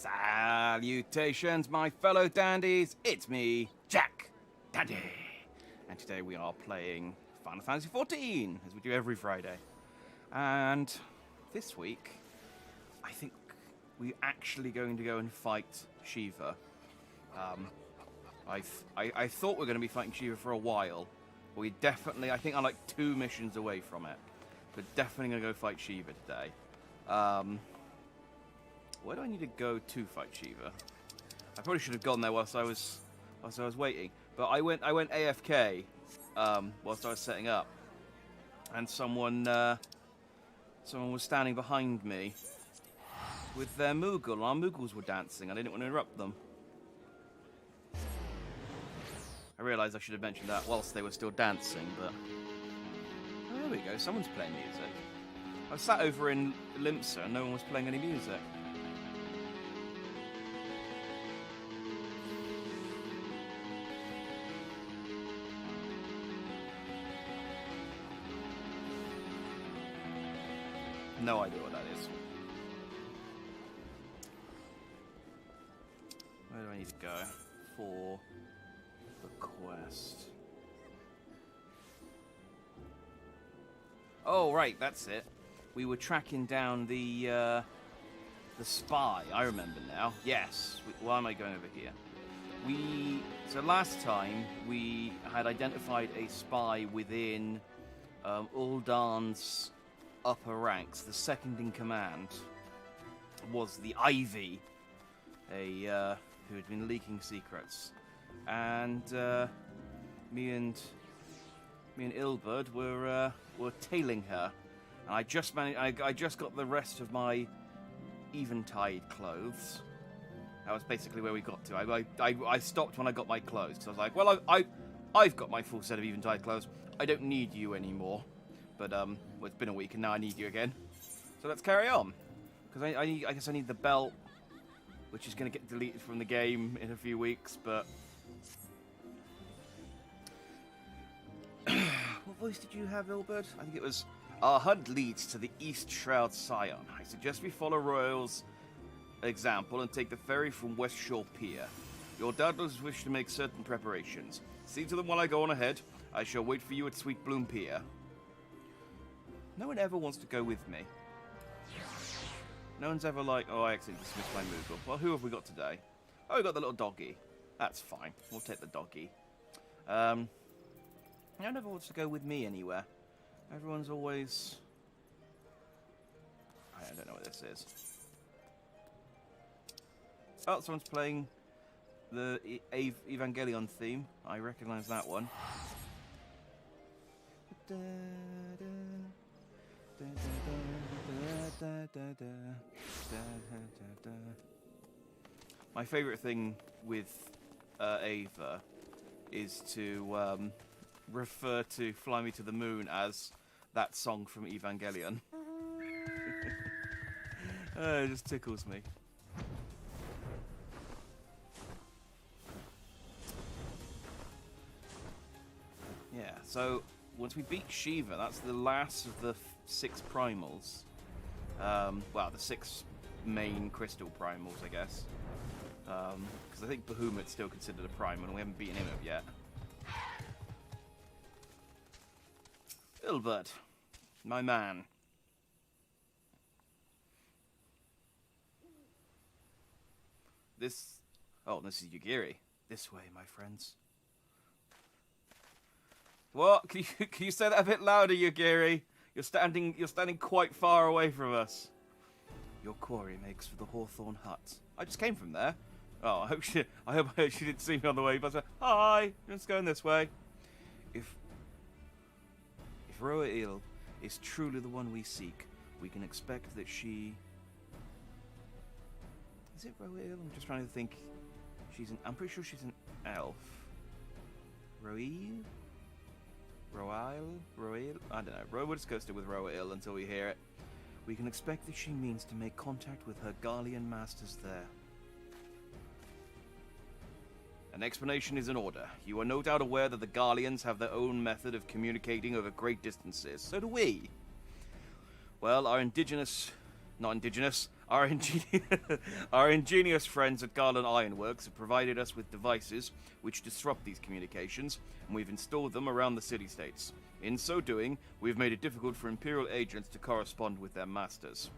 Salutations, my fellow dandies. It's me, Jack Dandy. And today we are playing Final Fantasy XIV, as we do every Friday. And this week, I think we're actually going to go and fight Shiva. I thought we were going to be fighting Shiva for a while. But we definitely, I think I'm like 2 missions away from it. We're definitely going to go fight Shiva today. Where do I need to go to fight Shiva? I probably should have gone there whilst I was waiting. But I went AFK whilst I was setting up, and someone was standing behind me with their Moogle, and our Moogles were dancing. I didn't want to interrupt them. I realised I should have mentioned that whilst they were still dancing, but oh, there we go. Someone's playing music. I sat over in Limsa and no one was playing any music. No idea what that is. Where do I need to go for the quest? Oh, right, that's it. We were tracking down the spy. I remember now. Yes. Why am I going over here? So last time we had identified a spy within Ul'Dan's upper ranks. The second in command was the Ivy, who had been leaking secrets, and me and Ilberd were tailing her, and I just got the rest of my Eventide clothes. That was basically where we got to. I stopped when I got my clothes, because I was like, well, I've got my full set of Eventide clothes. I don't need you anymore. But well, it's been a week and now I need you again. So let's carry on. Because I guess I need the belt, which is going to get deleted from the game in a few weeks, but what voice did you have, Ilbert? I think it was, our hunt leads to the East Shroud Scion. I suggest we follow Royal's example and take the ferry from West Shore Pier. Your doubtless wish to make certain preparations. See to them while I go on ahead. I shall wait for you at Sweet Bloom Pier. No one ever wants to go with me. No one's ever like, oh, I accidentally dismissed my Moogle. Well, who have we got today? Oh, we got the little doggy. That's fine. We'll take the doggy. No one ever wants to go with me anywhere. Everyone's always... I don't know what this is. Oh, someone's playing the Evangelion theme. I recognise that one. My favourite thing with Ava is to refer to Fly Me to the Moon as that song from Evangelion. It just tickles me. Yeah, so once we beat Shiva, that's the last of the 6 primals. Well, the 6 main crystal primals, I guess. Because I think Bahamut's still considered a primal, and we haven't beaten him up yet. Ilbert, my man. This is Yugiri. This way, my friends. What? Can you say that a bit louder, Yugiri? You're standing quite far away from us. Your quarry makes for the Hawthorn Hut. I just came from there. Oh, I hope she didn't see me on the way. But hi, just going this way. If Roail is truly the one we seek, we can expect that she. Is it Roail? I'm just trying to think. I'm pretty sure she's an elf. Roail? Roail? I don't know. We'll just go stick with Roail until we hear it. We can expect that she means to make contact with her Garlean masters there. An explanation is in order. You are no doubt aware that the Garleans have their own method of communicating over great distances. So do we. Well, our indigenous Not indigenous. Our, our ingenious friends at Garland Ironworks have provided us with devices which disrupt these communications, and we've installed them around the city-states. In so doing, we've made it difficult for Imperial agents to correspond with their masters.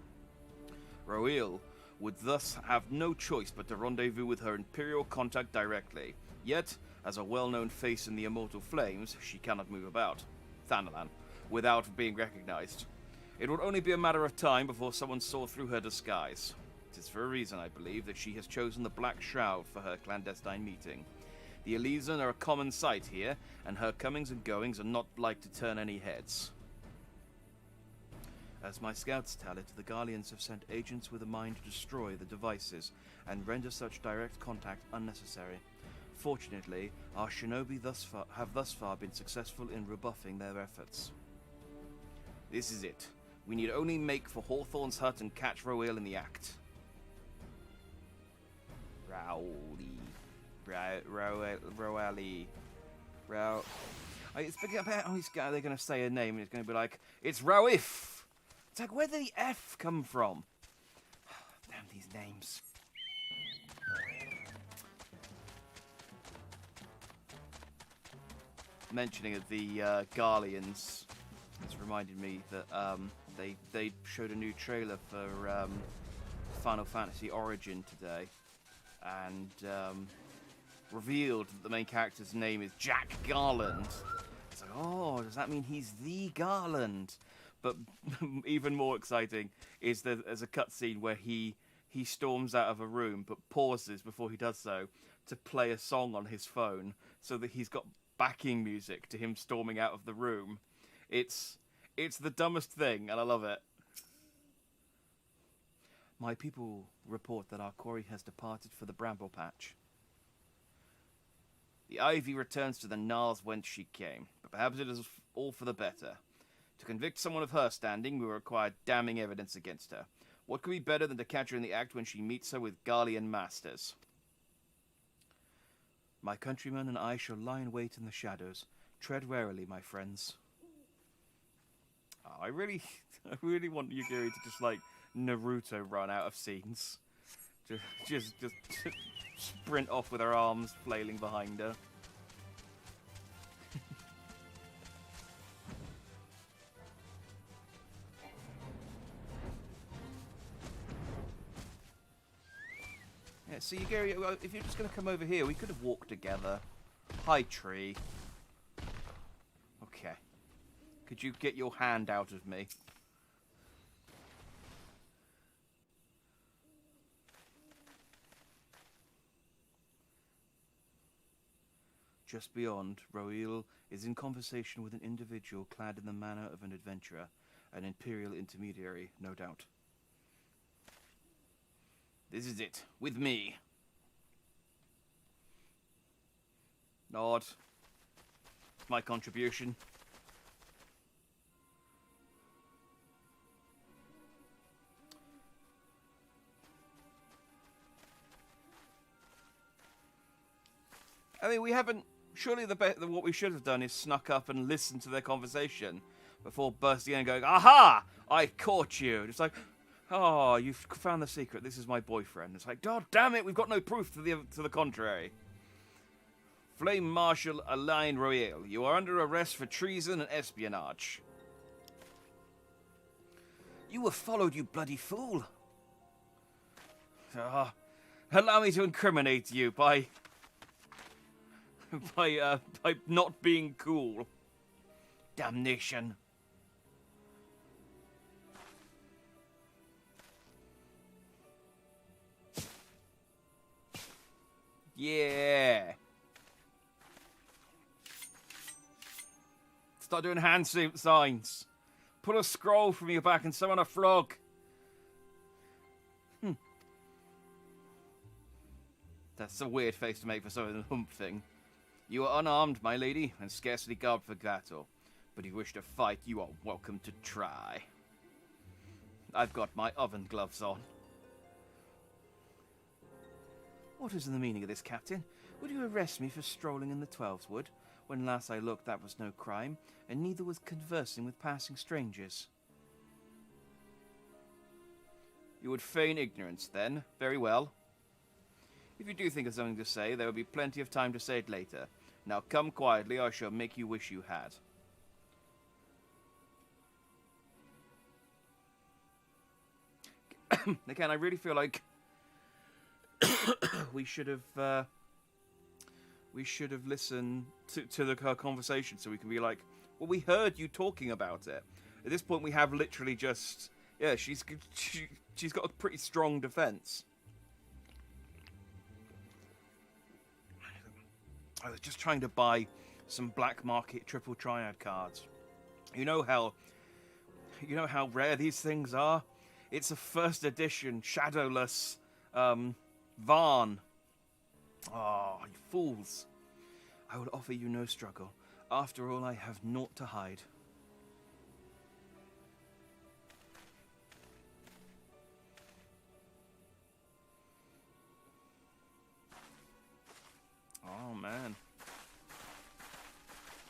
Roel would thus have no choice but to rendezvous with her Imperial contact directly. Yet, as a well-known face in the Immortal Flames, she cannot move about, Thanalan, without being recognized. It would only be a matter of time before someone saw through her disguise. It is for a reason, I believe, that she has chosen the Black Shroud for her clandestine meeting. The Elysian are a common sight here, and her comings and goings are not like to turn any heads. As my scouts tell it, the Garleans have sent agents with a mind to destroy the devices and render such direct contact unnecessary. Fortunately, our shinobi have thus far been successful in rebuffing their efforts. This is it. We need only make for Hawthorne's hut and catch Roel in the act. It's about how they're going to say a name and it's going to be like, it's Raoif. It's like, where did the F come from? Damn these names. Mentioning of the Garleans, it's reminded me that they showed a new trailer for Final Fantasy Origin today, and revealed that the main character's name is Jack Garland. It's like, oh, does that mean he's the Garland? But even more exciting is that there's a cutscene where he storms out of a room, but pauses before he does so to play a song on his phone, so that he's got backing music to him storming out of the room. It's the dumbest thing, and I love it. My people report that our quarry has departed for the Bramble Patch. The ivy returns to the gnarls whence she came, but perhaps it is all for the better. To convict someone of her standing, we will require damning evidence against her. What could be better than to catch her in the act when she meets her with Garlean masters? My countrymen and I shall lie in wait in the shadows. Tread warily, my friends. Oh, I really want Yugiri to just like Naruto run out of scenes. Just sprint off with her arms flailing behind her. Yeah, so Yugiri, if you're just going to come over here, we could have walked together. Hi, tree. Okay. Could you get your hand out of me? Just beyond, Roel is in conversation with an individual clad in the manner of an adventurer, an Imperial intermediary, no doubt. This is it, with me. Nod. My contribution. I mean, we haven't. Surely what we should have done is snuck up and listened to their conversation before bursting in and going, "Aha! I caught you." It's like, oh, you've found the secret. This is my boyfriend. It's like, God damn it, we've got no proof to the contrary. Flame Marshal Alain Royale, you are under arrest for treason and espionage. You were followed, you bloody fool. Allow me to incriminate you by not being cool. Damnation. Yeah. Start doing hand signs. Pull a scroll from your back and summon a frog. That's a weird face to make for some of the hump thing. You are unarmed, my lady, and scarcely garbed for battle. But if you wish to fight, you are welcome to try. I've got my oven gloves on. What is the meaning of this, Captain? Would you arrest me for strolling in the Twelveswood? When last I looked, that was no crime, and neither was conversing with passing strangers. You would feign ignorance, then? Very well. If you do think of something to say, there will be plenty of time to say it later. Now come quietly, or I shall make you wish you had. Again, I really feel like we should have listened to her conversation, so we can be like, well, we heard you talking about it. At this point, we have literally just, yeah, she's got a pretty strong defense. I was just trying to buy some black market triple triad cards. You know how rare these things are? It's a first edition shadowless Varn. Oh, you fools. I will offer you no struggle. After all, I have naught to hide. Oh, man.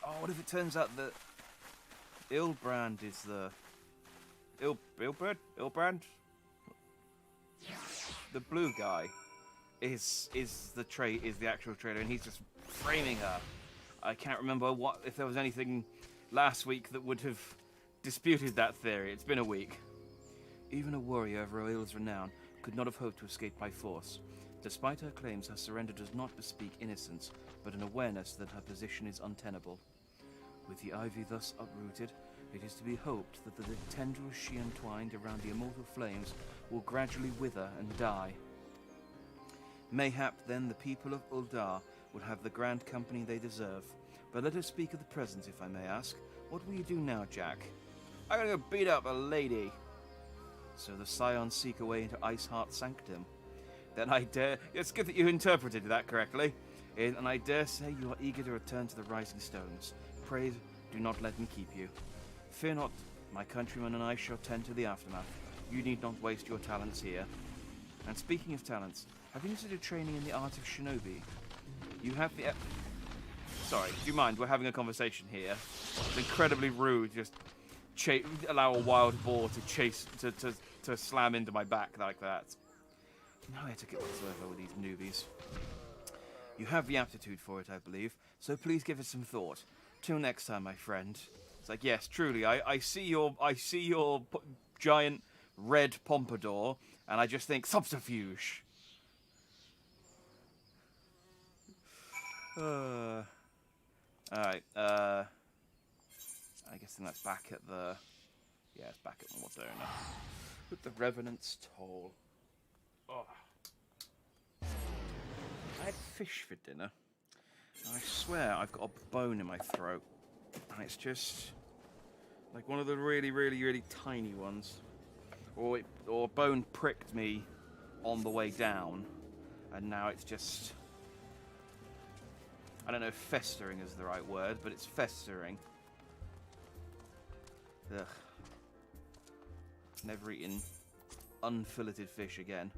Oh, what if it turns out that Ilbrand is the... Ilbrand? The blue guy is the actual traitor, and he's just framing her. I can't remember if there was anything last week that would have disputed that theory. It's been a week. Even a warrior of Royal's renown could not have hoped to escape by force. Despite her claims, her surrender does not bespeak innocence, but an awareness that her position is untenable. With the ivy thus uprooted, it is to be hoped that the tendrils she entwined around the immortal flames will gradually wither and die. Mayhap then the people of Uldar will have the grand company they deserve. But let us speak of the present, if I may ask. What will you do now, Jack? I'm gonna go beat up a lady. So the Scions seek a way into Iceheart's sanctum. Then I dare... It's good that you interpreted that correctly. And I dare say you are eager to return to the Rising Stones. Pray do not let me keep you. Fear not, my countrymen and I shall tend to the aftermath. You need not waste your talents here. And speaking of talents, have you considered training in the art of shinobi? You have the... Sorry, do you mind? We're having a conversation here. It's incredibly rude. Just allow a wild boar to chase... to slam into my back like that. No etiquette whatsoever with these newbies. You have the aptitude for it, I believe, so please give it some thought. Till next time, my friend. It's like, yes, truly, I see your giant red pompadour, and I just think subterfuge. Alright, I guess then that's back at the... Yeah, it's back at Mordona. With the Revenant's Toll. Oh. I had fish for dinner. I swear I've got a bone in my throat. And it's just like one of the really, really, really tiny ones. Or a bone pricked me on the way down. And now it's just... I don't know if festering is the right word, but it's festering. Ugh. Never eaten unfilleted fish again.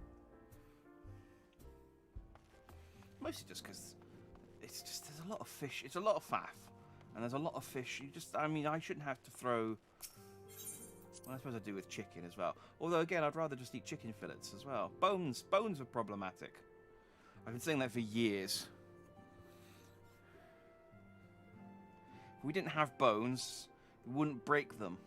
Mostly just because it's just, there's a lot of fish. It's a lot of faff. And there's a lot of fish. I mean, I shouldn't have to throw... Well, I suppose I do with chicken as well. Although, again, I'd rather just eat chicken fillets as well. Bones are problematic. I've been saying that for years. If we didn't have bones, we wouldn't break them.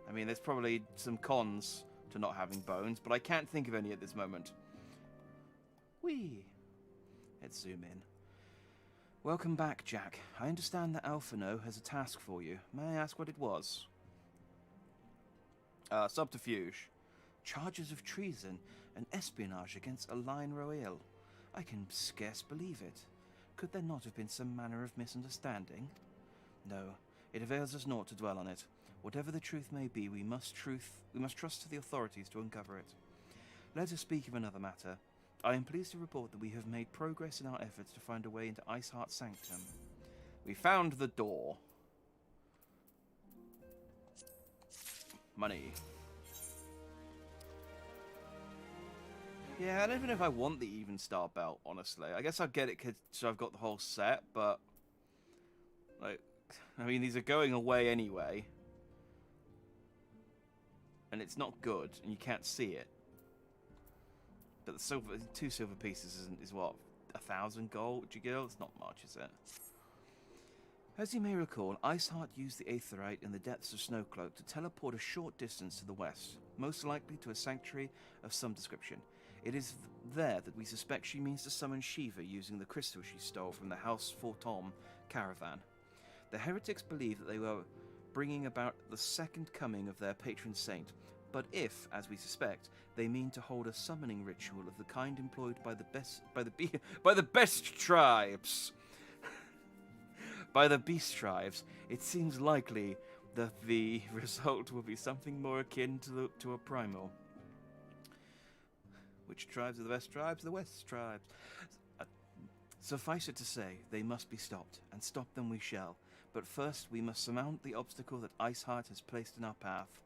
I mean, there's probably some cons to not having bones, but I can't think of any at this moment. Whee! Let's zoom in. Welcome back, Jack. I understand that Alphino has a task for you. May I ask what it was? Subterfuge. Charges of treason and espionage against Alain Royal. I can scarce believe it. Could there not have been some manner of misunderstanding? No, it avails us naught to dwell on it. Whatever the truth may be, we must trust to the authorities to uncover it. Let us speak of another matter. I am pleased to report that we have made progress in our efforts to find a way into Iceheart's sanctum. We found the door. Money. Yeah, I don't even know if I want the even star belt, honestly. I guess I'll get it so I've got the whole set, but... like, I mean, these are going away anyway. and it's not good, and you can't see it. But the silver, 2 silver pieces is what, 1,000 gold, Jigil? It's not much, is it? As you may recall, Iceheart used the Aetherite in the depths of Snowcloak to teleport a short distance to the west, most likely to a sanctuary of some description. It is there that we suspect she means to summon Shiva using the crystal she stole from the House Fortom caravan. The heretics believe that they were bringing about the second coming of their patron saint, but if, as we suspect, they mean to hold a summoning ritual of the kind employed by the best tribes, by the beast tribes, it seems likely that the result will be something more akin to a primal. Which tribes are the best tribes? The West tribes. Suffice it to say, they must be stopped, and stop them we shall. But first, we must surmount the obstacle that Iceheart has placed in our path.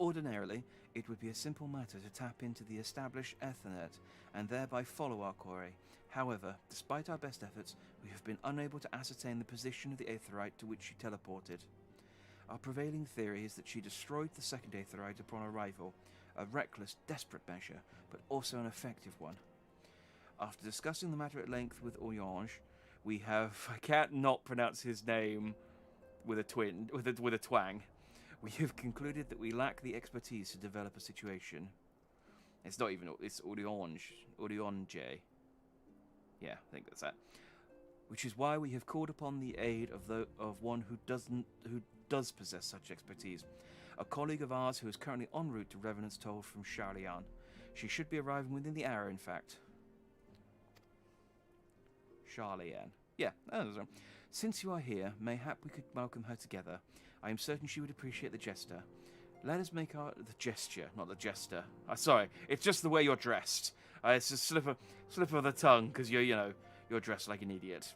Ordinarily, it would be a simple matter to tap into the established Ethernet and thereby follow our quarry. However, despite our best efforts, we have been unable to ascertain the position of the Aetherite to which she teleported. Our prevailing theory is that she destroyed the second Aetherite upon arrival, a reckless, desperate measure, but also an effective one. After discussing the matter at length with Orange, we have... I can't not pronounce his name with a twang. We have concluded that we lack the expertise to develop a situation. It's not even... It's Orange. Yeah, I think that's that. Which is why we have called upon the aid of one who does possess such expertise. A colleague of ours who is currently en route to Revenant's Toll from Charlian. She should be arriving within the hour, in fact. Charlian. Yeah, that's right. Since you are here, mayhap we could welcome her together. I am certain she would appreciate the gesture. Let us make the gesture, not the jester. Sorry, it's just the way you're dressed. It's a slip of the tongue, because you're dressed like an idiot.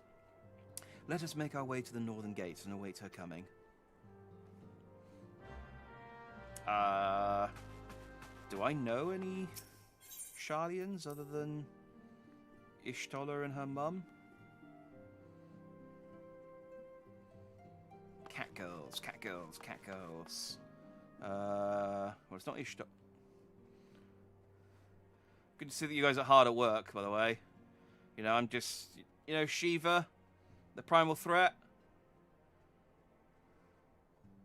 Let us make our way to the northern gates and await her coming. Do I know any Charlians other than Ishtola and her mum? Cat girls. Well, it's not Ishtola. Good to see that you guys are hard at work, by the way. You know, I'm just... You know, Shiva? The primal threat?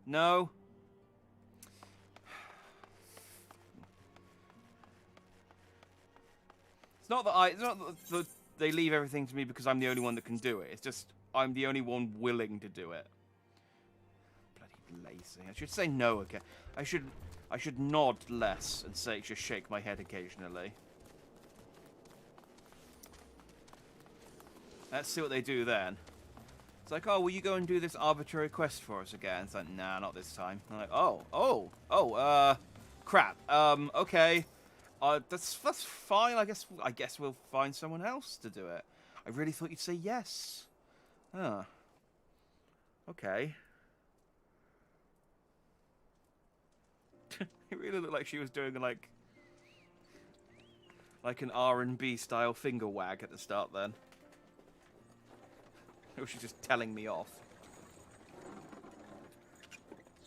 No? It's not that they leave everything to me because I'm the only one that can do it. It's just I'm the only one willing to do it. Bloody lazy. I should say no again. I should nod less and just shake my head occasionally. Let's see what they do then. It's like, oh, will you go and do this arbitrary quest for us again? It's like, nah, not this time. I'm like, crap. Okay. That's fine. I guess we'll find someone else to do it. I really thought you'd say yes. Okay. It really looked like she was doing like an R&B style finger wag at the start then. Or she's just telling me off.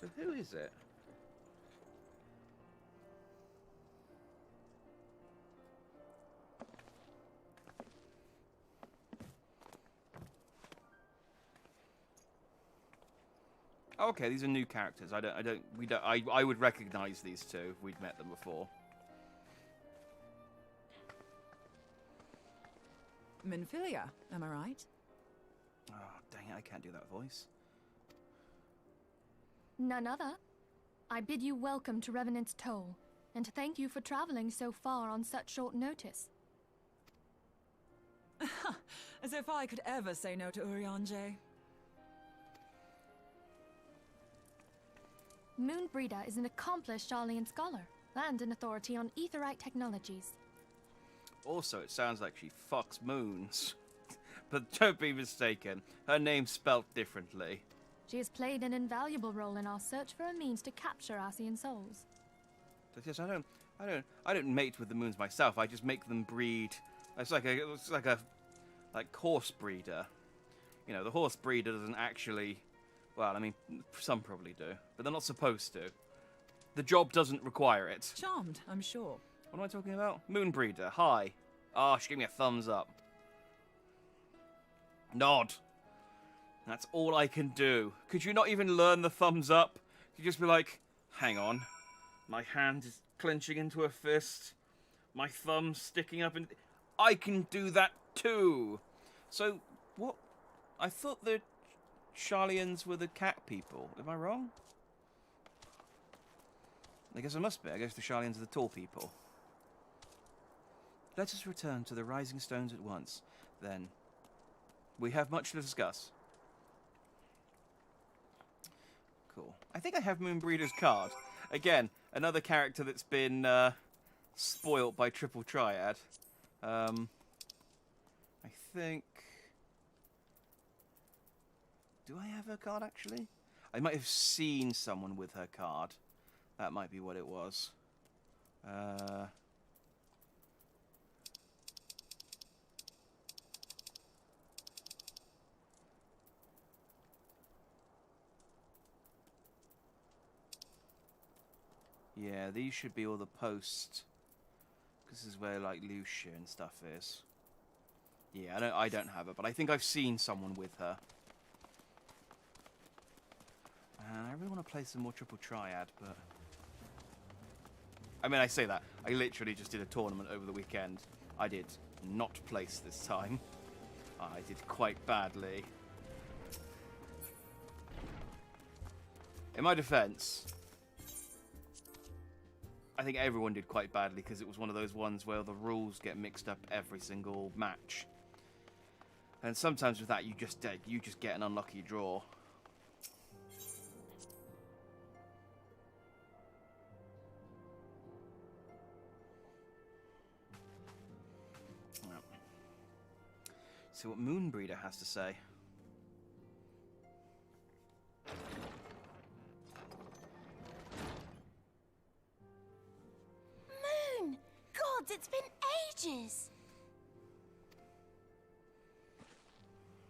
So who is it? Okay, these are new characters. I would recognize these two if we'd met them before. Minfilia, am I right? Oh, dang it, I can't do that voice. None other. I bid you welcome to Revenant's Toll, and thank you for traveling so far on such short notice. As if I could ever say no to Urianger. Moonbreeder is an accomplished Charlian scholar, and an authority on Aetherite technologies. Also, it sounds like she fucks moons. But don't be mistaken, her name's spelt differently. She has played an invaluable role in our search for a means to capture Ascian souls. But yes, I don't mate with the moons myself. I just make them breed. It's like a horse breeder. You know, the horse breeder doesn't actually. Well, I mean, some probably do, but they're not supposed to. The job doesn't require it. Charmed, I'm sure. What am I talking about? Moonbreeder, hi. Oh, she gave me a thumbs up. Nod. That's all I can do. Could you not even learn the thumbs up? You just be like, hang on. My hand is clenching into a fist. My thumb's sticking up and... I can do that too. So, what? I thought the Sharlians were the cat people. Am I wrong? I guess I must be. I guess the Sharlians are the tall people. Let us return to the Rising Stones at once, then. We have much to discuss. Cool. I think I have Moonbreeder's card. Again, another character that's been spoilt by Triple Triad. I think... Do I have her card, actually? I might have seen someone with her card. That might be what it was. Yeah, these should be all the posts. This is where, like, Lucia and stuff is. Yeah, I don't have it, but I think I've seen someone with her. And I really want to play some more Triple Triad, but... I mean, I say that. I literally just did a tournament over the weekend. I did not place this time. I did quite badly. In my defense, I think everyone did quite badly because it was one of those ones where the rules get mixed up every single match. And sometimes with that, you just get an unlucky draw. See what Moonbreeder has to say. Moon! Gods, it's been ages!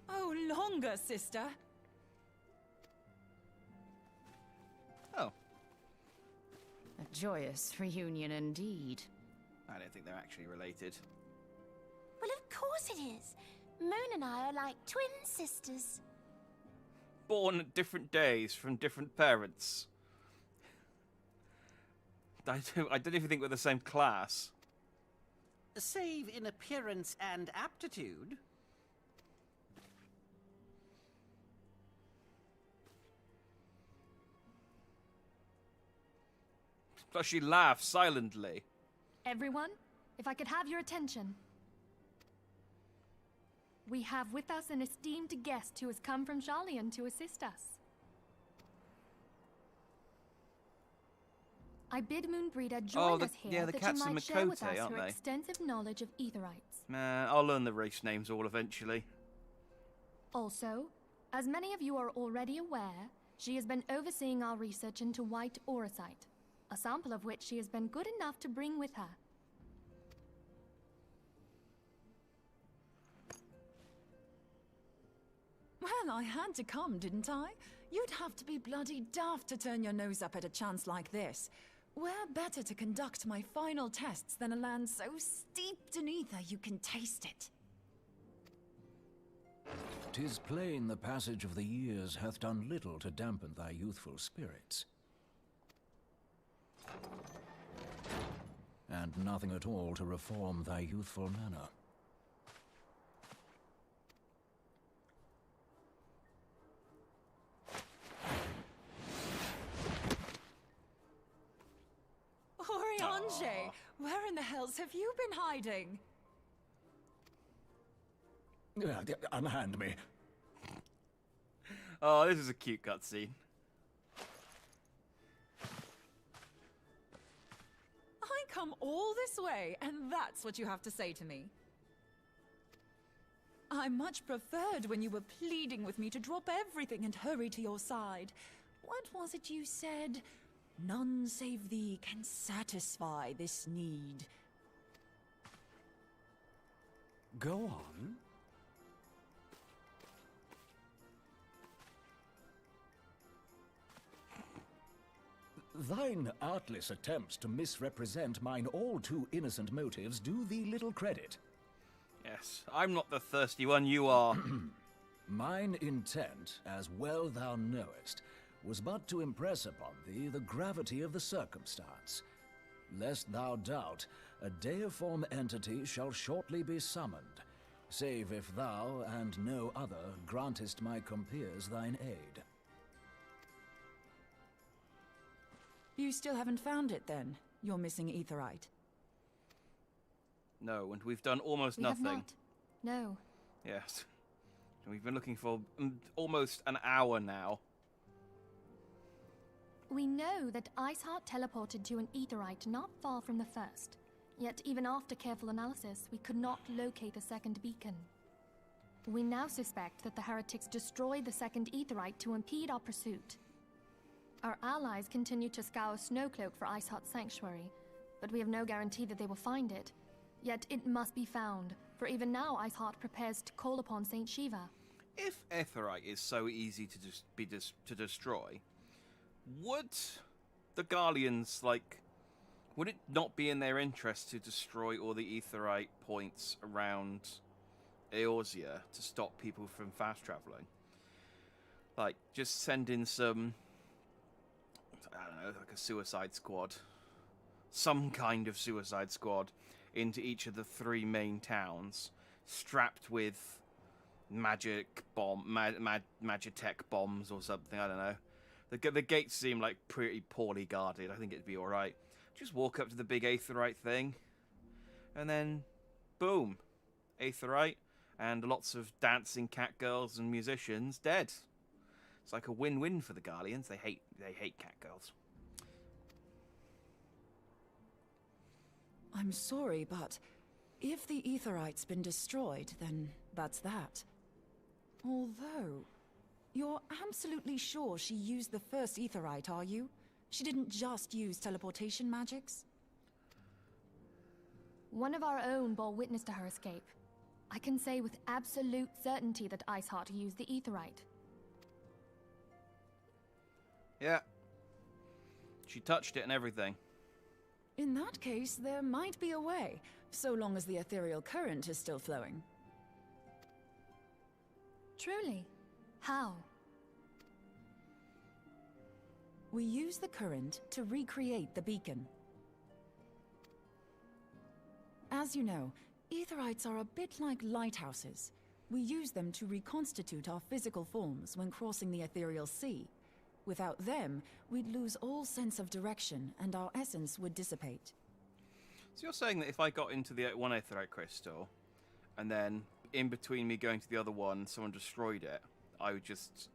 Oh, longer, sister. Oh. A joyous reunion indeed. I don't think they're actually related. Well, of course it is. Moon and I are like twin sisters. Born at different days from different parents. I don't even think we're the same class. Save in appearance and aptitude. Plus she laughs silently. Everyone, if I could have your attention. We have with us an esteemed guest who has come from Sharlian to assist us. I bid Moonbreeder join us here the that cats she are might share with Makote, us aren't her they? extensive knowledge of Aetherites. I'll learn the race names all eventually. Also, as many of you are already aware, she has been overseeing our research into white auracite, a sample of which she has been good enough to bring with her. Well, I had to come, didn't I? You'd have to be bloody daft to turn your nose up at a chance like this. Where better to conduct my final tests than a land so steeped in ether you can taste it? 'Tis plain the passage of the years hath done little to dampen thy youthful spirits. And nothing at all to reform thy youthful manner. Oriange, where in the hells have you been hiding? Unhand me. Oh, this is a cute cutscene. I come all this way, and that's what you have to say to me. I much preferred when you were pleading with me to drop everything and hurry to your side. What was it you said? None save thee can satisfy this need. Go on. Thine artless attempts to misrepresent mine all-too-innocent motives do thee little credit. Yes, I'm not the thirsty one, you are. Mine intent, as well thou knowest, was but to impress upon thee the gravity of the circumstance. Lest thou doubt, a deiform entity shall shortly be summoned, save if thou and no other grantest my compeers thine aid. You still haven't found it, then? Your missing aetherite? No, and we've done almost We have nothing. not. No. Yes. We've been looking for almost an hour now. We know that Iceheart teleported to an aetherite not far from the first. Yet even after careful analysis, we could not locate the second beacon. We now suspect that the heretics destroyed the second aetherite to impede our pursuit. Our allies continue to scour Snowcloak for Iceheart's sanctuary, but we have no guarantee that they will find it. Yet it must be found, for even now Iceheart prepares to call upon Saint Shiva. If aetherite is so easy to destroy, would the Garleans, would it not be in their interest to destroy all the aetherite points around Eorzea to stop people from fast traveling? Just send in some, I don't know, like a suicide squad. Some kind of suicide squad into each of the 3 main towns, strapped with magitech bombs or something, I don't know. The gates seem like pretty poorly guarded. I think it'd be alright. Just walk up to the big aetherite thing, and then, boom. Aetherite, and lots of dancing cat girls and musicians dead. It's like a win-win for the Garleans. They hate cat girls. I'm sorry, but if the aetherite's been destroyed, then that's that. Although, you're absolutely sure she used the first aetherite, are you? She didn't just use teleportation magics? One of our own bore witness to her escape. I can say with absolute certainty that Iceheart used the aetherite. Yeah. She touched it and everything. In that case, there might be a way, so long as the ethereal current is still flowing. Truly? How? We use the current to recreate the beacon. As you know, aetherites are a bit like lighthouses. We use them to reconstitute our physical forms when crossing the ethereal sea. Without them, we'd lose all sense of direction and our essence would dissipate. So you're saying that if I got into the one aetherite crystal, and then in between me going to the other one, someone destroyed it, I would just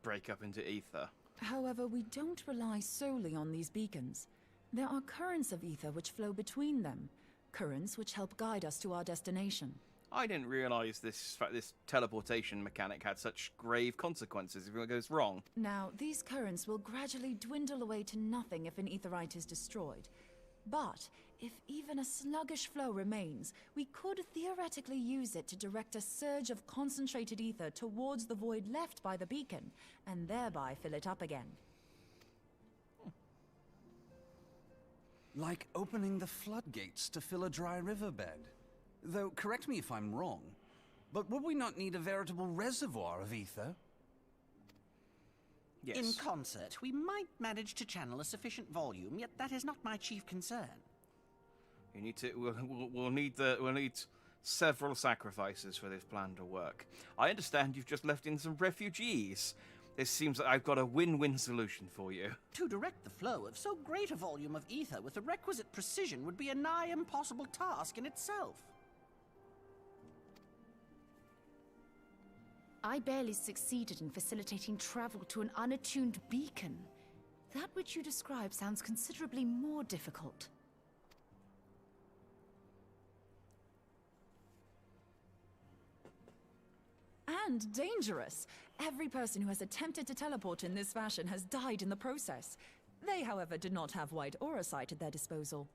break up into ether? However, we don't rely solely on these beacons. There are currents of ether which flow between them, currents which help guide us to our destination. I didn't realise this teleportation mechanic had such grave consequences if it goes wrong. Now, these currents will gradually dwindle away to nothing if an aetherite is destroyed. But if even a sluggish flow remains, we could theoretically use it to direct a surge of concentrated ether towards the void left by the beacon, and thereby fill it up again. Like opening the floodgates to fill a dry riverbed. Though, correct me if I'm wrong, but would we not need a veritable reservoir of ether? Yes. In concert, we might manage to channel a sufficient volume, yet that is not my chief concern. You need to. We'll need several sacrifices for this plan to work. I understand you've just left in some refugees. This seems like I've got a win-win solution for you. To direct the flow of so great a volume of ether with the requisite precision would be a nigh impossible task in itself. I barely succeeded in facilitating travel to an unattuned beacon. That which you describe sounds considerably more difficult. And dangerous. Every person who has attempted to teleport in this fashion has died in the process. They, however, did not have white aura sight at their disposal.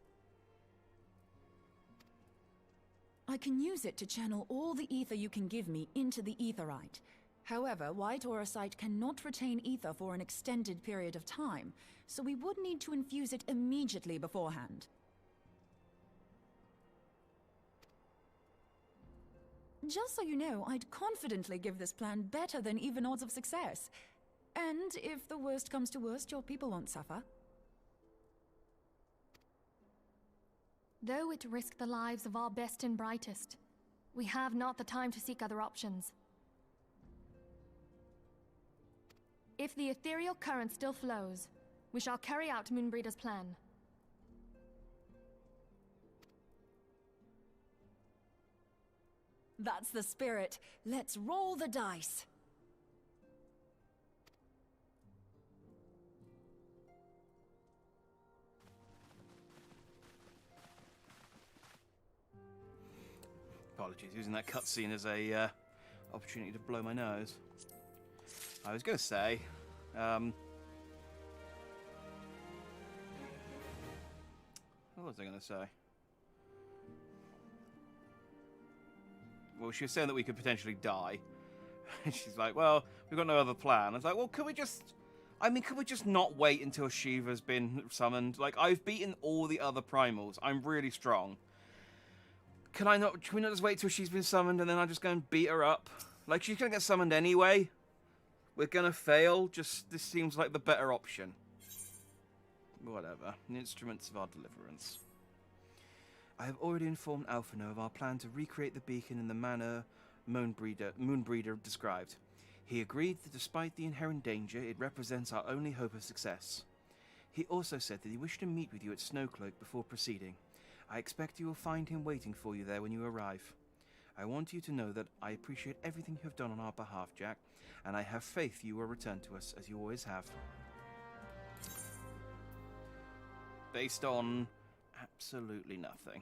I can use it to channel all the ether you can give me into the aetherite. However, white aurosite cannot retain ether for an extended period of time, so we would need to infuse it immediately beforehand. Just so you know, I'd confidently give this plan better than even odds of success. And if the worst comes to worst, your people won't suffer. Though it risked the lives of our best and brightest, we have not the time to seek other options. If the ethereal current still flows, we shall carry out Moonbreeder's plan. That's the spirit. Let's roll the dice. Apologies, using that cutscene as a opportunity to blow my nose. I was going to say, what was I going to say? Well, she was saying that we could potentially die. And she's like, well, we've got no other plan. I was like, well, could we just not wait until Shiva's been summoned? Like, I've beaten all the other primals. I'm really strong. Can we not just wait till she's been summoned and then I just go and beat her up? Like, she's gonna get summoned anyway. We're gonna fail. This seems like the better option. Whatever. The instruments of our deliverance. I have already informed Alphino of our plan to recreate the beacon in the manner Moonbreeder described. He agreed that despite the inherent danger, it represents our only hope of success. He also said that he wished to meet with you at Snowcloak before proceeding. I expect you will find him waiting for you there when you arrive. I want you to know that I appreciate everything you have done on our behalf, Jack, and I have faith you will return to us, as you always have. Based on absolutely nothing.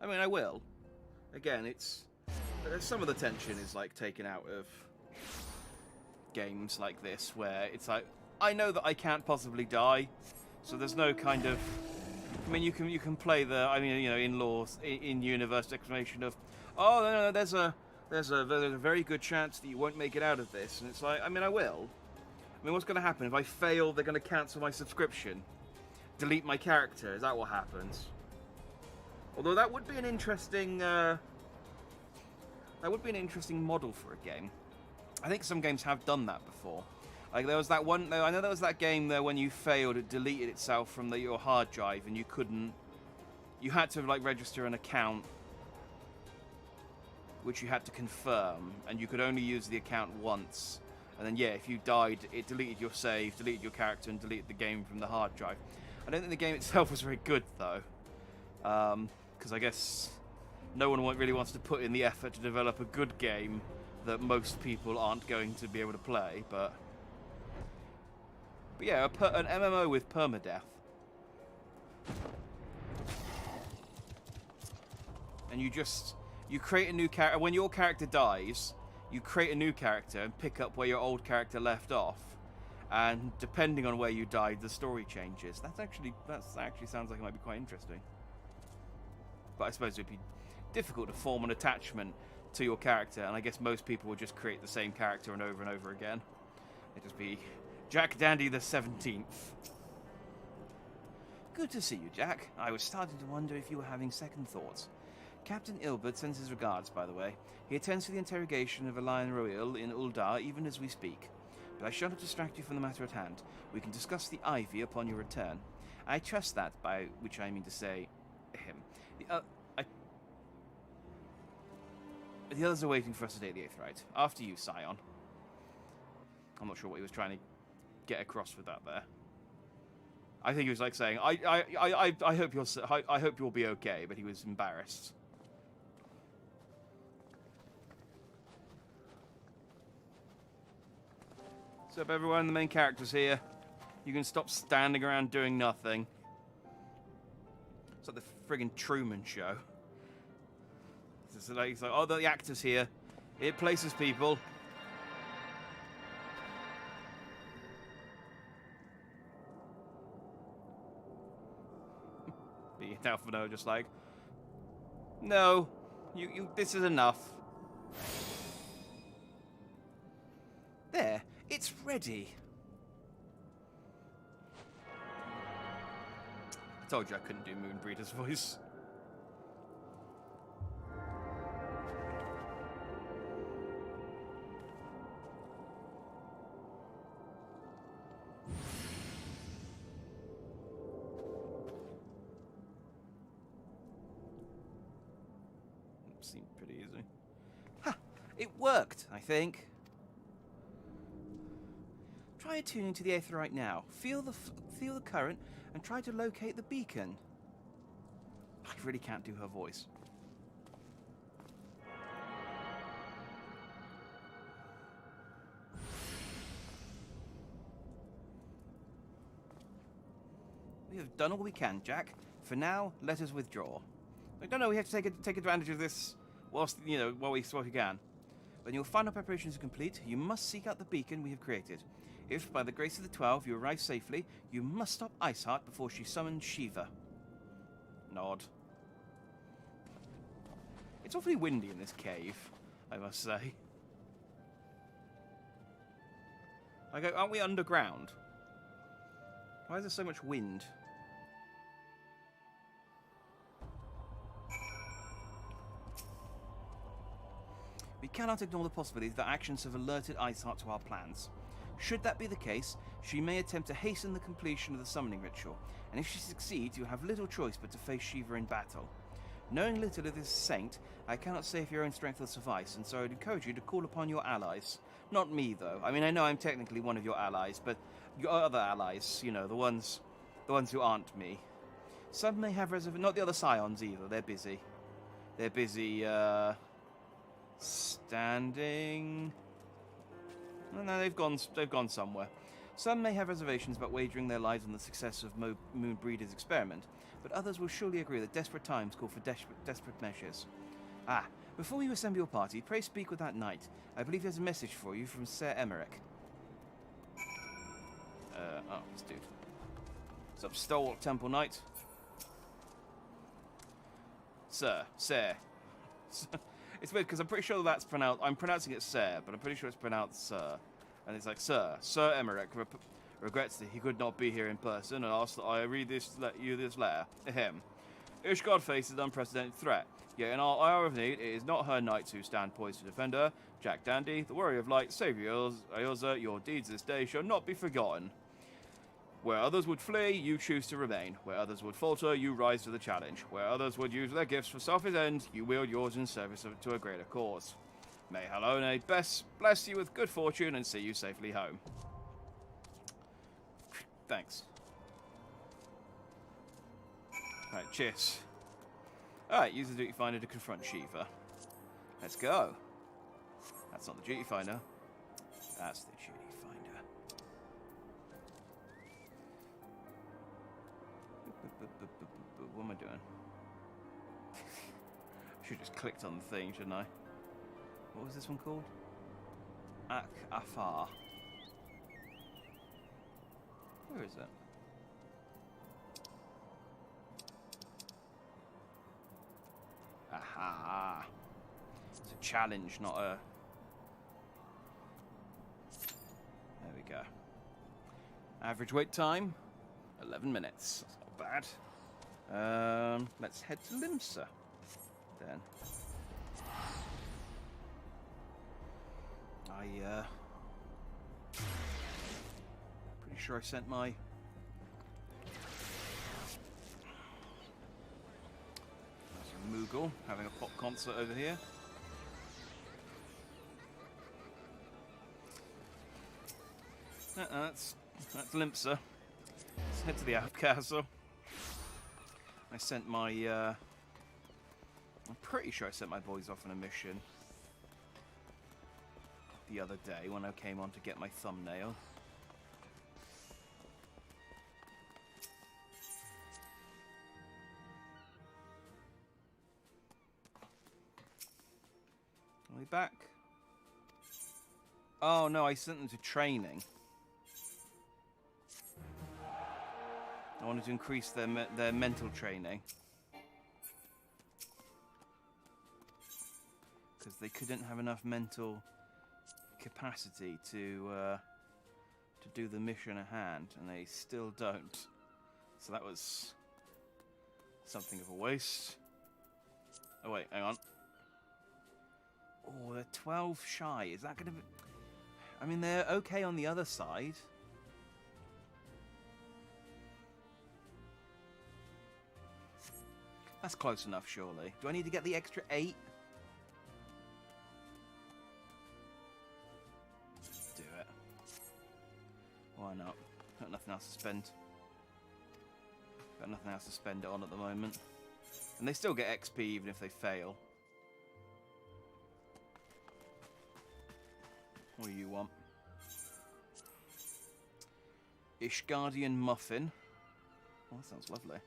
I mean, I will. Again, some of the tension is like taken out of games like this, where it's like, I know that I can't possibly die, so there's no kind of, I mean, you can play the, I mean, you know, in universe explanation of, oh no, there's a very good chance that you won't make it out of this, and it's like, I mean, I will. I mean, what's going to happen if I fail? They're going to cancel my subscription, delete my character. Is that what happens? Although that would be an interesting model for a game. I think some games have done that before. Like there was that one. I know there was that game there when you failed, it deleted itself from your hard drive, and you couldn't. You had to like register an account, which you had to confirm, and you could only use the account once. And then yeah, if you died, it deleted your save, deleted your character, and deleted the game from the hard drive. I don't think the game itself was very good though, because I guess no one really wants to put in the effort to develop a good game that most people aren't going to be able to play. But yeah, an MMO with permadeath. And you create a new character. When your character dies, you create a new character and pick up where your old character left off. And depending on where you died, the story changes. That actually sounds like it might be quite interesting. But I suppose it'd be difficult to form an attachment to your character, and I guess most people would just create the same character and over again. It'd just be Jack Dandy the 17th. Good to see you, Jack. I was starting to wonder if you were having second thoughts. Captain Ilbert sends his regards, by the way. He attends to the interrogation of Elian Royal in Uldar even as we speak. But I shall not distract you from the matter at hand. We can discuss the Ivy upon your return. I trust that, by which I mean to say, him. The others are waiting for us today, the Aetheryte. After you, Scion. I'm not sure what he was trying to get across with that there. I think he was like saying, I hope you'll be okay, but he was embarrassed. What's up, everyone? The main character's here. You can stop standing around doing nothing. It's like the friggin' Truman Show. It's like, oh, the actor's here. It places people. Being Alphino just like, no, you, this is enough. already? I told you I couldn't do Moonbreeder's voice. Seemed pretty easy. Ha! It worked, I think. Try attuning to the aether right now. Feel the current and try to locate the beacon. I really can't do her voice. We have done all we can, Jack. For now, let us withdraw. No, we have to take advantage of this whilst, while we can. When your final preparations are complete, you must seek out the beacon we have created. If, by the grace of the 12, you arrive safely, you must stop Iceheart before she summons Shiva. Nod. It's awfully windy in this cave, I must say. I go, aren't we underground? Why is there so much wind? We cannot ignore the possibility that actions have alerted Iceheart to our plans. Should that be the case, she may attempt to hasten the completion of the summoning ritual, and if she succeeds, you have little choice but to face Shiva in battle. Knowing little of this saint, I cannot say if your own strength will suffice, and so I'd encourage you to call upon your allies. Not me, though. I mean, I know I'm technically one of your allies, but your other allies, the ones who aren't me. Some may have not the other scions either. They're busy. They're busy, standing. No, they've gone somewhere. Some may have reservations about wagering their lives on the success of Moonbreeder's experiment, but others will surely agree that desperate times call for desperate measures. Before you assemble your party, pray speak with that knight. I believe he has a message for you from Sir Emmerich. This dude. What's up, Stalwart Temple Knight? Sir. It's weird because I'm pretty sure that's pronounced. I'm pronouncing it Sir, but I'm pretty sure it's pronounced Sir. And it's like Sir Emmerich regrets that he could not be here in person and asks that I read this letter. Ahem. Ishgard faces an unprecedented threat. Yet in our hour of need, it is not her knights who stand poised to defend her. Jack Dandy, the warrior of light, Saviour Eosa, your deeds this day shall not be forgotten. Where others would flee, you choose to remain. Where others would falter, you rise to the challenge. Where others would use their gifts for selfish ends, you wield yours in service to a greater cause. May Halone bless you with good fortune and see you safely home. Thanks. Alright, cheers. Alright, use the duty finder to confront Shiva. Let's go. That's not the duty finder. That's the duty finder. What am I doing? I should have just clicked on the thing, shouldn't I? What was this one called? Afar. Where is it? Aha! It's a challenge, not a... There we go. Average wait time, 11 minutes. That's not bad. Let's head to Limsa, then. Pretty sure I sent my... There's a Moogle having a pop concert over here. That's Limsa. Let's head to the Outcastle. I sent my, I'm pretty sure I sent my boys off on a mission the other day when I came on to get my thumbnail. Are we back? Oh no, I sent them to training. I wanted to increase their mental training. Because they couldn't have enough mental capacity to to do the mission at hand, and they still don't. So that was something of a waste. Oh wait, hang on. Oh, they're 12 shy. Is that going to be... I mean, they're okay on the other side. That's close enough, surely. Do I need to get the extra 8? Do it. Why not? Got nothing else to spend. Got nothing else to spend it on at the moment. And they still get XP even if they fail. What do you want? Ishgardian Muffin. Oh, that sounds lovely.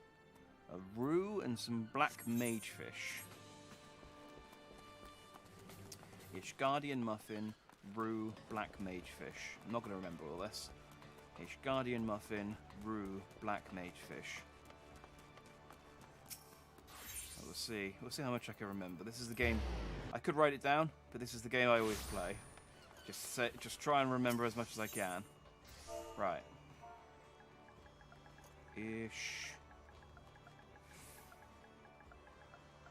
A roux and some black magefish. Ishgardian Muffin, roux, black magefish. I'm not going to remember all this. Ishgardian Muffin, roux, black magefish. We'll see. We'll see how much I can remember. This is the game. I could write it down, but this is the game I always play. Just try and remember as much as I can. Right. Ish.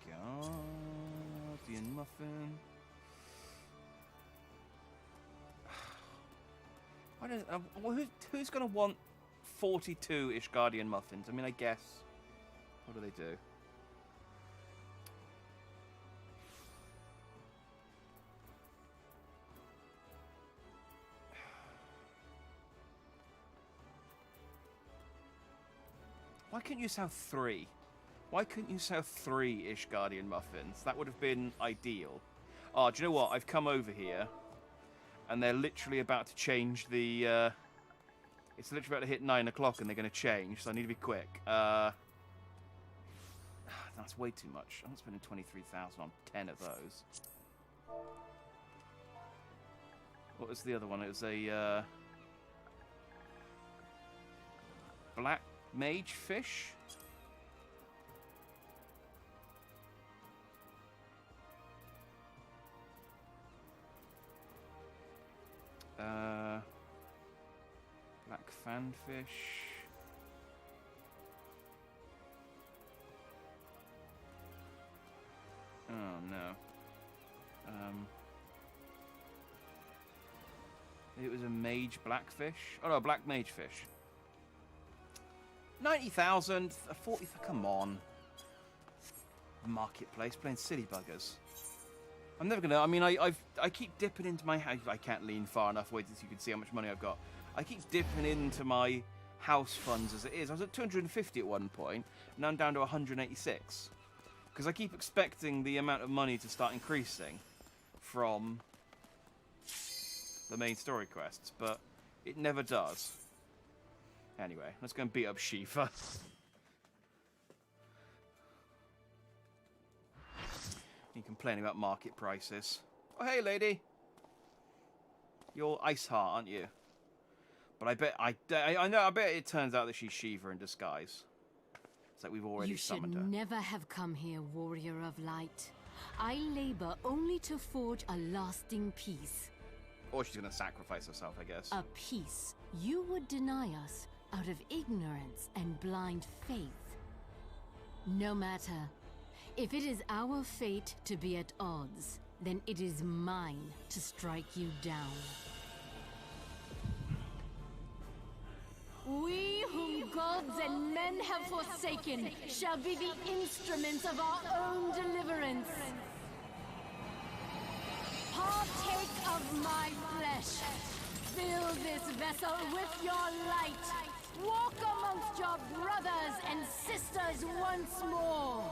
Guardian Muffin. I don't. Who's gonna want 42 Ishgardian Muffins? I mean, I guess. What do they do? Why couldn't you sell 3? Why couldn't you sell 3 Ishgardian Muffins? That would have been ideal. Oh, do you know what? I've come over here, and they're literally about to change the... it's literally about to hit 9 o'clock, and they're going to change, so I need to be quick. That's way too much. I'm spending 23,000 on 10 of those. What was the other one? It was a... black mage fish? Black fanfish. Oh no. It was a mage blackfish. Oh no, black mage fish. 90,000, 40. Come on. Marketplace playing silly buggers. I'm never gonna. I mean, I keep dipping into my house. I can't lean far enough away so you can see how much money I've got. I keep dipping into my house funds as it is. I was at 250 at one point. Now I'm down to 186 because I keep expecting the amount of money to start increasing from the main story quests, but it never does. Anyway, let's go and beat up Shiva. You complaining about market prices. Oh, hey, lady. You're Ice Heart, aren't you? But I bet I bet it turns out that she's Shiva in disguise. It's like we've already summoned her. You should never have come here, warrior of light. I labor only to forge a lasting peace. Or she's gonna sacrifice herself, I guess. A peace you would deny us out of ignorance and blind faith. No matter. If it is our fate to be at odds, then it is mine to strike you down. We whom gods and men have forsaken shall be the instruments of our own deliverance. Partake of my flesh. Fill this vessel with your light. Walk amongst your brothers and sisters once more.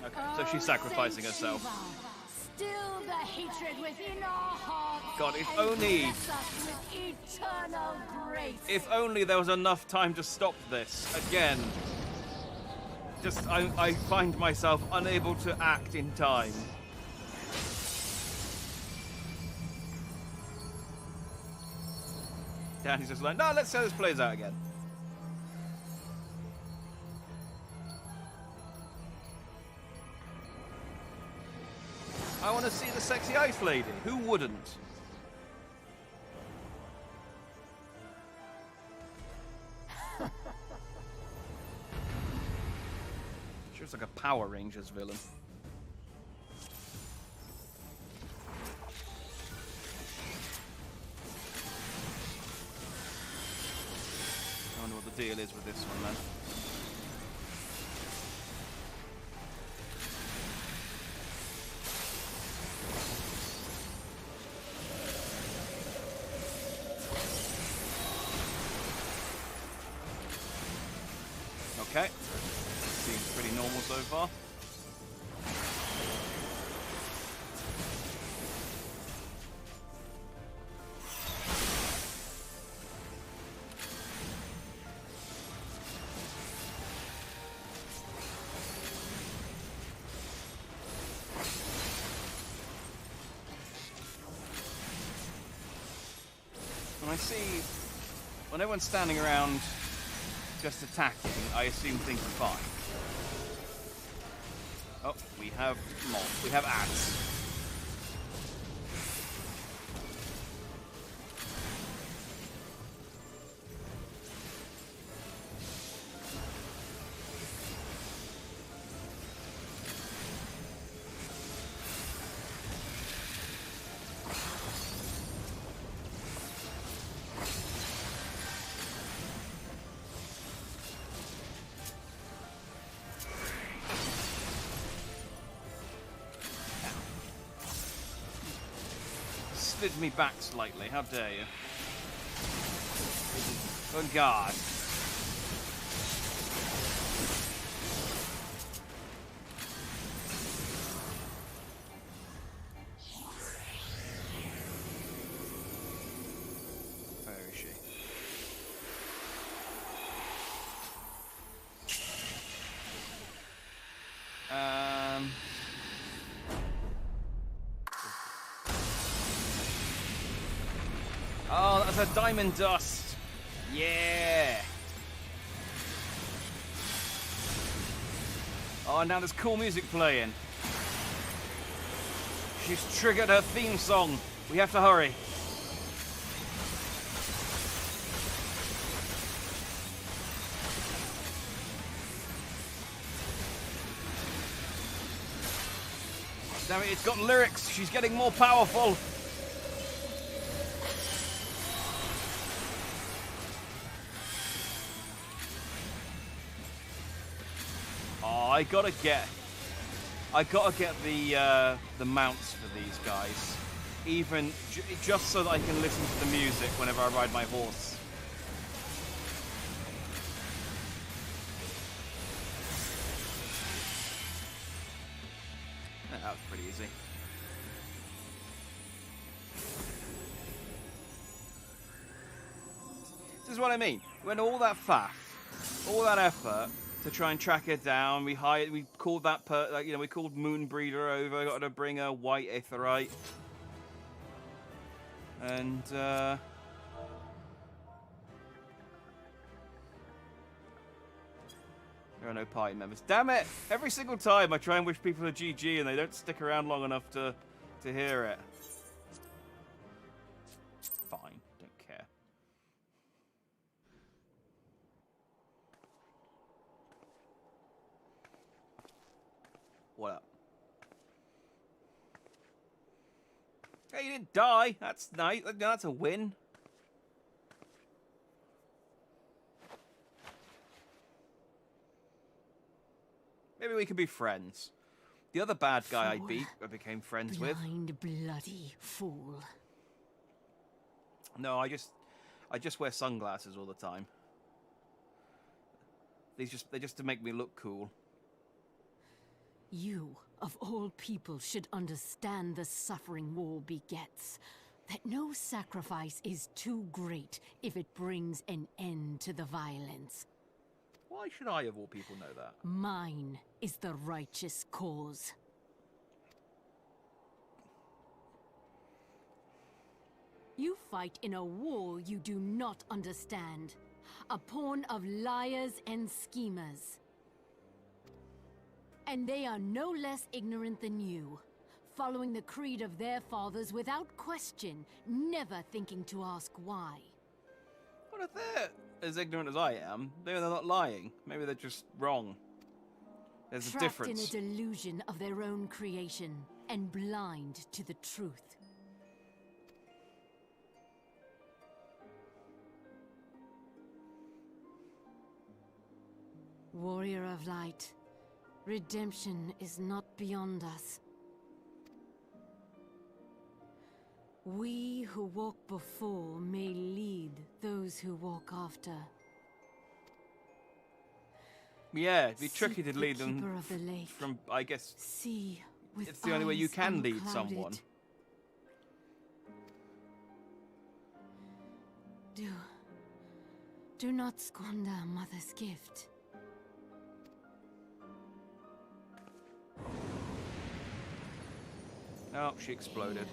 Okay, so she's sacrificing herself. Still the hatred within our hearts. God, if only... Bless us with eternal grace. If only there was enough time to stop this. Again. Just, I find myself unable to act in time. Danny's just like, no, let's see how this plays out again. I want to see the sexy ice lady. Who wouldn't? Looks like a Power Rangers villain. I wonder what the deal is with this one, then. Okay. Seems pretty normal so far. And I see when everyone's standing around just attacking, I assume things are fine. Oh, we have mobs. We have ants. Slid me back slightly. How dare you? Good God. Where is she? Oh, that's a diamond dust. Yeah. Oh, now there's cool music playing. She's triggered her theme song. We have to hurry. Damn it, it's got lyrics. She's getting more powerful. I gotta get the mounts for these guys, even just so that I can listen to the music whenever I ride my horse. Yeah, that was pretty easy. This is what I mean. When all that faff, all that effort to try and track her down, we called that we called Moonbreeder over, got to bring her white aetheryte, and there are no party members. Damn it! Every single time I try and wish people a GG and they don't stick around long enough to hear it. Fine, don't care. What up? Hey, you didn't die. That's nice. That's a win. Maybe we can be friends. The other bad guy I beat, I became friends with. Blind bloody fool. No, I just wear sunglasses all the time. They're just to make me look cool. You, of all people, should understand the suffering war begets. That no sacrifice is too great if it brings an end to the violence. Why should I, of all people, know that? Mine is the righteous cause. You fight in a war you do not understand. A pawn of liars and schemers. And they are no less ignorant than you, following the creed of their fathers without question, never thinking to ask why. What if they're as ignorant as I am? Maybe they're not lying. Maybe they're just wrong. There's a Trapped difference. in a delusion of their own creation and blind to the truth. Warrior of Light, redemption is not beyond us. We who walk before may lead those who walk after. Yeah, it'd be tricky Seek to the lead them Keeper of the Lake. from, I guess, See with it's the only way you eyes can lead unclouded. someone. Do not squander Mother's gift. Oh, she exploded.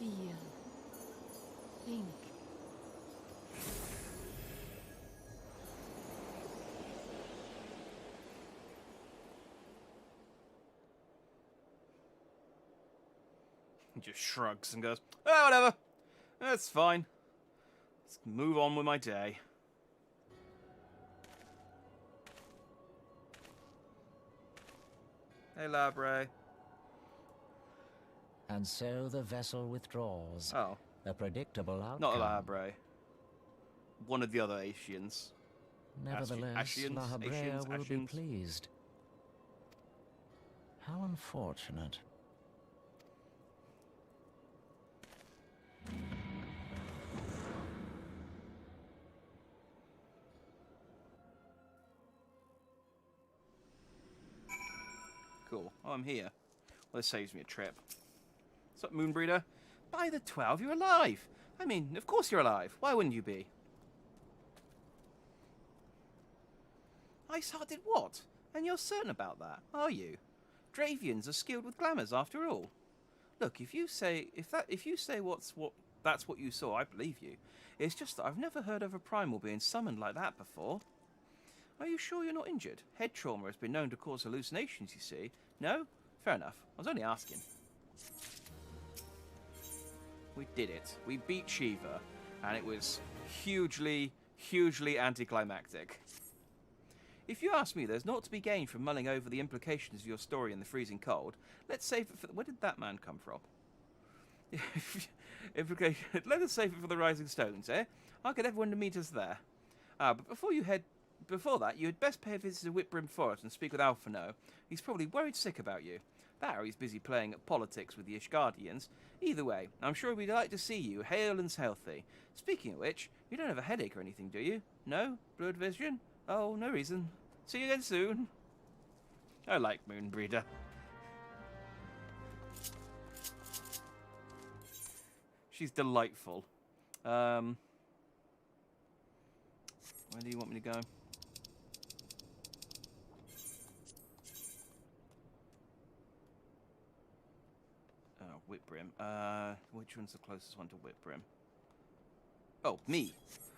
Feel. Think. He just shrugs and goes, oh, whatever. That's fine. Let's move on with my day. Hey, Labre. And so the vessel withdraws. Oh, A predictable outcome. not a Labre. One of the other Asians. Nevertheless, Ashians? La Habrea Asians? will be Ashians? pleased. How unfortunate. Cool. Oh, I'm here. Well, this saves me a trip. What's up, Moonbreeder? By the 12, you're alive! I mean, of course you're alive. Why wouldn't you be? Iceheart did what? And you're certain about that, are you? Dravians are skilled with glamours, after all. Look, if you say that's what you saw, I believe you. It's just that I've never heard of a primal being summoned like that before. Are you sure you're not injured? Head trauma has been known to cause hallucinations, you see. No? Fair enough. I was only asking. We did it. We beat Shiva, and it was hugely, hugely anticlimactic. If you ask me, there's naught to be gained from mulling over the implications of your story in the freezing cold. Let's save it for... Where did that man come from? Let us save it for the Rising Stones, eh? I'll get everyone to meet us there. But before that, you had best pay a visit to Whitbrim Forest and speak with Alphino. He's probably worried sick about you. That or he's busy playing at politics with the Ishgardians. Either way, I'm sure we'd like to see you, hale and healthy. Speaking of which, you don't have a headache or anything, do you? No? Blurred vision? Oh, no reason. See you again soon. I like Moonbreeder. She's delightful. Where do you want me to go? Oh, Whitbrim. Which one's the closest one to Whitbrim? Oh, me.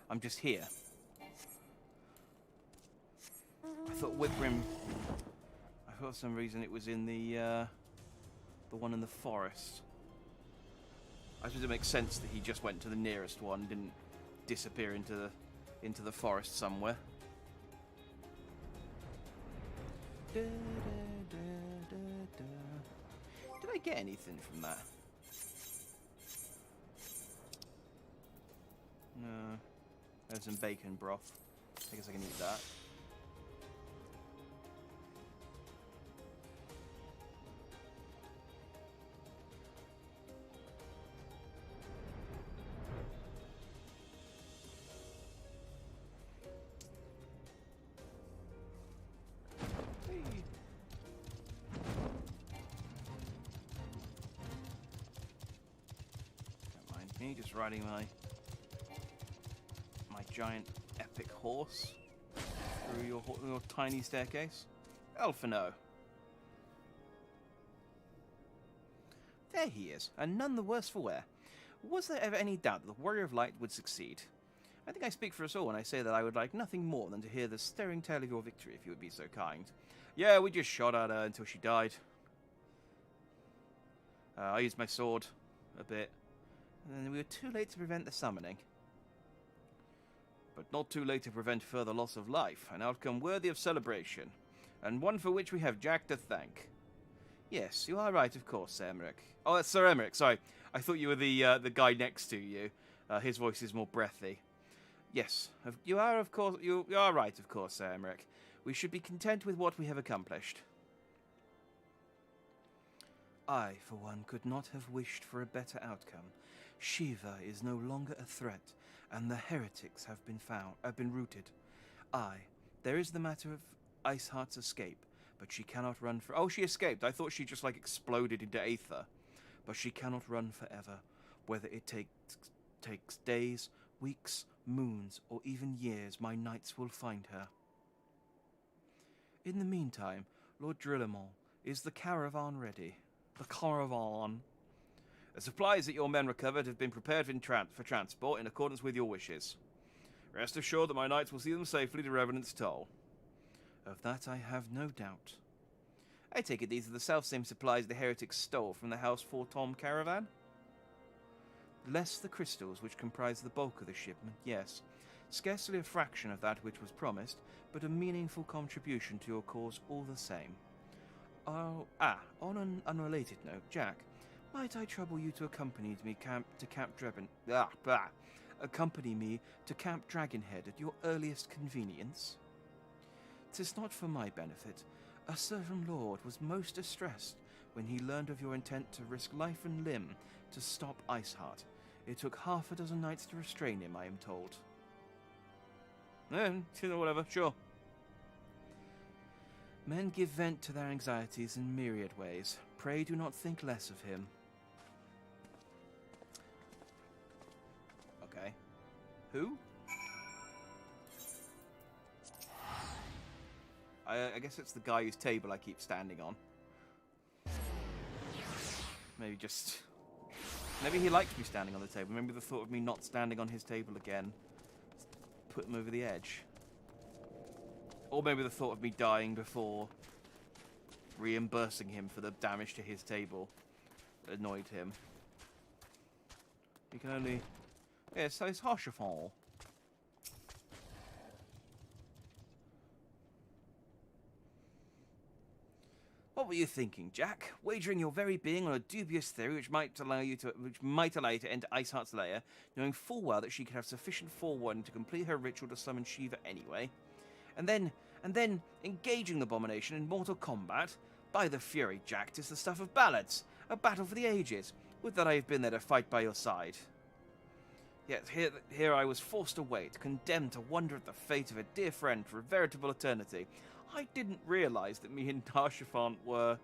I'm just here. I thought Whitbrim... I thought for some reason it was in the one in the forest. I suppose it makes sense that he just went to the nearest one, didn't disappear into the forest somewhere. Did I get anything from that? No. There's some bacon broth. I guess I can eat that. Me just riding my giant epic horse through your tiny staircase. Alphino. There he is, and none the worse for wear. Was there ever any doubt that the Warrior of Light would succeed? I think I speak for us all when I say that I would like nothing more than to hear the stirring tale of your victory, if you would be so kind. Yeah, we just shot at her until she died. I used my sword a bit. And then we were too late to prevent the summoning. But not too late to prevent further loss of life, an outcome worthy of celebration. and one for which we have Jack to thank. Yes, you are right, of course, Sir Emmerich. Oh, that's Sir Emmerich, sorry. I thought you were the guy next to you. His voice is more breathy. Yes, you are, of course, you are right, of course, Sir Emmerich. We should be content with what we have accomplished. I, for one, could not have wished for a better outcome. Shiva is no longer a threat, and the heretics have been routed. There is the matter of Iceheart's escape, but she cannot run for— Oh, she escaped. I thought she just, like, exploded into aether. But she cannot run forever, whether it takes days, weeks, moons, or even years. My knights will find her. In the meantime, Lord Drillamont, is the caravan ready? The caravan. The supplies that your men recovered have been prepared for transport in accordance with your wishes. Rest assured that my knights will see them safely to Revenant's Toll. Of that I have no doubt. I take it these are the self-same supplies the heretics stole from the House Tom caravan? Less the crystals which comprise the bulk of the shipment, yes. Scarcely a fraction of that which was promised, but a meaningful contribution to your cause all the same. On an unrelated note, Jack, might I trouble you to accompany me to Camp Dragonhead at your earliest convenience? 'Tis not for my benefit. A certain lord was most distressed when he learned of your intent to risk life and limb to stop Iceheart. It took half a dozen knights to restrain him, I am told. Whatever, sure. Men give vent to their anxieties in myriad ways. Pray do not think less of him. Okay. Who? I guess it's the guy whose table I keep standing on. Maybe he likes me standing on the table. Maybe the thought of me not standing on his table again put him over the edge. Or maybe the thought of me dying before reimbursing him for the damage to his table annoyed him. You can only... Yeah, so it's Harshafal. What were you thinking, Jack? Wagering your very being on a dubious theory which might allow you to enter Iceheart's lair, knowing full well that she could have sufficient forewarning to complete her ritual to summon Shiva anyway. And then engaging the abomination in mortal combat? By the fury, Jack, 'tis the stuff of ballads, a battle for the ages. Would that I had been there to fight by your side. Yet here I was forced to wait, condemned to wonder at the fate of a dear friend for a veritable eternity. I didn't realise that me and Harshafon were,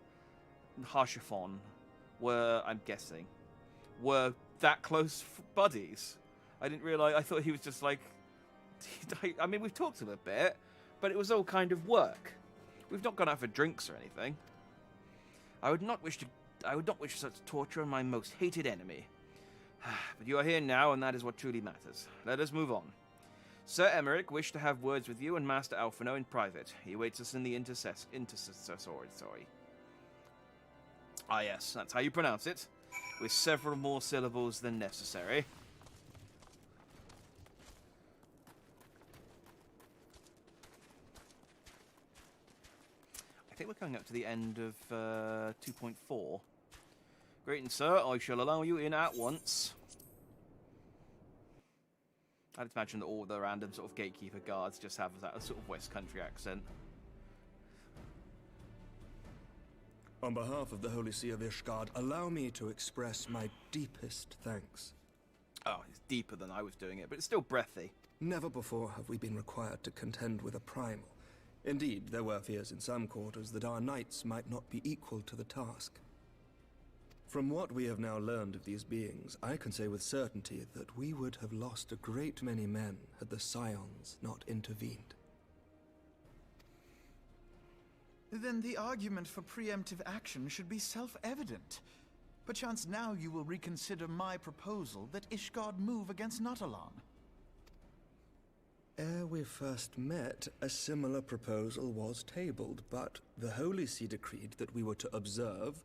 I'm guessing, were that close buddies. I didn't realise, I thought he was just like, I mean, we've talked to him a bit, but it was all kind of work. We've not gone out for drinks or anything. I would not wish such torture on my most hated enemy. But you are here now, and that is what truly matters. Let us move on. Sir Emmerich wished to have words with you and Master Alphino in private. He awaits us in the intercessory. Ah yes, that's how you pronounce it, with several more syllables than necessary. I think we're coming up to the end of 2.4. Greetings, sir. I shall allow you in at once. I'd imagine that all the random sort of gatekeeper guards just have that sort of West Country accent. On behalf of the Holy See of Ishgard, allow me to express my deepest thanks. Oh, it's deeper than I was doing it, but it's still breathy. Never before have we been required to contend with a primal. Indeed, there were fears in some quarters that our knights might not be equal to the task. From what we have now learned of these beings, I can say with certainty that we would have lost a great many men had the Scions not intervened. Then the argument for preemptive action should be self-evident. Perchance now you will reconsider my proposal that Ishgard move against Natalan. Ere we first met, a similar proposal was tabled, but the Holy See decreed that we were to observe,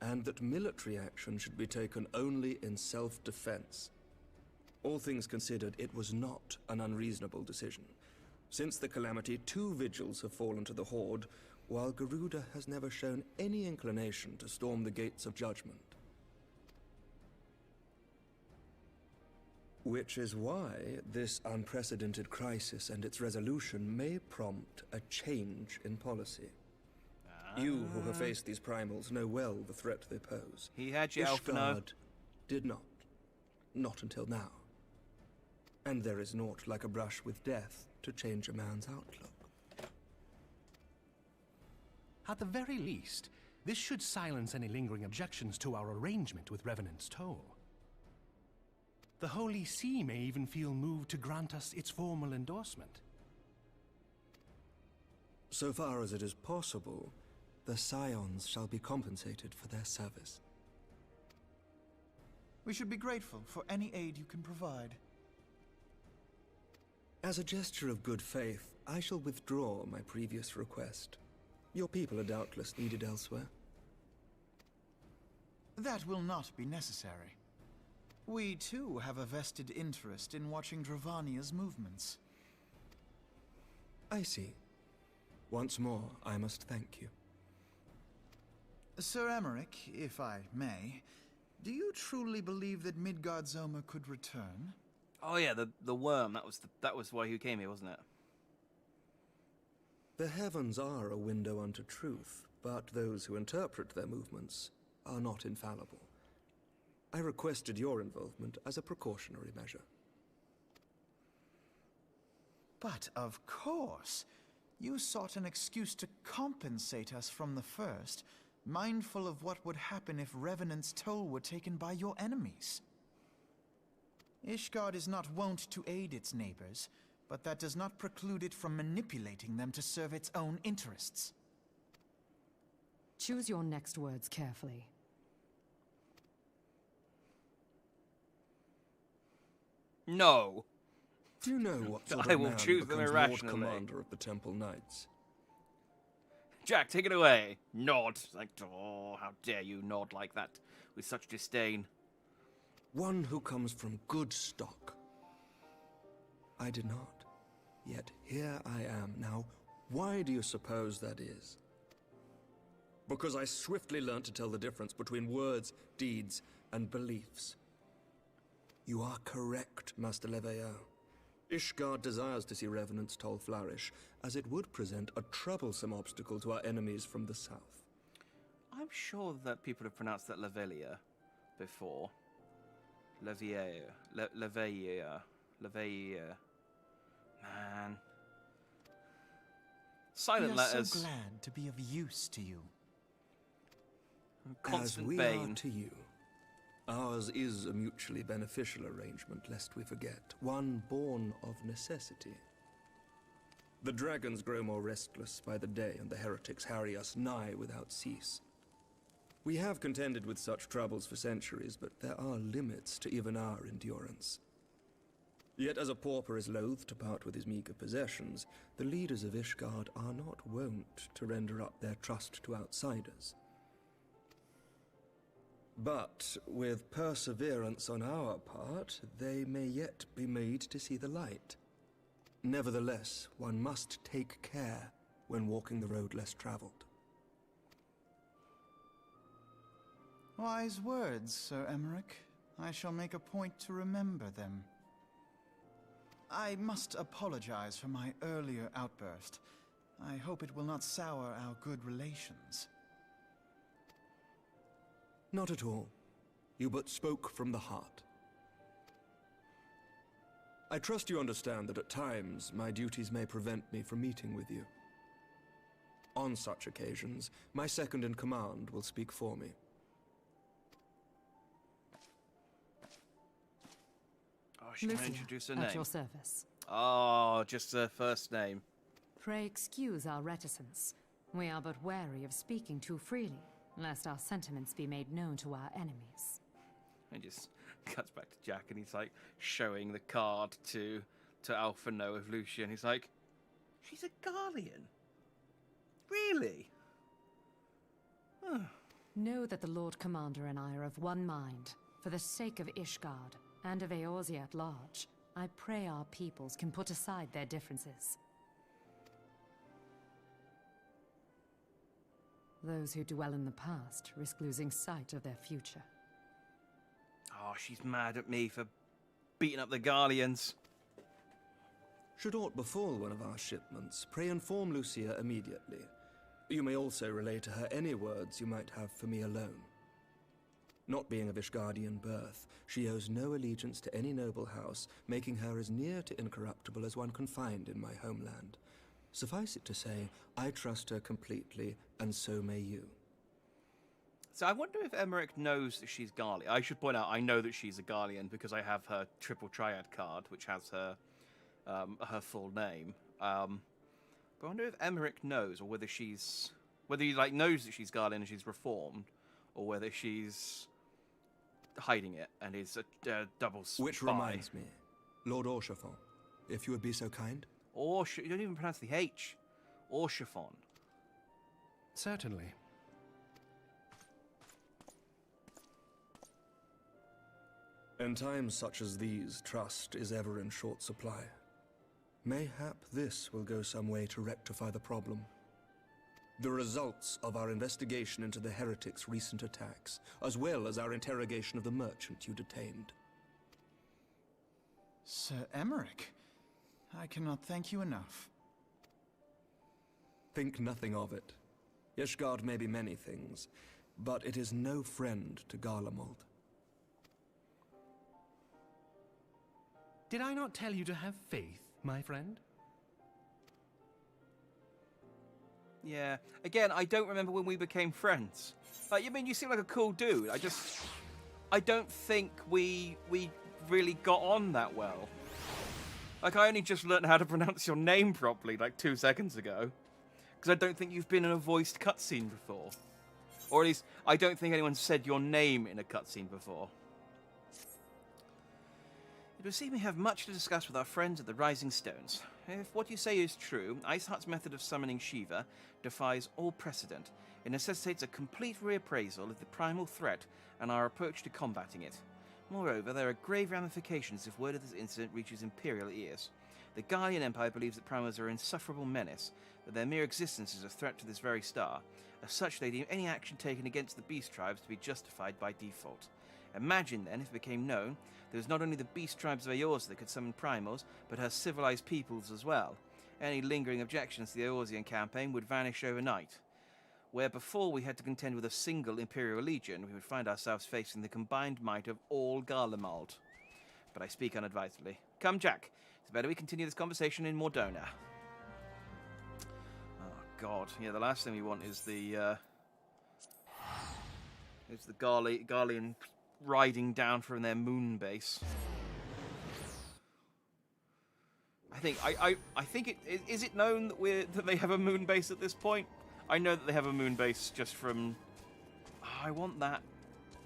and that military action should be taken only in self-defense. All things considered, it was not an unreasonable decision. Since the calamity, 2 vigils have fallen to the Horde, while Garuda has never shown any inclination to storm the gates of judgment. Which is why this unprecedented crisis and its resolution may prompt a change in policy. You who have faced these primals know well the threat they pose. He had you, Alphino. Ishgard did not. Not until now. And there is naught like a brush with death to change a man's outlook. At the very least, this should silence any lingering objections to our arrangement with Revenant's Toll. The Holy See may even feel moved to grant us its formal endorsement. So far as it is possible, the Scions shall be compensated for their service. We should be grateful for any aid you can provide. As a gesture of good faith, I shall withdraw my previous request. Your people are doubtless needed elsewhere. That will not be necessary. We, too, have a vested interest in watching Dravania's movements. I see. Once more, I must thank you. Sir Emmerich, if I may, do you truly believe that Midgard-Zoma could return? Oh yeah, the worm. That was why he came here, wasn't it? The heavens are a window unto truth, but those who interpret their movements are not infallible. I requested your involvement as a precautionary measure. But of course, you sought an excuse to compensate us from the first, mindful of what would happen if Revenant's Toll were taken by your enemies. Ishgard is not wont to aid its neighbors, but that does not preclude it from manipulating them to serve its own interests. Choose your next words carefully. No. Do you know what sort I of will man choose them becomes irrationally. Lord Commander of the Temple Knights? Jack, take it away. Nod. Like, oh, how dare you nod like that with such disdain. One who comes from good stock. I did not. Yet here I am. Now, why do you suppose that is? Because I swiftly learned to tell the difference between words, deeds, and beliefs. You are correct, Master Leveilleur. Ishgard desires to see Revenant's Toll flourish, as it would present a troublesome obstacle to our enemies from the south. I'm sure that people have pronounced that Leveilleur before. Leveilleur. Leveilleur. Man. Silent we are letters. so glad to be of use to you. Constant as we bane. are to you. Ours is a mutually beneficial arrangement, lest we forget, one born of necessity. The dragons grow more restless by the day, and the heretics harry us nigh without cease. We have contended with such troubles for centuries, but there are limits to even our endurance. Yet as a pauper is loath to part with his meager possessions, the leaders of Ishgard are not wont to render up their trust to outsiders. But with perseverance on our part, they may yet be made to see the light. Nevertheless, one must take care when walking the road less traveled. Wise words, Sir Emmerich. I shall make a point to remember them. I must apologize for my earlier outburst. I hope it will not sour our good relations. Not at all. You but spoke from the heart. I trust you understand that at times my duties may prevent me from meeting with you. On such occasions, my second-in-command will speak for me. Oh, she can Lucia, introduce her at name. your service. Oh, just her first name. Pray excuse our reticence. We are but wary of speaking too freely, lest our sentiments be made known to our enemies. And just cuts back to Jack, and he's like showing the card to Alphino of Lucia, and he's like, "She's a Garlean? Really?" Know that the Lord Commander and I are of one mind. For the sake of Ishgard, and of Eorzea at large, I pray our peoples can put aside their differences. Those who dwell in the past risk losing sight of their future. Oh, she's mad at me for beating up the Garleans. Should aught befall one of our shipments, pray inform Lucia immediately. You may also relay to her any words you might have for me alone. Not being of Ishgardian birth, she owes no allegiance to any noble house, making her as near to incorruptible as one can find in my homeland. Suffice it to say, I trust her completely, and so may you. So I wonder if Emmerich knows that she's Garlean. I should point out, I know that she's a Garlean because I have her triple triad card, which has her full name. But I wonder if Emmerich knows, or whether he knows that she's Garlean and she's reformed, or whether she's hiding it and is a double spy. Which reminds me, Lord Orchiffon, if you would be so kind. You don't even pronounce the H. Orchiffon. Certainly. In times such as these, trust is ever in short supply. Mayhap this will go some way to rectify the problem. The results of our investigation into the heretics' recent attacks, as well as our interrogation of the merchant you detained. Sir Emmerich, I cannot thank you enough. Think nothing of it. Ishgard may be many things, but it is no friend to Garlemald. Did I not tell you to have faith, my friend? Yeah. Again, I don't remember when we became friends. Like, you seem like a cool dude. I don't think we really got on that well. Like, I only just learned how to pronounce your name properly, like 2 seconds ago. Because I don't think you've been in a voiced cutscene before. Or at least, I don't think anyone said your name in a cutscene before. It would seem we have much to discuss with our friends at the Rising Stones. If what you say is true, Iceheart's method of summoning Shiva defies all precedent. It necessitates a complete reappraisal of the primal threat and our approach to combating it. Moreover, there are grave ramifications if word of this incident reaches Imperial ears. The Garlean Empire believes that primals are an insufferable menace, that their mere existence is a threat to this very star. As such, they deem any action taken against the beast tribes to be justified by default. Imagine, then, if it became known, there was not only the beast tribes of Eorzea that could summon primals, but her civilized peoples as well. Any lingering objections to the Eorzean campaign would vanish overnight. Where before we had to contend with a single Imperial Legion, we would find ourselves facing the combined might of all Garlemald. But I speak unadvisedly. Come, Jack. It's better we continue this conversation in Mordona. Oh, God. Yeah, the last thing we want is the Garlean riding down from their moon base. I think it is it known that they have a moon base at this point? I know that they have a moon base just from. Oh, I want that.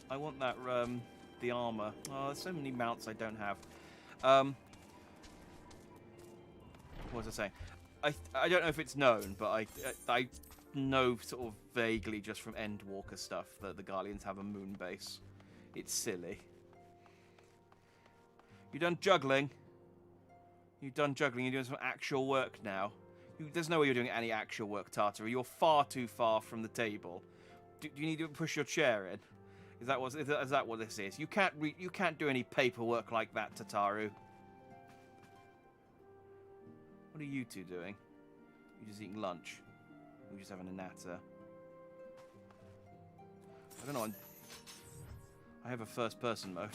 The armor. Oh, there's so many mounts I don't have. What was I saying? I don't know if it's known, but I know sort of vaguely just from Endwalker stuff that the Garleans have a moon base. It's silly. You done juggling? You've done juggling. You're doing some actual work now. There's no way you're doing any actual work, Tartaru. You're far too far from the table. Do you need to push your chair in? Is that what this is? You can't do any paperwork like that, Tataru. What are you two doing? You're just eating lunch. We're just having a natter. I don't know. I have a first-person mode.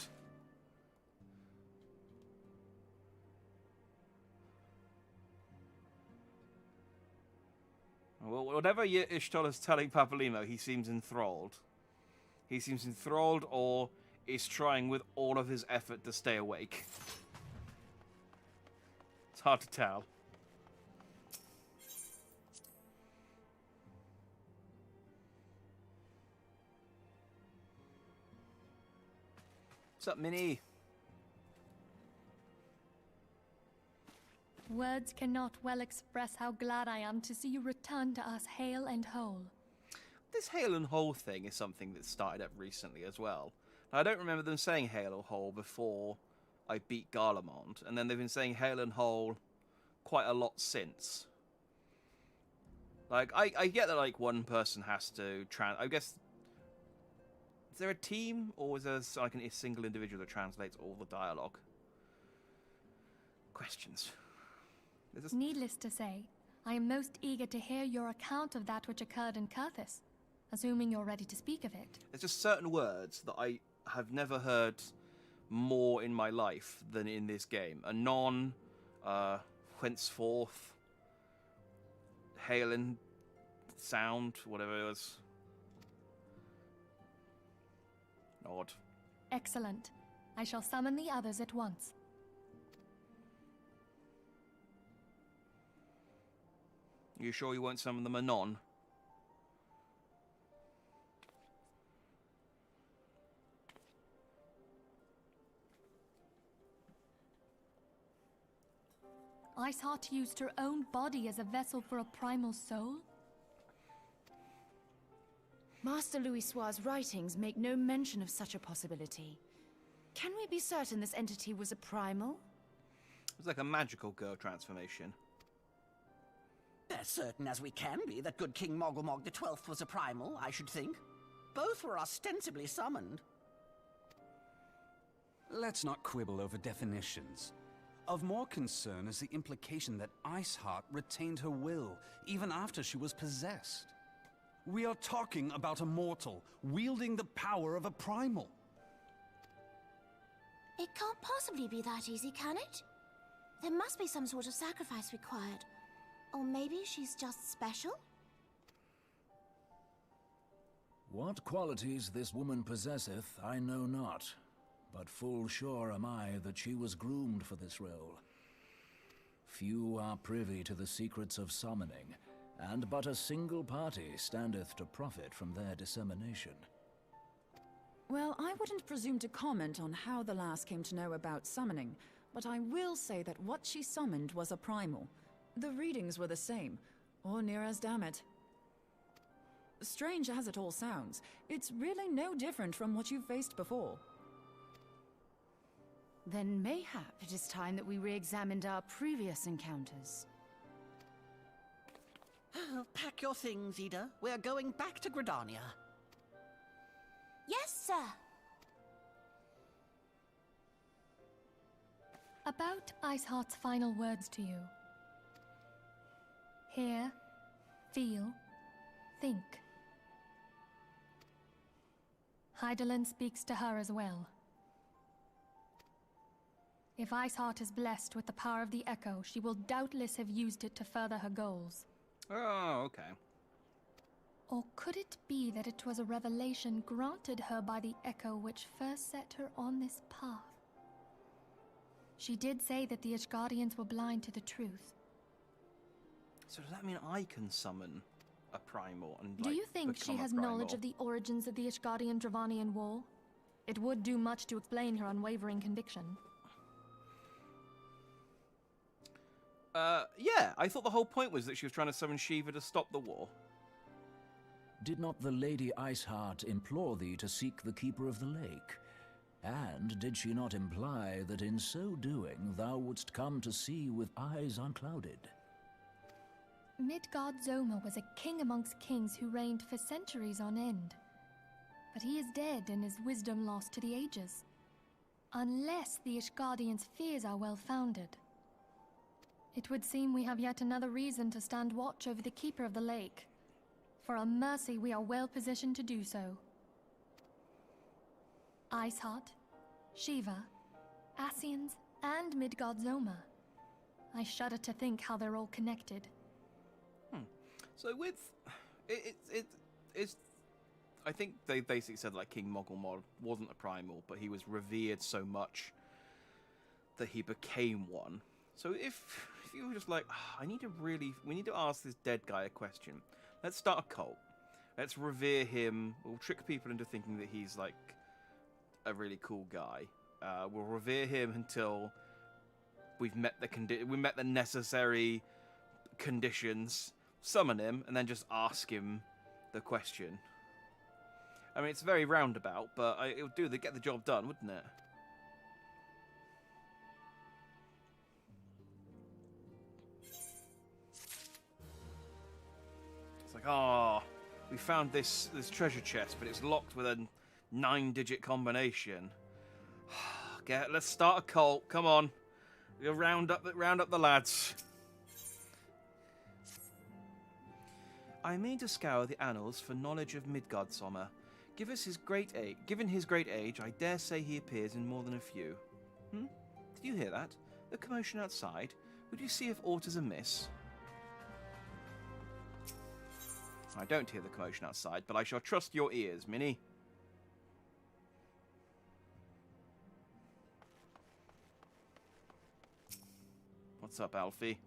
Well, whatever Ishtar is telling Papalimo, he seems enthralled. He seems enthralled or is trying with all of his effort to stay awake. It's hard to tell. What's up, Minnie? Words cannot well express how glad I am to see you return to us hale and whole. This hale and whole thing is something that started up recently as well. I don't remember them saying hale or whole before I beat Garlemald, and then they've been saying hale and whole quite a lot since. Like, I get that, like, one person has to I guess... Is there a team, or is there, like, a single individual that translates all the dialogue? Questions. Needless to say, I am most eager to hear your account of that which occurred in Kurthis, assuming you're ready to speak of it. There's just certain words that I have never heard more in my life than in this game. Anon, henceforth, Halen, sound, whatever it was. Nod. Excellent. I shall summon the others at once. You sure you won't summon them anon? Iceheart used her own body as a vessel for a primal soul? Master Louisoir's writings make no mention of such a possibility. Can we be certain this entity was a primal? It was like a magical girl transformation. As certain as we can be that good King Mogulmog the 12th was a primal, I should think. Both were ostensibly summoned. Let's not quibble over definitions. Of more concern is the implication that Iceheart retained her will, even after she was possessed. We are talking about a mortal, wielding the power of a primal. It can't possibly be that easy, can it? There must be some sort of sacrifice required. Or maybe she's just special? What qualities this woman possesseth, I know not. But full sure am I that she was groomed for this role. Few are privy to the secrets of summoning, and but a single party standeth to profit from their dissemination. Well, I wouldn't presume to comment on how the lass came to know about summoning, but I will say that what she summoned was a primal. The readings were the same, or near as damn it. Strange as it all sounds, it's really no different from what you've faced before. Then mayhap it is time that we re-examined our previous encounters. Pack your things, Ida. We're going back to Gridania. Yes, sir. About Iceheart's final words to you. Hear, feel, think. Hydaelyn speaks to her as well. If Iceheart is blessed with the power of the Echo, she will doubtless have used it to further her goals. Oh, okay. Or could it be that it was a revelation granted her by the Echo which first set her on this path? She did say that the Ishgardians were blind to the truth. So does that mean I can summon a primal and, like, do you think she has knowledge of the origins of the Ishgardian-Dravanian War? It would do much to explain her unwavering conviction. Yeah, I thought the whole point was that she was trying to summon Shiva to stop the war. Did not the Lady Iceheart implore thee to seek the Keeper of the Lake? And did she not imply that in so doing thou wouldst come to see with eyes unclouded? Midgard-Zoma was a king amongst kings who reigned for centuries on end. But he is dead and his wisdom lost to the ages. Unless the Ishgardians' fears are well-founded. It would seem we have yet another reason to stand watch over the Keeper of the Lake. For a mercy, we are well positioned to do so. Iceheart, Shiva, Ascians, and Midgard-Zoma. I shudder to think how they're all connected. So with... It's... I think they basically said, like, King Mogulmog wasn't a primal, but he was revered so much that he became one. So if you were just like, we need to ask this dead guy a question. Let's start a cult. Let's revere him. We'll trick people into thinking that he's, like, a really cool guy. We'll revere him until we've met the necessary conditions. Summon him, and then just ask him the question. I mean, it's very roundabout, but it would get the job done, wouldn't it? like, oh, we found this treasure chest, but it's locked with a 9-digit combination. Let's start a cult. Come on, we'll round up the lads. I mean to scour the annals for knowledge of Midgardsommer. Given his great age, I dare say he appears in more than a few. Did you hear that? The commotion outside? Would you see if aught is amiss? I don't hear the commotion outside, but I shall trust your ears, Minnie. What's up, Alfie?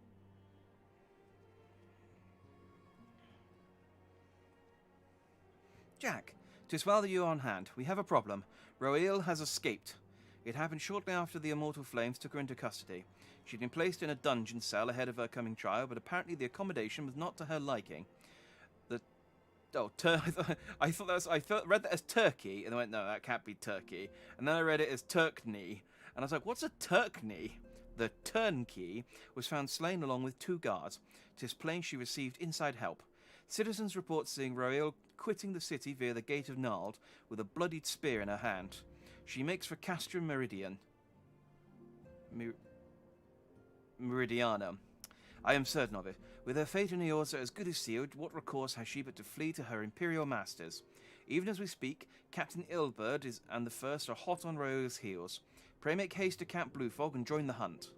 Jack, 'tis well that you are on hand. We have a problem. Roeil has escaped. It happened shortly after the Immortal Flames took her into custody. She'd been placed in a dungeon cell ahead of her coming trial, but apparently the accommodation was not to her liking. I read that as Turkey, and I went, no, that can't be Turkey. And then I read it as Turkney, and I was like, what's a Turkney? The turnkey was found slain along with 2 guards. 'Tis plain she received inside help. Citizens report seeing Roeil quitting the city via the Gate of Nald with a bloodied spear in her hand. She makes for Castrum Meridianum. I am certain of it. With her fate and yours as good as sealed, what recourse has she but to flee to her imperial masters? Even as we speak, Captain Ilberd and the First are hot on Roeil's heels. Pray make haste to Camp Bluefog and join the hunt.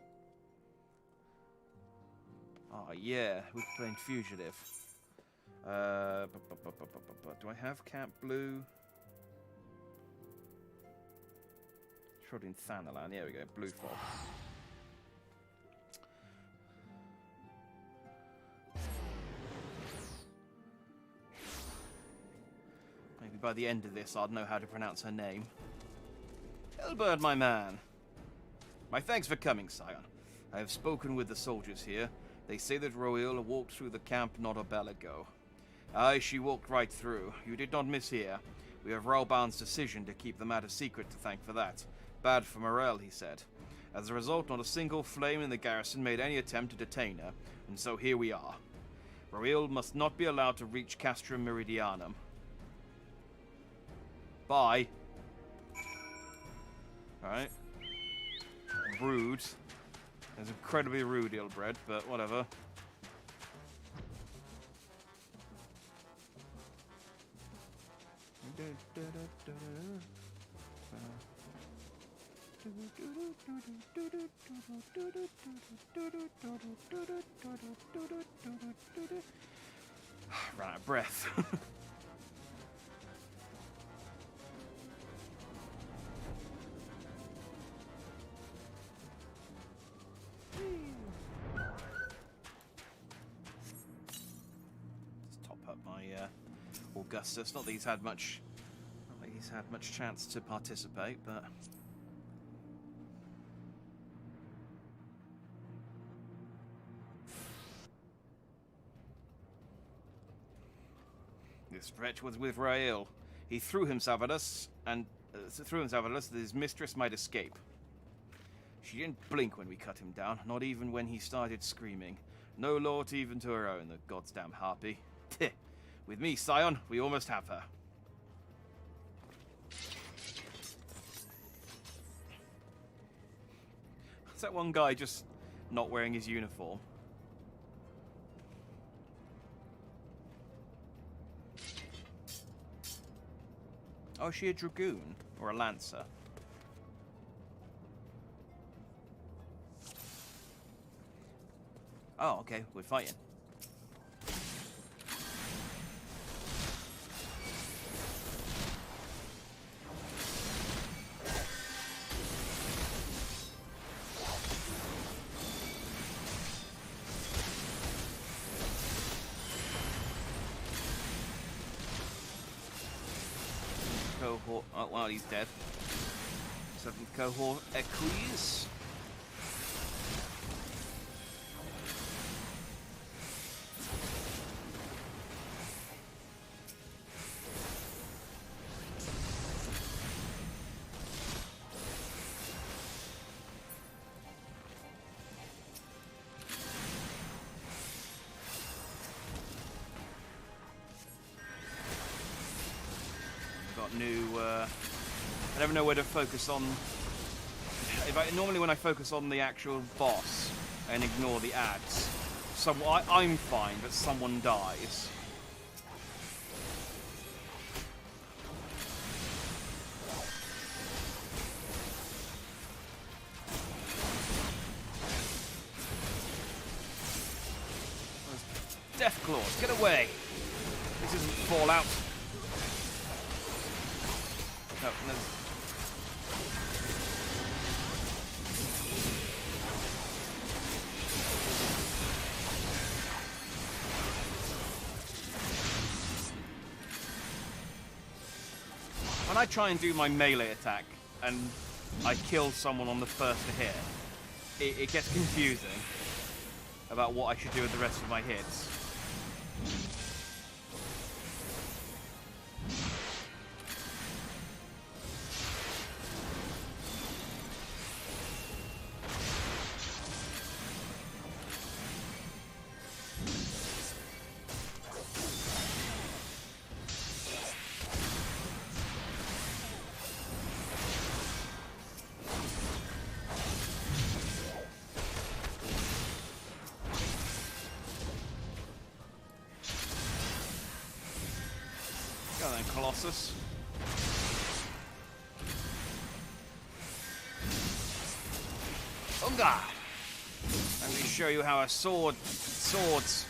Oh yeah, we're playing Fugitive. Do I have Camp Blue? Trod in Thanalan. There we go, Bluefog. Maybe by the end of this I'd know how to pronounce her name. Ilberd, my man. My thanks for coming, Scion. I have spoken with the soldiers here. They say that Roeil walked through the camp not a bell ago. Aye, she walked right through. You did not mishear. We have Ralbound's decision to keep the matter secret to thank for that. Bad for morale, he said. As a result, not a single flame in the garrison made any attempt to detain her, and so here we are. Roeil must not be allowed to reach Castrum Meridianum. Bye. Alright. Rude. That's incredibly rude, Ilbred, but whatever. Ran out of breath. Let's top up my Augustus. Not that he's had much chance to participate, but this wretch was with Roeil. He threw himself at us, that his mistress might escape. She didn't blink when we cut him down, not even when he started screaming. No lord even to her own, the goddamn harpy. With me, Scion, we almost have her. Is that one guy just not wearing his uniform? Oh, is she a dragoon or a lancer? Oh, okay, we're fighting. Cohort. Oh, well, he's dead. 7th cohort Equis. I never know where to focus on. Normally when I focus on the actual boss and ignore the ads, I'm fine, but someone dies. Death claws, get away! This isn't Fallout. No, no. When I try and do my melee attack and I kill someone on the first hit, it gets confusing about what I should do with the rest of my hits. Go then, Colossus. Unga! Let me show you how a swords.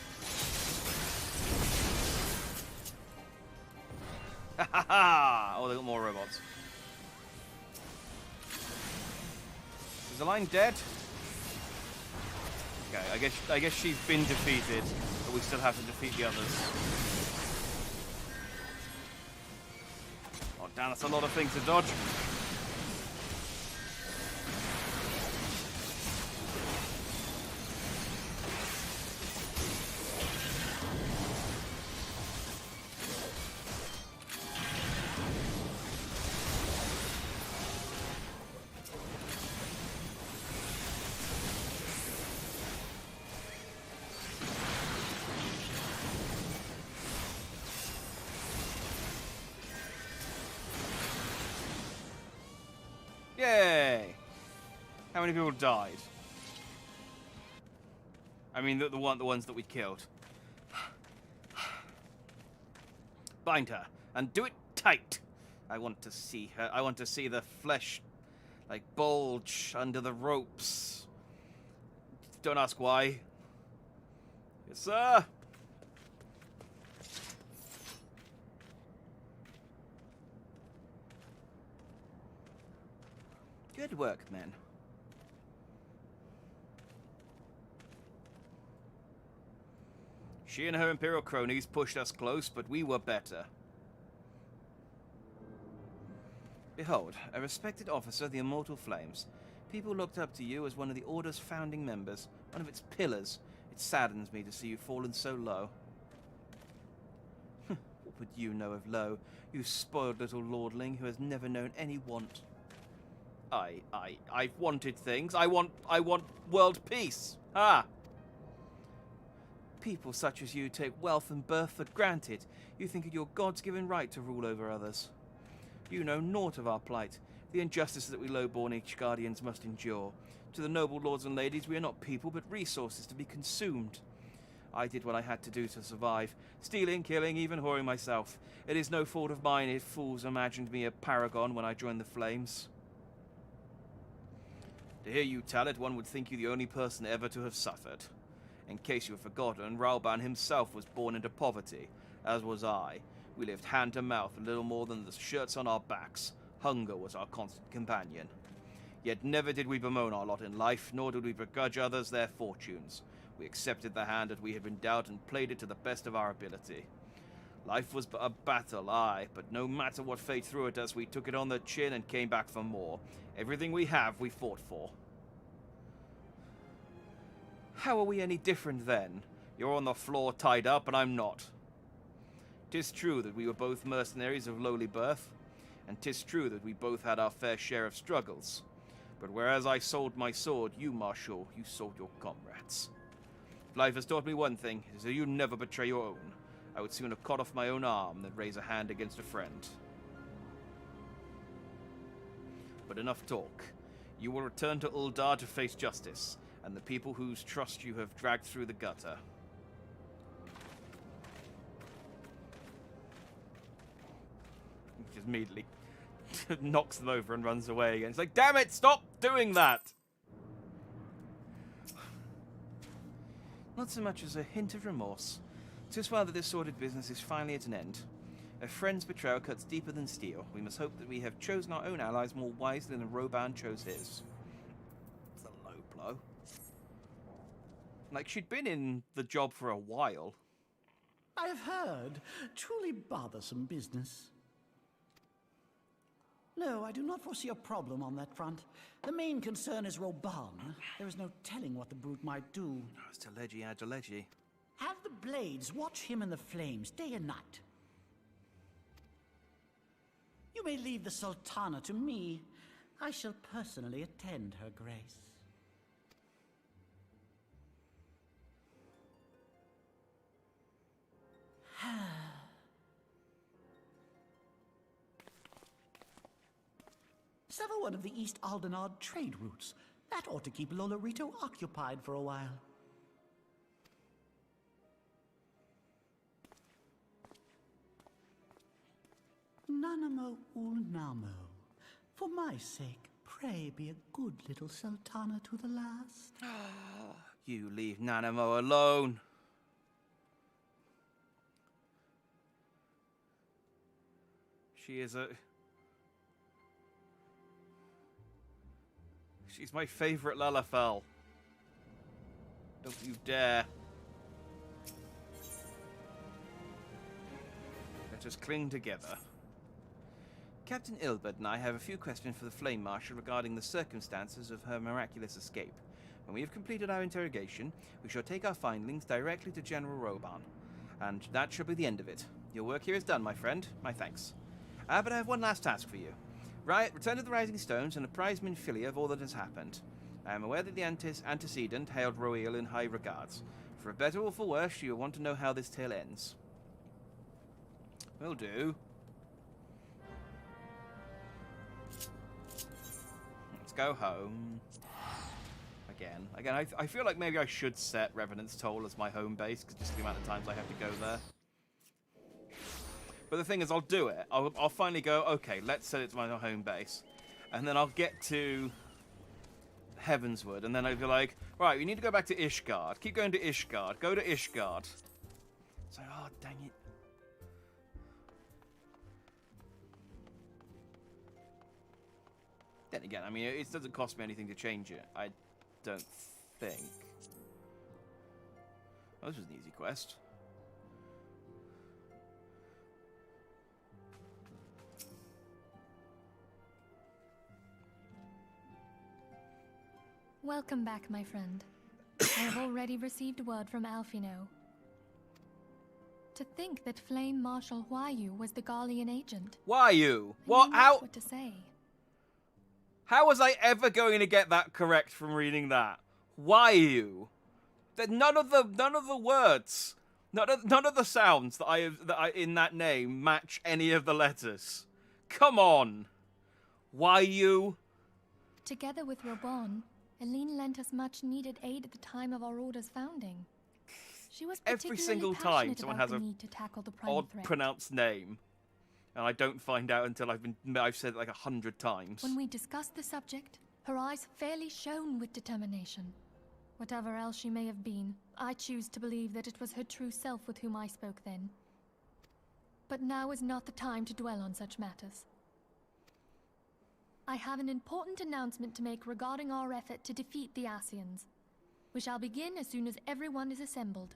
Ha ha ha! Oh, they got more robots. Is the line dead? Okay, I guess she's been defeated, but we still have to defeat the others. Oh damn, that's a lot of things to dodge. Yay! How many people died? I mean, the ones that we killed. Bind her and do it tight. I want to see her. I want to see the flesh, like, bulge under the ropes. Don't ask why. Yes, sir. Good work, men. She and her Imperial cronies pushed us close, but we were better. Behold, a respected officer of the Immortal Flames. People looked up to you as one of the Order's founding members, one of its pillars. It saddens me to see you fallen so low. What would you know of low, you spoiled little lordling who has never known any want? I've wanted things. I want world peace. Ah! People such as you take wealth and birth for granted. You think it your God's-given right to rule over others. You know naught of our plight, the injustices that we low-born H-Guardians must endure. To the noble lords and ladies, we are not people, but resources to be consumed. I did what I had to do to survive, stealing, killing, even whoring myself. It is no fault of mine if fools imagined me a paragon when I joined the Flames. To hear you tell it, one would think you the only person ever to have suffered. In case you have forgotten, Raoban himself was born into poverty, as was I. We lived hand to mouth with little more than the shirts on our backs. Hunger was our constant companion. Yet never did we bemoan our lot in life, nor did we begrudge others their fortunes. We accepted the hand that we had been dealt and played it to the best of our ability. Life was but a battle, aye, but no matter what fate threw at us, we took it on the chin and came back for more. Everything we have, we fought for. How are we any different then? You're on the floor tied up, and I'm not. 'Tis true that we were both mercenaries of lowly birth, and 'tis true that we both had our fair share of struggles. But whereas I sold my sword, you, Marshal, you sold your comrades. If life has taught me one thing, it is that you never betray your own. I would sooner cut off my own arm than raise a hand against a friend. But enough talk. You will return to Uldar to face justice, and the people whose trust you have dragged through the gutter. He just immediately knocks them over and runs away again. It's like, damn it, stop doing that! Not so much as a hint of remorse. Tis well that this sordid business is finally at an end. A friend's betrayal cuts deeper than steel. We must hope that we have chosen our own allies more wisely than Roban chose his. It's a low blow. Like, she'd been in the job for a while. I have heard. Truly bothersome business. No, I do not foresee a problem on that front. The main concern is Roban. There is no telling what the brute might do. Oh, it's Deleji. Have the blades watch him in the flames day and night. You may leave the Sultana to me. I shall personally attend her grace. Sever one of the East Aldenard trade routes. That ought to keep Lolorito occupied for a while. Nanamo Ulnamo. For my sake, pray be a good little Sultana to the last. You leave Nanamo alone. She is a... She's my favorite Lalafell. Don't you dare. Let us cling together. Captain Ilbert and I have a few questions for the Flame Marshal regarding the circumstances of her miraculous escape. When we have completed our interrogation, we shall take our findings directly to General Roban. And that shall be the end of it. Your work here is done, my friend. My thanks. But I have one last task for you. Return to the Rising Stones and apprise Minfilia of all that has happened. I am aware that the antecedent hailed Roeal in high regards. For better or for worse, you will want to know how this tale ends. Will do. Let's go home. Again, I feel like maybe I should set Revenant's Toll as my home base, because just the amount of times I have to go there. But the thing is, I'll do it. I'll finally go, okay, let's set it to my home base. And then I'll get to Heavenswood, and then I'll be like, right, we need to go back to Ishgard. Keep going to Ishgard. Go to Ishgard. It's like, oh, dang it. Then again, I mean, it doesn't cost me anything to change it. I don't think. Oh, this was an easy quest. Welcome back, my friend. I have already received word from Alfino. To think that Flame Marshal Huayu was the Garlean agent. Huayu? What? How? What to say? How was I ever going to get that correct from reading that? Huayu? None of the words, none of the sounds that I in that name match any of the letters. Come on, Huayu. Together with Robon, Aline lent us much-needed aid at the time of our Order's founding. She was Every single time someone has an odd pronounced name, and I don't find out until I've said it like 100 times. When we discussed the subject, her eyes fairly shone with determination. Whatever else she may have been, I choose to believe that it was her true self with whom I spoke then. But now is not the time to dwell on such matters. I have an important announcement to make regarding our effort to defeat the Ascians. We shall begin as soon as everyone is assembled.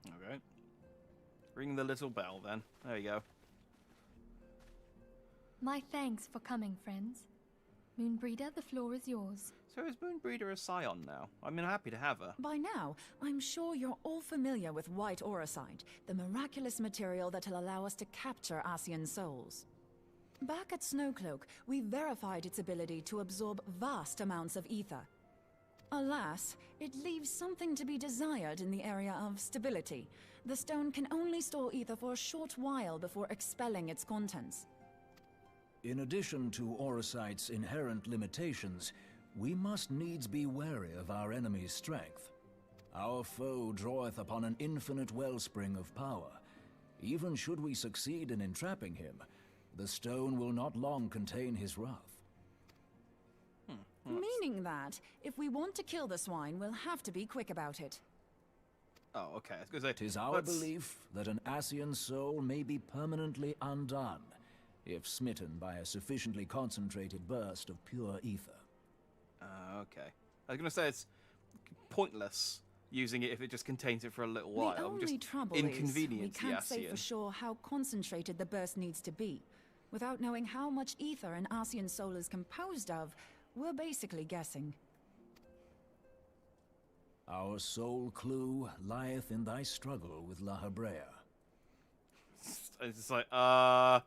Okay. Ring the little bell, then. There you go. My thanks for coming, friends. Moonbreeder, the floor is yours. So is Moonbreeder a scion now? I'm happy to have her. By now, I'm sure you're all familiar with White Auracite, the miraculous material that'll allow us to capture Ascian souls. Back at Snowcloak, we verified its ability to absorb vast amounts of ether. Alas, it leaves something to be desired in the area of stability. The stone can only store ether for a short while before expelling its contents. In addition to Orocyte's inherent limitations, we must needs be wary of our enemy's strength. Our foe draweth upon an infinite wellspring of power. Even should we succeed in entrapping him, the stone will not long contain his wrath. Meaning that, if we want to kill the swine, we'll have to be quick about it. Oh, okay. I was gonna say, 'Tis our belief that an Ascian soul may be permanently undone, if smitten by a sufficiently concentrated burst of pure ether. Okay. I was gonna say it's pointless using it if it just contains it for a little while. The only just trouble is, we inconvenience the can't say for Ascian. sure how concentrated the burst needs to be. Without knowing how much ether an Ascian soul is composed of, we're basically guessing. Our sole clue lieth in thy struggle with La Hebrea. It's just like, I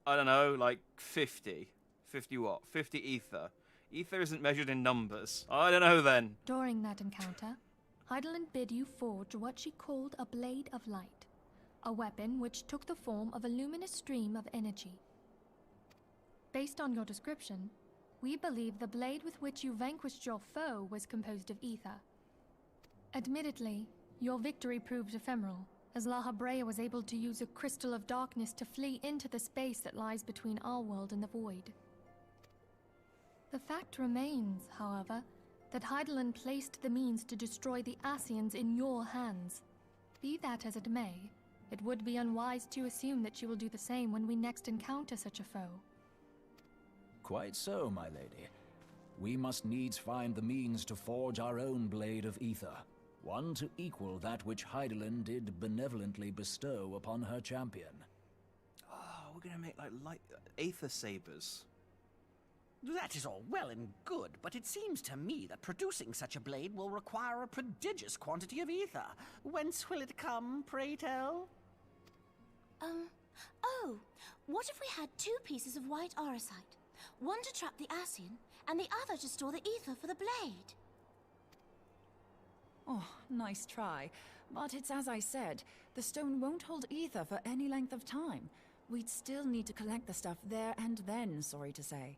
don't know, like 50. 50 what? 50 ether. Ether isn't measured in numbers. I don't know then. During that encounter, Heidelin bid you forge what she called a Blade of Light, a weapon which took the form of a luminous stream of energy. Based on your description, we believe the blade with which you vanquished your foe was composed of ether. Admittedly, your victory proved ephemeral, as La Hebrea was able to use a crystal of darkness to flee into the space that lies between our world and the void. The fact remains, however, that Heidelin placed the means to destroy the Ascians in your hands. Be that as it may, it would be unwise to assume that she will do the same when we next encounter such a foe. Quite so, my lady. We must needs find the means to forge our own blade of ether, one to equal that which Heidelin did benevolently bestow upon her champion. Oh, we're gonna make like aether sabers. That is all well and good, but it seems to me that producing such a blade will require a prodigious quantity of ether. Whence will it come, pray tell? Oh, what if we had 2 pieces of white Orocyte? One to trap the Ascian, and the other to store the ether for the blade. Oh, nice try. But it's as I said, the stone won't hold ether for any length of time. We'd still need to collect the stuff there and then, sorry to say.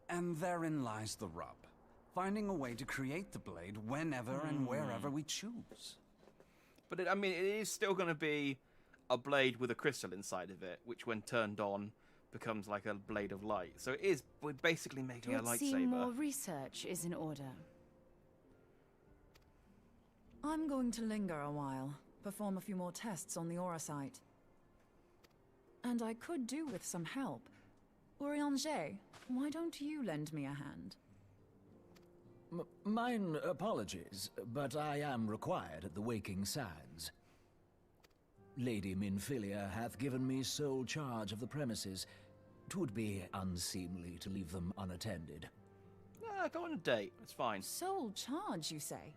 And therein lies the rub. Finding a way to create the blade whenever and wherever we choose. But it is still going to be a blade with a crystal inside of it, which when turned on becomes like a blade of light. So we're basically making a It would lightsaber. seem more research is in order. I'm going to linger a while, perform a few more tests on the Orocyte. And I could do with some help. Urianger, why don't you lend me a hand? Mine apologies, but I am required at the Waking Sands. Lady Minfilia hath given me sole charge of the premises. 'Twould be unseemly to leave them unattended. Go on a date. It's fine. Sole charge, you say?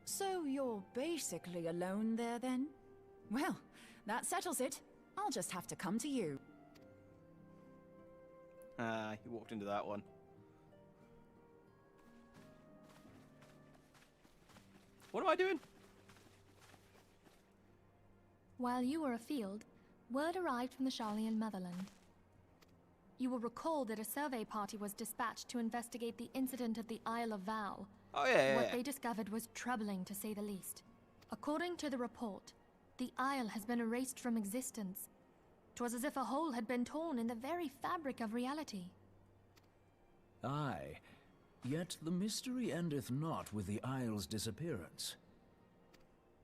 So you're basically alone there, then? Well, that settles it. I'll just have to come to you. You walked into that one. What am I doing? While you were afield, word arrived from the Sharlayan motherland. You will recall that a survey party was dispatched to investigate the incident at the Isle of Val. Oh, yeah. What they discovered was troubling, to say the least. According to the report, the Isle has been erased from existence. 'Twas as if a hole had been torn in the very fabric of reality. Aye, yet the mystery endeth not with the Isle's disappearance.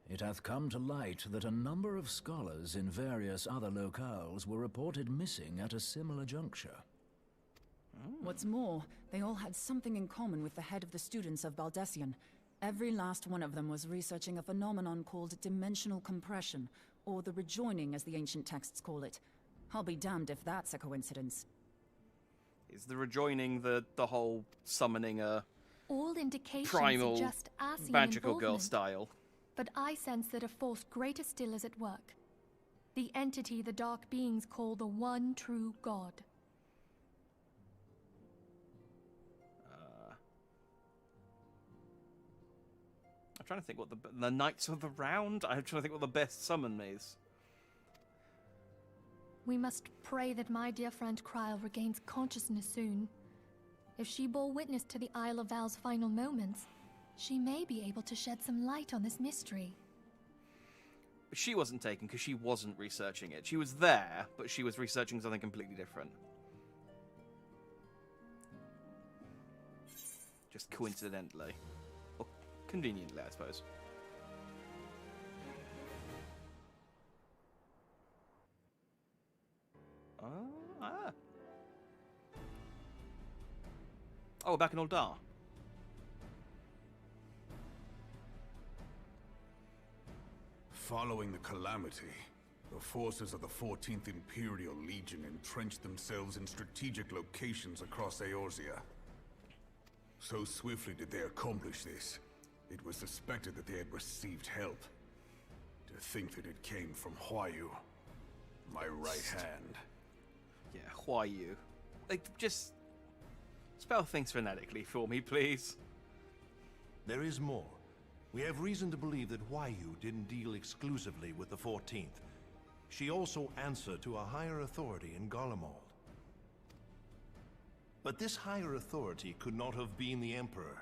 It hath come to light that a number of scholars in various other locales were reported missing at a similar juncture. What's more, they all had something in common with the head of the students of Baldessian. Every last one of them was researching a phenomenon called dimensional compression, or the rejoining as the ancient texts call it. I'll be damned if that's a coincidence. Is the rejoining the whole summoning a All indications primal suggest Ascian magical girl involvement. style? But I sense that a force greater still is at work. The entity the Dark Beings call the One True God. I'm trying to think what the Knights of the Round? I'm trying to think what the best summon is. We must pray that my dear friend Kryl regains consciousness soon. If she bore witness to the Isle of Val's final moments, she may be able to shed some light on this mystery. But she wasn't taken because she wasn't researching it. She was there, but she was researching something completely different. Just coincidentally. Or conveniently, I suppose. Oh, we're back in Uldar. Following the calamity, the forces of the 14th Imperial Legion entrenched themselves in strategic locations across Eorzea. So swiftly did they accomplish this, it was suspected that they had received help. To think that it came from Huayu, my right hand. Yeah, Huayu. Like, just spell things phonetically for me, please. There is more. We have reason to believe that Huayu didn't deal exclusively with the 14th. She also answered to a higher authority in Garlemald. But this higher authority could not have been the Emperor.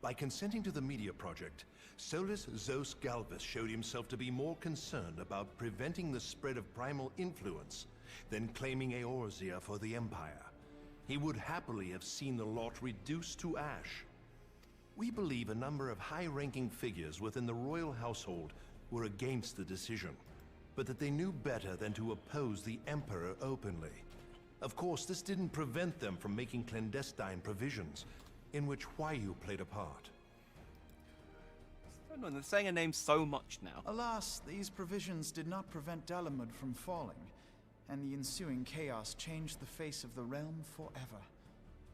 By consenting to the media project, Solus Zos Galvus showed himself to be more concerned about preventing the spread of primal influence than claiming Eorzea for the Empire. He would happily have seen the lot reduced to ash. We believe a number of high-ranking figures within the royal household were against the decision, but that they knew better than to oppose the Emperor openly. Of course, this didn't prevent them from making clandestine provisions, in which Huayu played a part. I don't know, they're saying her name so much now. Alas, these provisions did not prevent Dalamud from falling, and the ensuing chaos changed the face of the realm forever.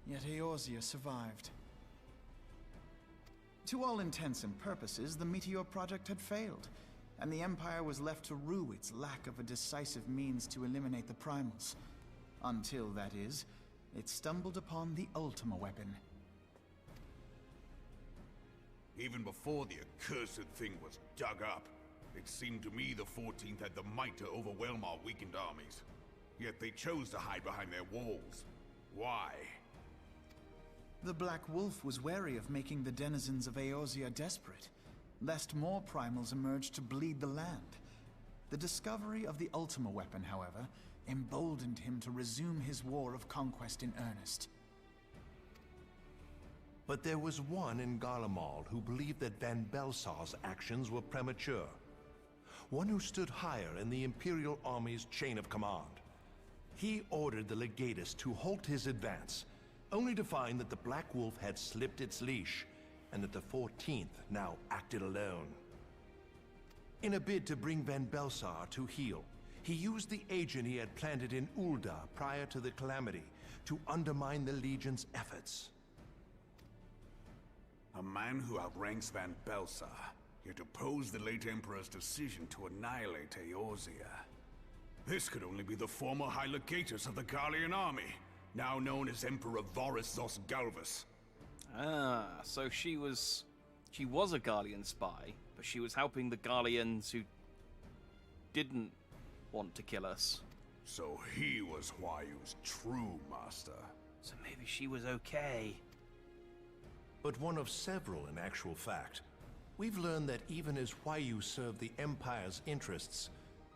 Yet Eorzea survived. To all intents and purposes, the Meteor Project had failed, and the Empire was left to rue its lack of a decisive means to eliminate the primals. Until, that is, it stumbled upon the Ultima weapon. Even before the accursed thing was dug up, it seemed to me the 14th had the might to overwhelm our weakened armies. Yet they chose to hide behind their walls. Why? The Black Wolf was wary of making the denizens of Eorzea desperate, lest more primals emerge to bleed the land. The discovery of the Ultima weapon, however, emboldened him to resume his war of conquest in earnest. But there was one in Garlemald who believed that Van Belsar's actions were premature. One who stood higher in the Imperial Army's chain of command. He ordered the Legatus to halt his advance, only to find that the Black Wolf had slipped its leash, and that the 14th now acted alone. In a bid to bring Van Belsar to heel, he used the agent he had planted in Ulda prior to the calamity to undermine the Legion's efforts. A man who outranks Van Belsar, yet opposed the late Emperor's decision to annihilate Eorzea. This could only be the former High Legatus of the Garlean army, now known as Emperor Voris Zos Galvus. Ah, so she was a Garlean spy, but she was helping the Garleans who didn't want to kill us. So he was Huayu's true master. So maybe she was okay. But one of several in actual fact. We've learned that even as Huayu served the Empire's interests,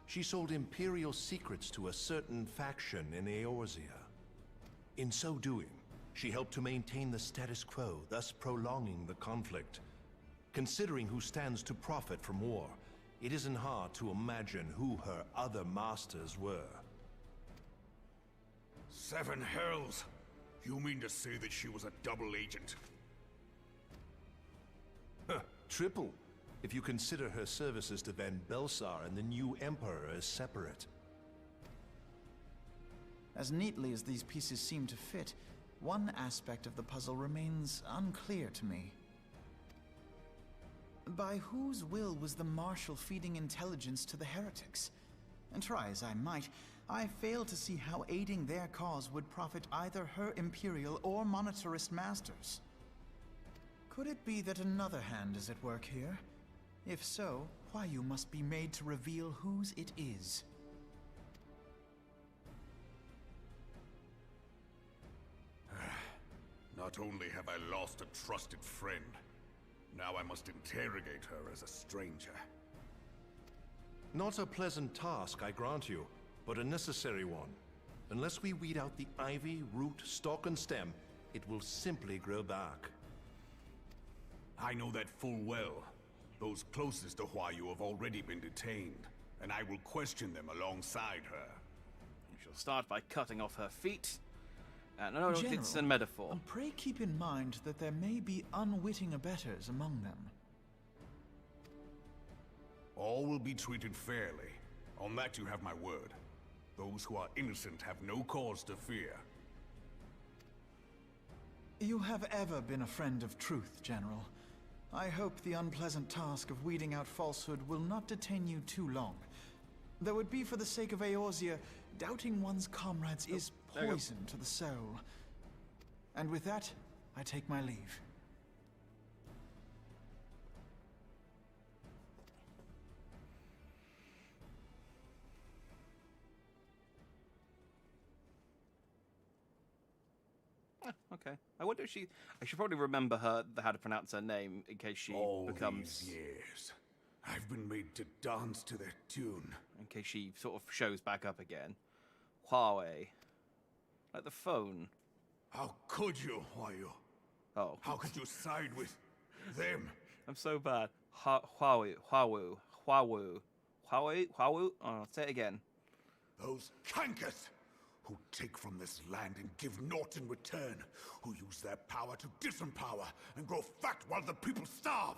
she sold Imperial secrets to a certain faction in Eorzea. In so doing, she helped to maintain the status quo, thus prolonging the conflict. Considering who stands to profit from war, it isn't hard to imagine who her other masters were. Seven hells! You mean to say that she was a double agent? Triple, if you consider her services to Van Belsar and the new Emperor as separate. As neatly as these pieces seem to fit, one aspect of the puzzle remains unclear to me. By whose will was the Marshal feeding intelligence to the heretics? And try as I might, I fail to see how aiding their cause would profit either her Imperial or monetarist masters. Could it be that another hand is at work here? If so, Huayu must be made to reveal whose it is. Not only have I lost a trusted friend, now I must interrogate her as a stranger. Not a pleasant task, I grant you, but a necessary one. Unless we weed out the ivy, root, stalk, and stem, it will simply grow back. I know that full well. Those closest to Huayu have already been detained, and I will question them alongside her. We shall start by cutting off her feet. No, General, it's a metaphor. Pray keep in mind that there may be unwitting abettors among them. All will be treated fairly. On that you have my word. Those who are innocent have no cause to fear. You have ever been a friend of truth, General. I hope the unpleasant task of weeding out falsehood will not detain you too long. Though it be for the sake of Eorzea, doubting one's comrades is poison to the soul. And with that, I take my leave. Okay. I wonder if I should probably remember how to pronounce her name in case she All becomes... these years, I've been made to dance to their tune. In case she sort of shows back up again. Huawei. Like the phone. How could you, Huayu? Oh. How could you side with them? I'm so bad. Huawei. Oh, I'll say it again. Those cankers who take from this land and give naught in return, who use their power to disempower and grow fat while the people starve.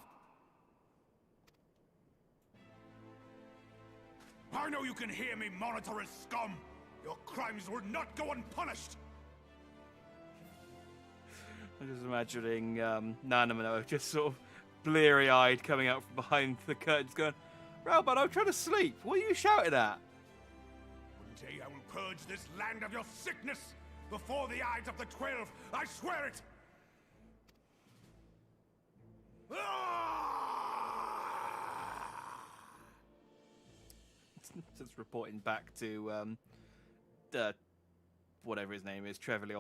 I know you can hear me, monitorous scum. Your crimes will not go unpunished. I'm just imagining Nanamino just sort of bleary-eyed coming out from behind the curtains going, Raoban, I'm trying to sleep. What are you shouting at? One day I will purge this land of your sickness before the eyes of the 12. I swear it. Just reporting back to whatever his name is, Trevi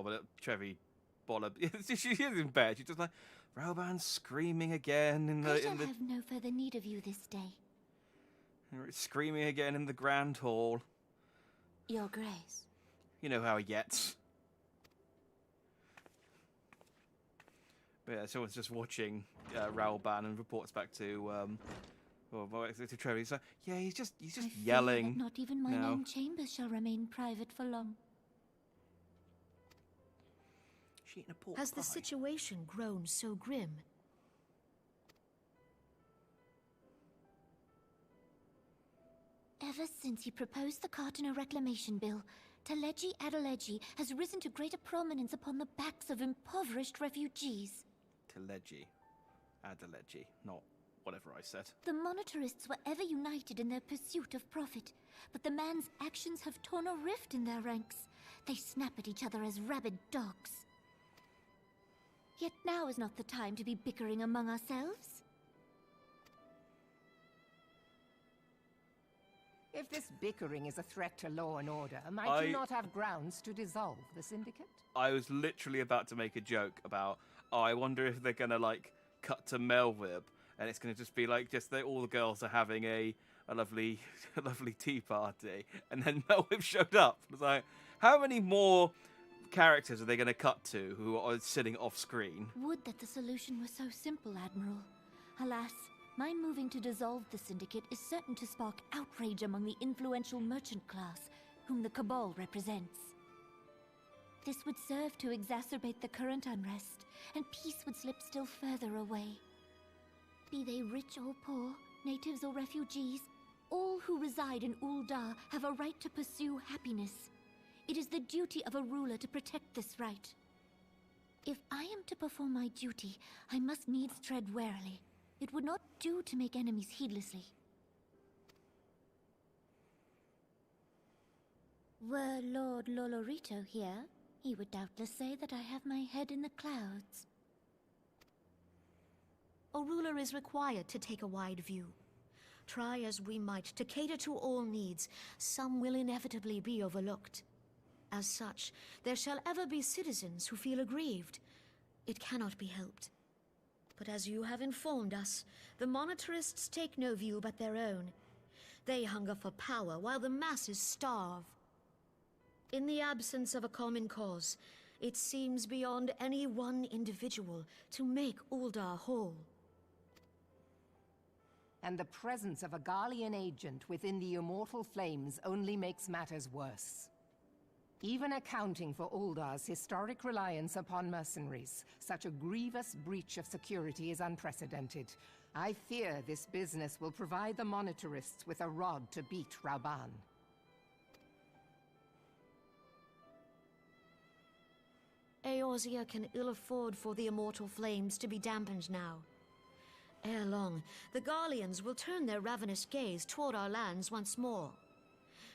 Bollab. She is in bed. She's just like, Raoban's screaming again in the. I shall have no further need of you this day. Screaming again in the grand hall. Your Grace. You know how he gets. But yeah, someone's just watching Raoban and reports back to Trevi. He's like, yeah, he's just yelling. That not even mine own chambers shall remain private for long. She eating a pork Has the pie. situation grown so grim? Ever since he proposed the Cartiner Reclamation Bill, Teleji Adeleji has risen to greater prominence upon the backs of impoverished refugees. Teleji Adeleji, not whatever I said. The monitorists were ever united in their pursuit of profit, but the man's actions have torn a rift in their ranks. They snap at each other as rabid dogs. Yet now is not the time to be bickering among ourselves. If this bickering is a threat to law and order, might you not have grounds to dissolve the syndicate? I was literally about to make a joke about, I wonder if they're gonna like cut to Melvib, and it's gonna just be like all the girls are having a lovely tea party, and then Melvib showed up. It was like, how many more characters are they gonna cut to who are sitting off screen? Would that the solution were so simple, Admiral. Alas, my moving to dissolve the Syndicate is certain to spark outrage among the influential merchant class, whom the Cabal represents. This would serve to exacerbate the current unrest, and peace would slip still further away. Be they rich or poor, natives or refugees, all who reside in Ul'dah have a right to pursue happiness. It is the duty of a ruler to protect this right. If I am to perform my duty, I must needs tread warily. It would not do to make enemies heedlessly. Were Lord Lolorito here, he would doubtless say that I have my head in the clouds. A ruler is required to take a wide view. Try as we might to cater to all needs, some will inevitably be overlooked. As such, there shall ever be citizens who feel aggrieved. It cannot be helped. But as you have informed us, the monetarists take no view but their own. They hunger for power while the masses starve. In the absence of a common cause, it seems beyond any one individual to make Uldar whole. And the presence of a Garlean agent within the Immortal Flames only makes matters worse. Even accounting for Uldar's historic reliance upon mercenaries, such a grievous breach of security is unprecedented. I fear this business will provide the monetarists with a rod to beat Rauban. Eorzea can ill afford for the Immortal Flames to be dampened now. Ere long, the Garleans will turn their ravenous gaze toward our lands once more.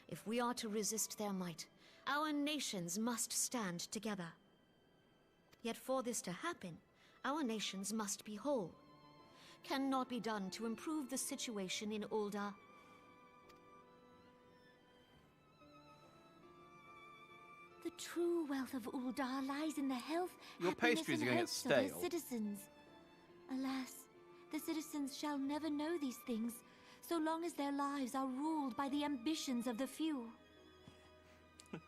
If we are to resist their might, our nations must stand together. Yet for this to happen, our nations must be whole. Cannot be done to improve the situation in Uldar. The true wealth of Uldar lies in the health, Your happiness, pastries and are gonna get hopes of their stale. citizens. Alas, the citizens shall never know these things, so long as their lives are ruled by the ambitions of the few.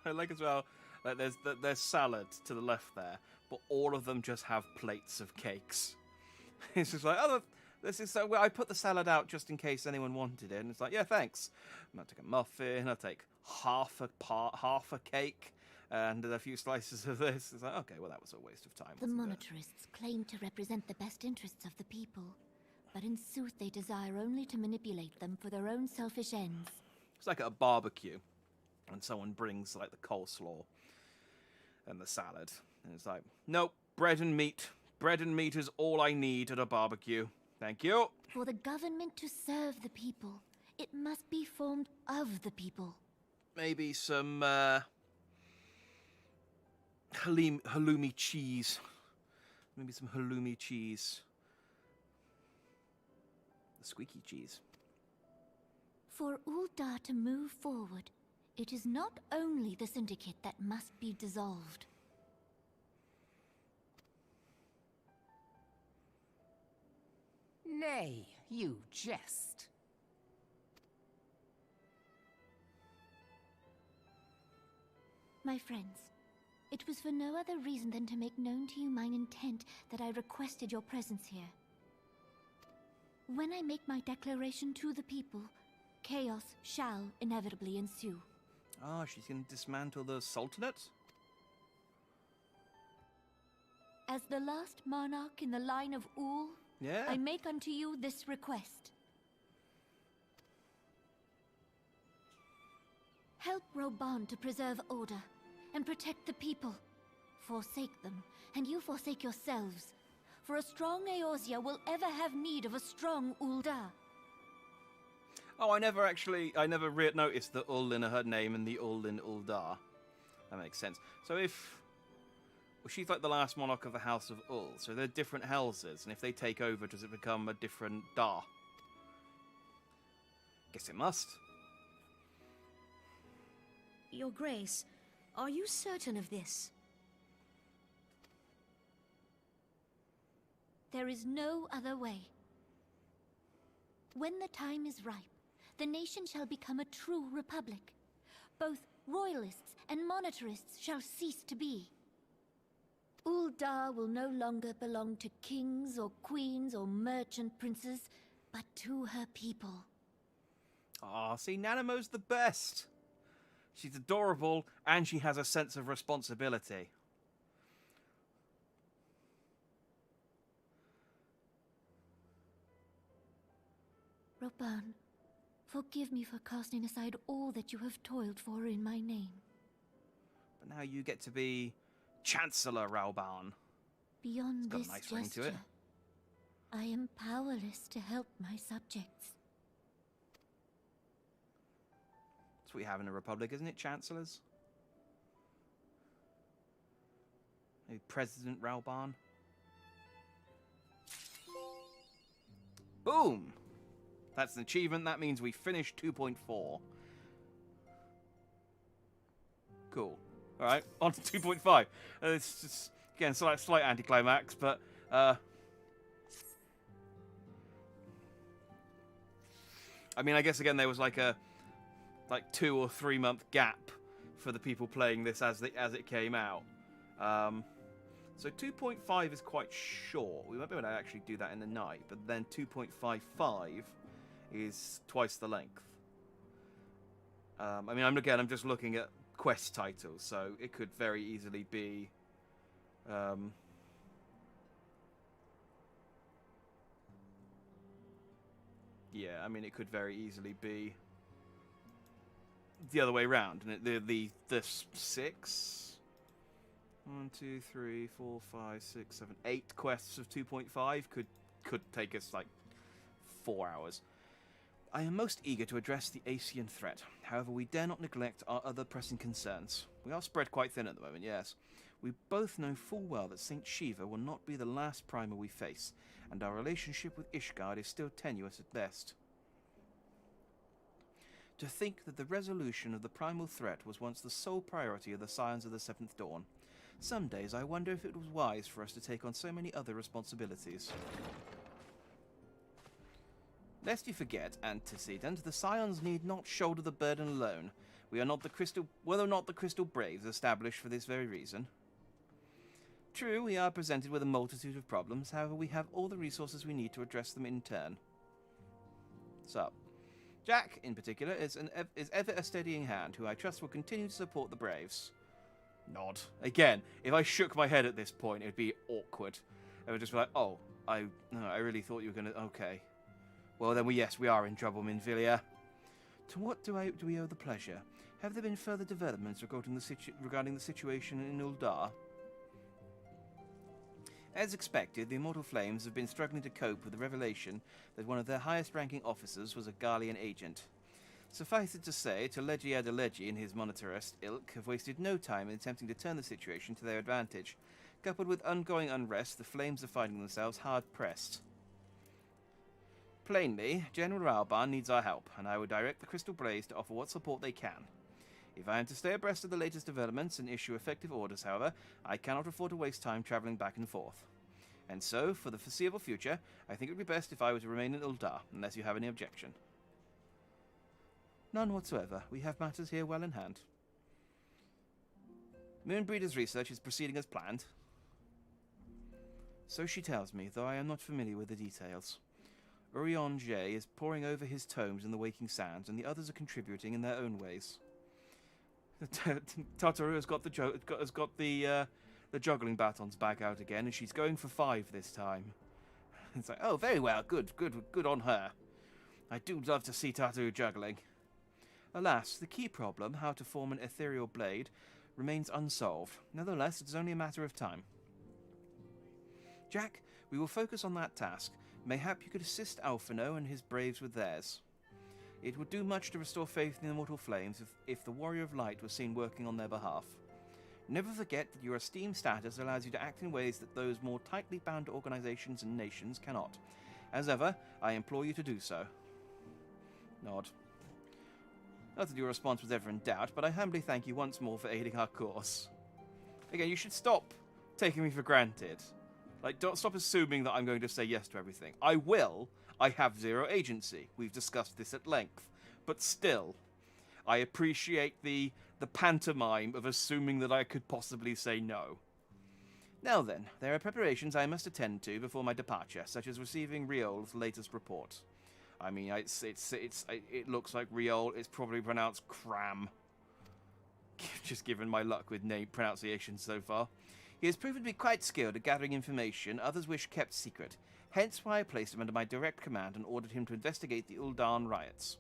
I like as well that there's salad to the left there, but all of them just have plates of cakes. It's just like, oh, this is so. Well, I put the salad out just in case anyone wanted it, and it's like, yeah, thanks. I'll take a muffin. I'll take half a cake, and a few slices of this. It's like, okay, well, that was a waste of time. The monetarists claim to represent the best interests of the people, but in sooth they desire only to manipulate them for their own selfish ends. It's like at a barbecue, when someone brings like the coleslaw and the salad, and it's like, nope, bread and meat. Bread and meat is all I need at a barbecue. Thank you. For the government to serve the people, it must be formed of the people. Maybe some halloumi cheese. Maybe some halloumi cheese. The squeaky cheese. For Uldar to move forward, it is not only the Syndicate that must be dissolved. Nay, you jest. My friends, it was for no other reason than to make known to you mine intent that I requested your presence here. When I make my declaration to the people, chaos shall inevitably ensue. Ah, she's going to dismantle the Sultanate? As the last monarch in the line of Ul, Yeah. I make unto you this request. Help Rauban to preserve order and protect the people. Forsake them, and you forsake yourselves. For a strong Eorzea will ever have need of a strong Uldar. Oh, I never noticed the Ul in her name and the Ul in Uldar. That makes sense. So if... Well, she's like the last monarch of the House of Ul, so they're different houses, and if they take over, does it become a different Dar? Guess it must. Your Grace, are you certain of this? There is no other way. When the time is ripe, the nation shall become a true republic. Both royalists and monetarists shall cease to be. Uldar will no longer belong to kings or queens or merchant princes, but to her people. Ah, see, Nanamo's the best. She's adorable, and she has a sense of responsibility. Rauban, forgive me for casting aside all that you have toiled for in my name. But now you get to be Chancellor Rauban. Beyond It's got this a nice ring gesture, to it. I am powerless to help my subjects. That's what you have in a republic, isn't it, Chancellors? Maybe President Rauban. Boom! That's an achievement. That means we finished 2.4. Cool. Alright, on to 2.5. Again, slight anticlimax, but I mean, I guess again there was like a 2 or 3 month gap for the people playing this as it came out. So 2.5 is quite short. We might be able to actually do that in the night, but then 2.55 is twice the length. I mean, I'm just looking at quest titles, so it could very easily be. Yeah, I mean, it could very easily be the other way around. And the 6, 1, 2, 3, 4, 5, 6, 7, 8 quests of 2.5 could take us like 4 hours. I am most eager to address the Asian threat. However, we dare not neglect our other pressing concerns. We are spread quite thin at the moment, yes. We both know full well that Saint Shiva will not be the last primer we face, and our relationship with Ishgard is still tenuous at best. To think that the resolution of the primal threat was once the sole priority of the Scions of the Seventh Dawn. Some days I wonder if it was wise for us to take on so many other responsibilities. Lest you forget, antecedent, the Scions need not shoulder the burden alone. We are not the Crystal Braves established for this very reason. True, we are presented with a multitude of problems, however we have all the resources we need to address them in turn. So, Jack, in particular, is ever a steadying hand, who I trust will continue to support the Braves. Nod. Again, if I shook my head at this point, it would be awkward. I would just be like, oh, I really thought you were going to... Okay. Well, then, we are in trouble, Minfilia. To what do we owe the pleasure? Have there been further developments regarding the situation in Uldar? As expected, the Immortal Flames have been struggling to cope with the revelation that one of their highest-ranking officers was a Garlean agent. Suffice it to say, Telegi Adeleji and his monetarist ilk have wasted no time in attempting to turn the situation to their advantage. Coupled with ongoing unrest, the Flames are finding themselves hard-pressed. Plainly, General Rauban needs our help, and I will direct the Crystal Blaze to offer what support they can. If I am to stay abreast of the latest developments and issue effective orders, however, I cannot afford to waste time travelling back and forth. And so, for the foreseeable future, I think it would be best if I were to remain in Uldar, unless you have any objection. None whatsoever. We have matters here well in hand. Moonbreeder's research is proceeding as planned. So she tells me, though I am not familiar with the details. Urion J is poring over his tomes in the Waking Sands, and the others are contributing in their own ways. Tataru has got the juggling batons back out again, and she's going for 5 this time. It's like, oh, very well, good on her. I do love to see Tataru juggling. Alas, the key problem, how to form an ethereal blade, remains unsolved. Nevertheless, it is only a matter of time. Jack, we will focus on that task. Mayhap you could assist Alphino and his braves with theirs. It would do much to restore faith in the Immortal Flames if the Warrior of Light was seen working on their behalf. Never forget that your esteemed status allows you to act in ways that those more tightly bound organizations and nations cannot. As ever, I implore you to do so. Nod. Not that your response was ever in doubt, but I humbly thank you once more for aiding our cause. Again, you should stop taking me for granted. Like, don't stop assuming that I'm going to say yes to everything. I will. I have zero agency. We've discussed this at length. But still, I appreciate the pantomime of assuming that I could possibly say no. Now then, there are preparations I must attend to before my departure, such as receiving Riol's latest report. I mean, it looks like Riol is probably pronounced Cram. Just given my luck with name pronunciations so far. He has proven to be quite skilled at gathering information others wish kept secret, hence why I placed him under my direct command and ordered him to investigate the Uldan riots.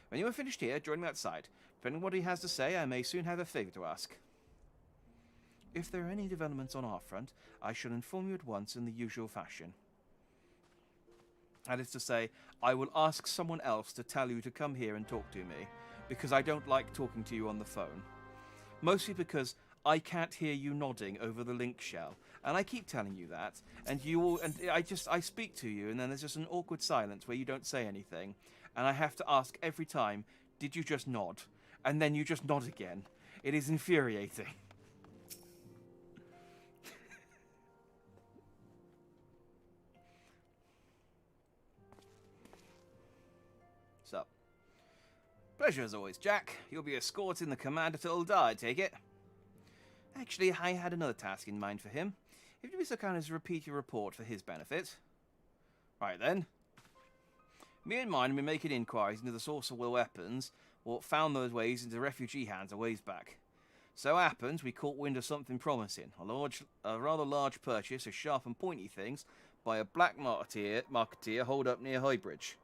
When you are finished here, join me outside. Depending on what he has to say, I may soon have a favour to ask. If there are any developments on our front, I shall inform you at once in the usual fashion. That is to say, I will ask someone else to tell you to come here and talk to me, because I don't like talking to you on the phone. Mostly because I can't hear you nodding over the link shell, and I keep telling you that, and I speak to you, and then there's just an awkward silence where you don't say anything, and I have to ask every time, did you just nod? And then you just nod again. It is infuriating. Pleasure as always, Jack. You'll be escorting the commander to Ul'dah, I take it. Actually, I had another task in mind for him. If you'd be so kind as to repeat your report for his benefit. Right then. Me and mine have been making inquiries into the source of the weapons or found those ways into refugee hands a ways back. So happens we caught wind of something promising. A rather large purchase of sharp and pointy things by a black marketeer holed up near Highbridge.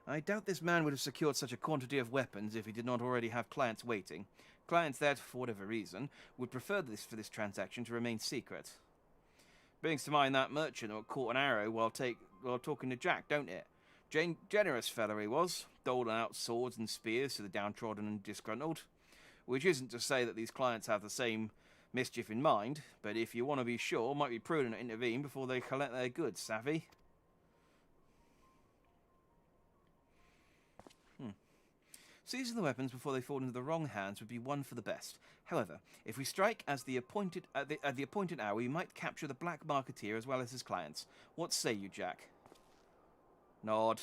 I doubt this man would have secured such a quantity of weapons if he did not already have clients waiting. Clients that, for whatever reason, would prefer for this transaction to remain secret. Brings to mind that merchant who caught an arrow while talking to Jack, don't it? Generous fellow he was, doling out swords and spears to the downtrodden and disgruntled. Which isn't to say that these clients have the same mischief in mind, but if you want to be sure, might be prudent to intervene before they collect their goods, savvy? Seizing the weapons before they fall into the wrong hands would be one for the best. However, if we strike at the appointed hour, we might capture the black marketeer as well as his clients. What say you, Jack? Nod.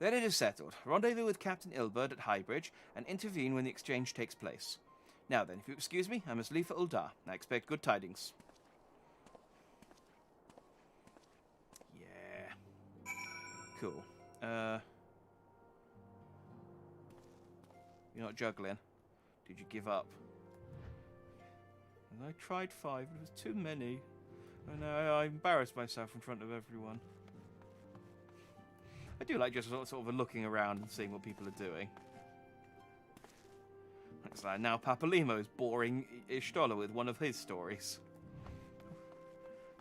Then it is settled. Rendezvous with Captain Ilbert at Highbridge and intervene when the exchange takes place. Now then, if you excuse me, I must leave for Ul'dah. I expect good tidings. Yeah. Cool. You're not juggling. Did you give up? And I tried 5, but it was too many. And I embarrassed myself in front of everyone. I do like just sort of looking around and seeing what people are doing. Looks like now Papalimo's boring Ishtola with one of his stories.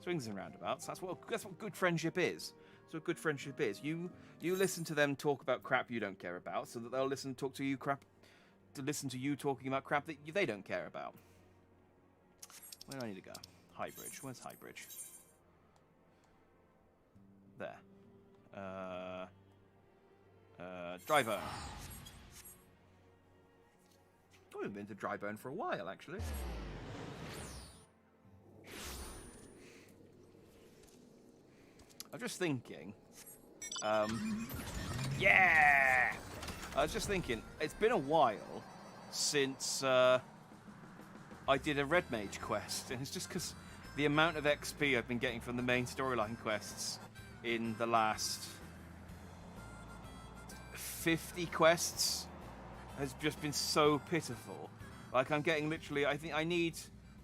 Swings and roundabouts. That's what good friendship is. That's what good friendship is. You listen to them talk about crap you don't care about, so that they'll listen to you talking about crap that they don't care about. Where do I need to go? Highbridge. Where's Highbridge? There. Drybone. I haven't been to Drybone for a while, actually. I'm just thinking. Yeah! I was just thinking, it's been a while since I did a Red Mage quest, and it's just because the amount of XP I've been getting from the main storyline quests in the last 50 quests has just been so pitiful. Like, I'm getting literally, I think I need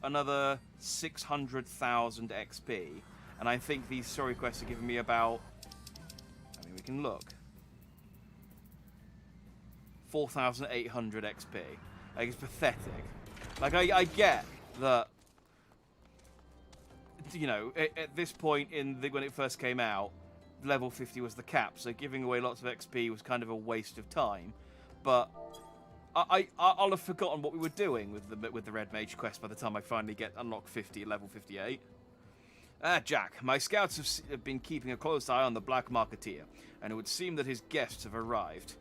another 600,000 XP, and I think these story quests are giving me about, I mean, we can look, 4,800 XP. Like, it's pathetic. Like, I get that, you know, at this point when it first came out, level 50 was the cap, so giving away lots of XP was kind of a waste of time. But I'll have forgotten what we were doing with the Red Mage quest by the time I finally get unlocked 50 at level 58. Jack, my scouts have been keeping a close eye on the Black Marketeer, and it would seem that his guests have arrived.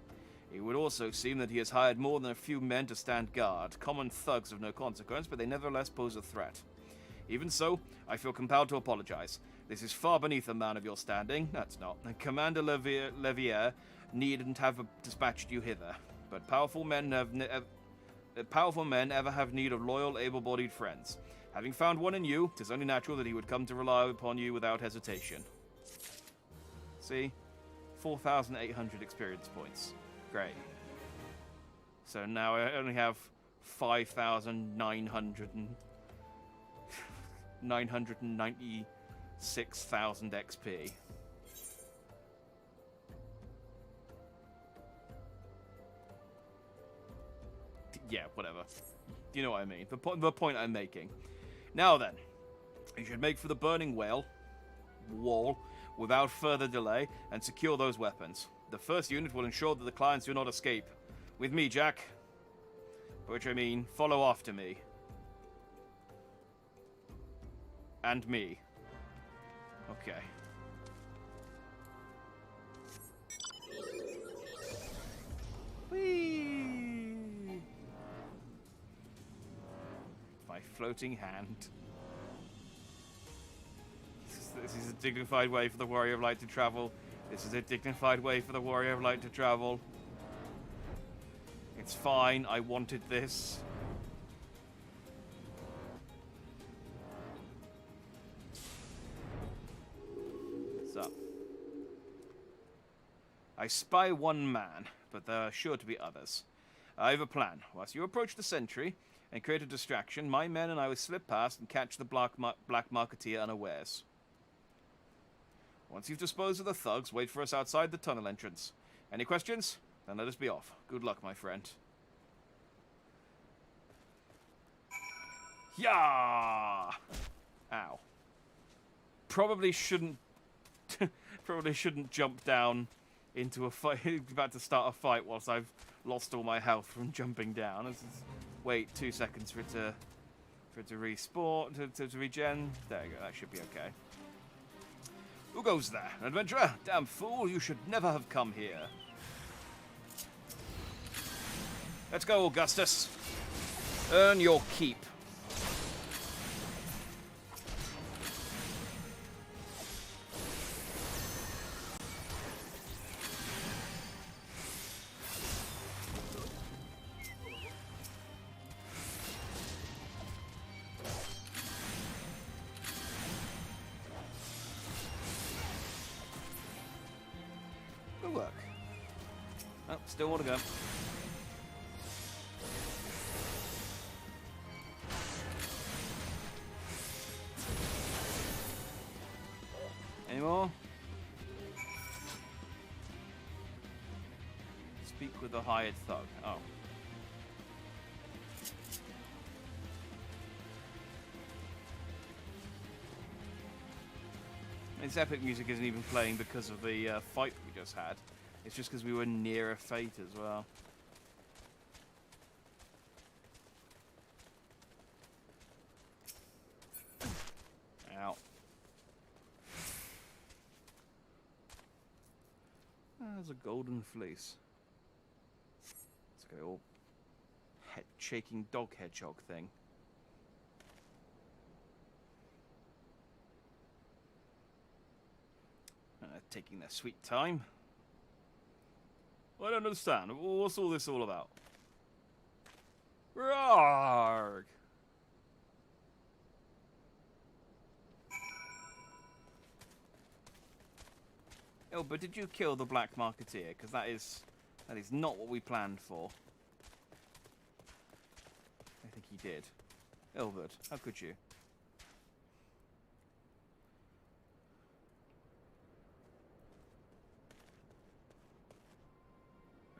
It would also seem that he has hired more than a few men to stand guard, common thugs of no consequence, but they nevertheless pose a threat. Even so, I feel compelled to apologize. This is far beneath a man of your standing. That's not. And Commander Levier needn't have dispatched you hither. But powerful men ever have need of loyal, able-bodied friends. Having found one in you, 'tis only natural that he would come to rely upon you without hesitation. See? 4,800 experience points. Great. So now I only have 996,000 XP. Yeah, whatever. You know what I mean. The point I'm making. Now then, you should make for the burning wall without further delay and secure those weapons. The first unit will ensure that the clients do not escape. With me, Jack. By which I mean, follow after me. And me. Okay. Whee! My floating hand. This is a dignified way for the Warrior of Light to travel. This is a dignified way for the Warrior of Light to travel. It's fine. I wanted this. What's up? I spy one man, but there are sure to be others. I have a plan. Whilst you approach the sentry and create a distraction, my men and I will slip past and catch the black marketeer unawares. Once you've disposed of the thugs, wait for us outside the tunnel entrance. Any questions? Then let us be off. Good luck, my friend. Yeah! Ow. Probably shouldn't jump down into a fight. About to start a fight whilst I've lost all my health from jumping down. Wait 2 seconds for it to respawn, to regen. There you go. That should be okay. Who goes there? An adventurer? Damn fool! You should never have come here. Let's go, Augustus. Earn your keep. Good work. Oh, still want to go. Any more? Speak with the hired thug. Oh. This epic music isn't even playing because of the fight we just had. It's just because we were near a fate as well. Ow. There's a golden fleece. It's got a little shaking dog hedgehog thing. Taking their sweet time. I don't understand. What's all this all about? Roarg! Oh, but did you kill the black marketeer? Because that is not what we planned for. I think he did. Ilbert, how could you?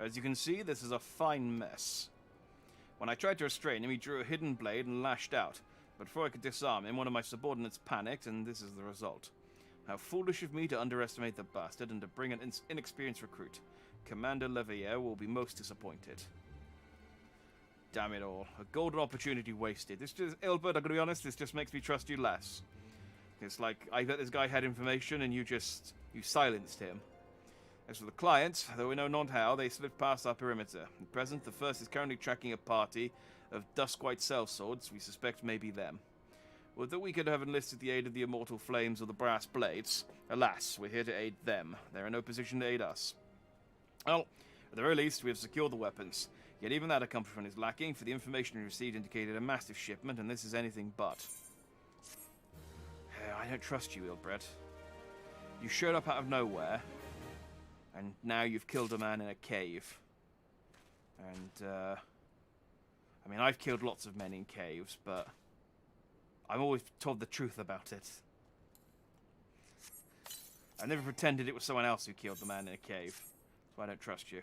As you can see, this is a fine mess. When I tried to restrain him, he drew a hidden blade and lashed out. But before I could disarm him, one of my subordinates panicked, and this is the result. How foolish of me to underestimate the bastard and to bring an inexperienced recruit. Commander Levier will be most disappointed. Damn it all. A golden opportunity wasted. This just, Ilbert, I'm gonna be honest, this just makes me trust you less. It's like, I bet this guy had information and you silenced him. As for the clients, though we know not how, they slipped past our perimeter. At present, the first is currently tracking a party of Duskwhite sellswords we suspect may be them. Would that we could have enlisted the aid of the Immortal Flames or the Brass Blades. Alas, we're here to aid them. They're in no position to aid us. Well, at the very least, we have secured the weapons. Yet even that accomplishment is lacking, for the information we received indicated a massive shipment, and this is anything but. I don't trust you, Ilbred. You showed up out of nowhere, and now you've killed a man in a cave. And, I mean, I've killed lots of men in caves, but I'm always told the truth about it. I never pretended it was someone else who killed the man in a cave, so I don't trust you.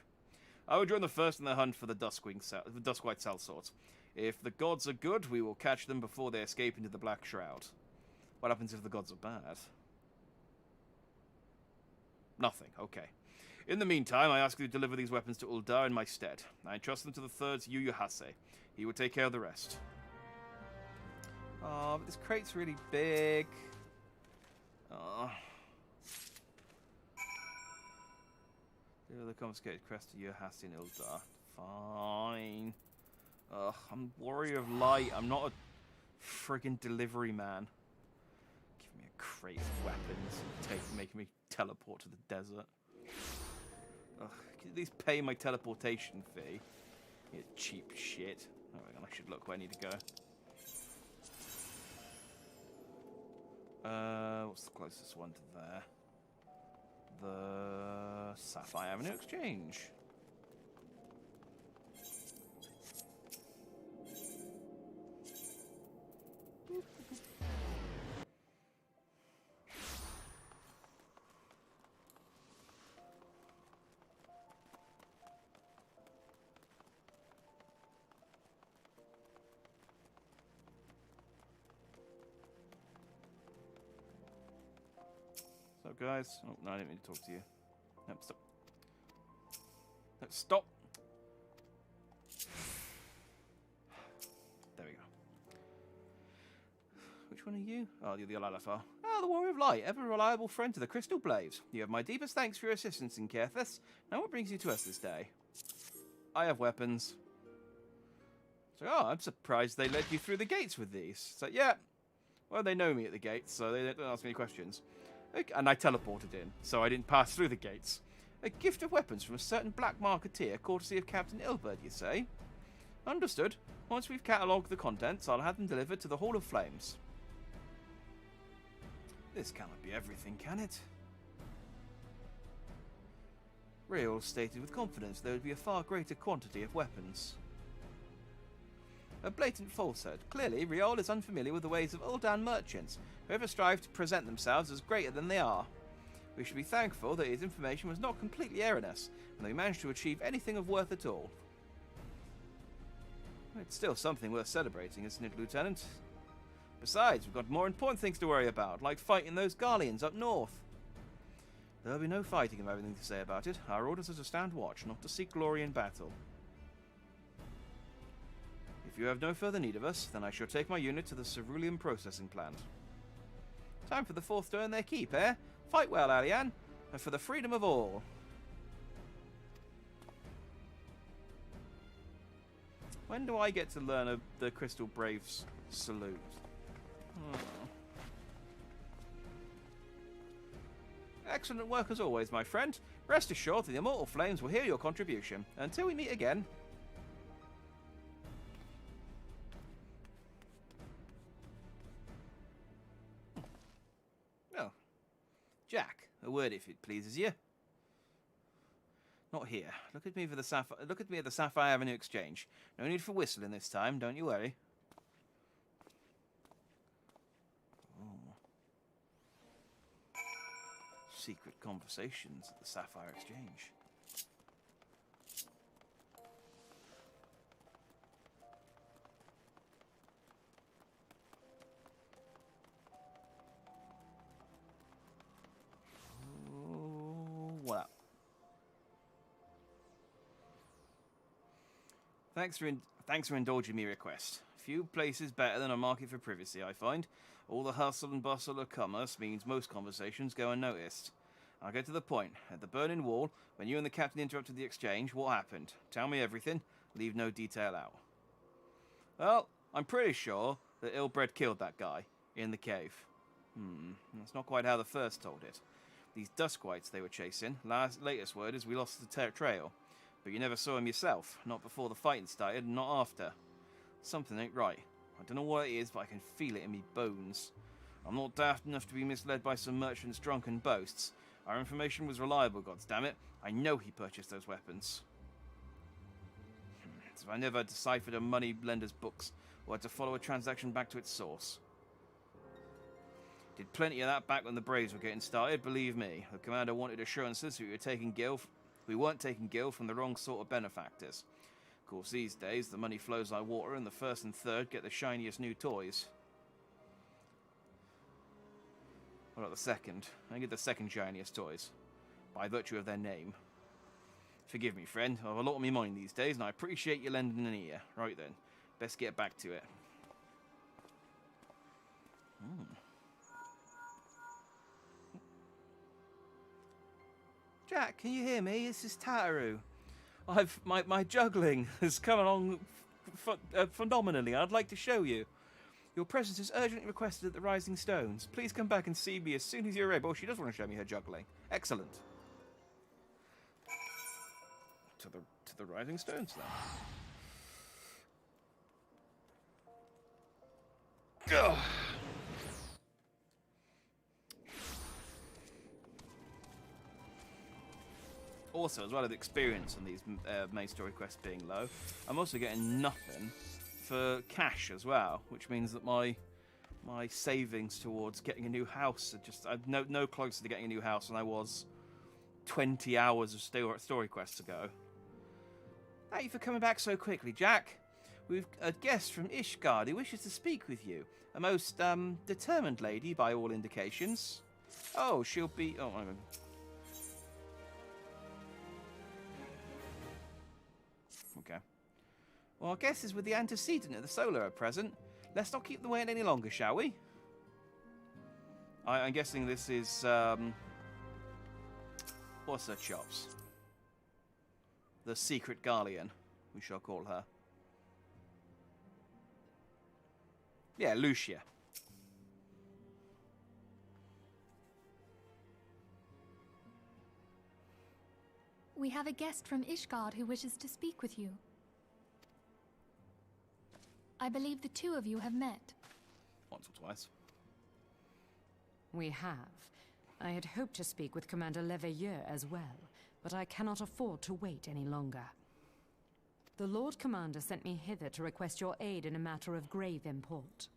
I will join the first in the hunt for the Duskwhite sellswords. If the gods are good, we will catch them before they escape into the Black Shroud. What happens if the gods are bad? Nothing, okay. In the meantime, I ask you to deliver these weapons to Uldar in my stead. I entrust them to the third's Yuyuhase. He will take care of the rest. Oh, but this crate's really big. Oh. Deliver the confiscated crest to Yuyuhase in Uldar. Fine. Ugh, I'm warrior of light. I'm not a friggin' delivery man. Give me a crate of weapons and make me teleport to the desert. Ugh, can you at least pay my teleportation fee? You cheap shit. Oh, hang on, I should look where I need to go. What's the closest one to there? The Sapphire Avenue Exchange. What's up, guys? Oh, no, I didn't mean to talk to you. No, stop. No, stop! There we go. Which one are you? Oh, you're the Alalafar. Ah, the Warrior of Light, ever reliable friend to the Crystal Blades. You have my deepest thanks for your assistance in Kerthus. Now what brings you to us this day? I have weapons. So, oh, I'm surprised they let you through the gates with these. So, yeah. Well, they know me at the gates, so they don't ask me any questions. And I teleported in, so I didn't pass through the gates. A gift of weapons from a certain black marketeer, courtesy of Captain Ilbert, you say? Understood. Once we've catalogued the contents, I'll have them delivered to the Hall of Flames. This cannot be everything, can it? Raoul stated with confidence there would be a far greater quantity of weapons. A blatant falsehood. Clearly, Riol is unfamiliar with the ways of Uldan merchants, who ever strive to present themselves as greater than they are. We should be thankful that his information was not completely erroneous, and that we managed to achieve anything of worth at all. It's still something worth celebrating, isn't it, Lieutenant? Besides, we've got more important things to worry about, like fighting those Garleans up north. There'll be no fighting if I have anything to say about it. Our orders are to stand watch, not to seek glory in battle. If you have no further need of us, then I shall take my unit to the cerulean processing plant. Time for the Fourth to earn their keep, eh? Fight well, Alian, and for the freedom of all. When do I get to learn the Crystal Braves salute? Oh. Excellent work as always, my friend. Rest assured that the Immortal Flames will hear your contribution. Until we meet again. Oh. Jack, a word if it pleases you. Not here. Look at me at the Sapphire Avenue Exchange. No need for whistling this time, don't you worry. Oh. Secret conversations at the Sapphire Exchange. Oh, what? Thanks for indulging me request. Few places better than a market for privacy, I find. All the hustle and bustle of commerce means most conversations go unnoticed. I'll get to the point. At the Burning Wall, when you and the captain interrupted the exchange, what happened? Tell me everything. Leave no detail out. Well, I'm pretty sure that Ilbred killed that guy in the cave. That's not quite how the first told it. These Duskwights they were chasing, latest word is we lost the trail. But you never saw him yourself, not before the fighting started and not after. Something ain't right. I don't know what it is, but I can feel it in me bones. I'm not daft enough to be misled by some merchant's drunken boasts. Our information was reliable, goddammit. I know he purchased those weapons. So I never deciphered a money lender's books, or had to follow a transaction back to its source. Did plenty of that back when the Braves were getting started, believe me. The commander wanted assurances that we weren't taking Gil from the wrong sort of benefactors. Of course, these days, the money flows like water, and the first and third get the shiniest new toys. Well, not the second. I get the second shiniest toys, by virtue of their name. Forgive me, friend. I have a lot on my mind these days, and I appreciate you lending an ear. Right then, best get back to it. Jack, can you hear me? This is Tataru. My juggling has come along phenomenally. I'd like to show you. Your presence is urgently requested at the Rising Stones. Please come back and see me as soon as you're able. She does want to show me her juggling. Excellent. To the Rising Stones, then. Ugh. Also, as well as experience on these main story quests being low, I'm also getting nothing for cash as well, which means that my savings towards getting a new house are just I'm no closer to getting a new house than I was 20 hours of story quests ago. Thank you for coming back so quickly, Jack. We've a guest from Ishgard who wishes to speak with you. A most determined lady by all indications. Oh, she'll be. Oh, hang on. Okay. Well, I guess is with the antecedent of the solar at present. Let's not keep them waiting any longer, shall we? I'm guessing this is what's her chops? The secret Garlean, we shall call her. Yeah, Lucia. We have a guest from Ishgard who wishes to speak with you. I believe the two of you have met. Once or twice. We have. I had hoped to speak with Commander Leveilleur as well, but I cannot afford to wait any longer. The Lord Commander sent me hither to request your aid in a matter of grave import.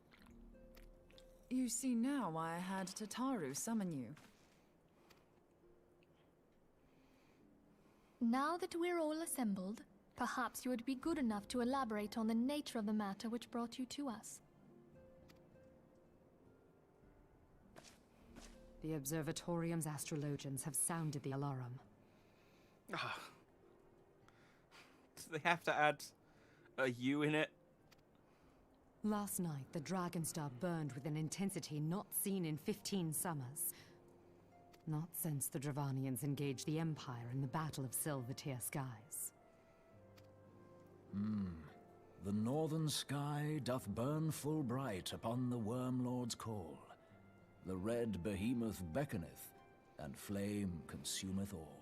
You see now why I had Tataru summon you. Now that we're all assembled, perhaps you would be good enough to elaborate on the nature of the matter which brought you to us. The Observatorium's astrologians have sounded the alarm. Do they have to add a U in it? Last night, the Dragonstar burned with an intensity not seen in 15 summers. Not since the Dravanians engaged the Empire in the Battle of Silvertear Skies. The northern sky doth burn full bright upon the Wormlord's call. The red behemoth beckoneth, and flame consumeth all.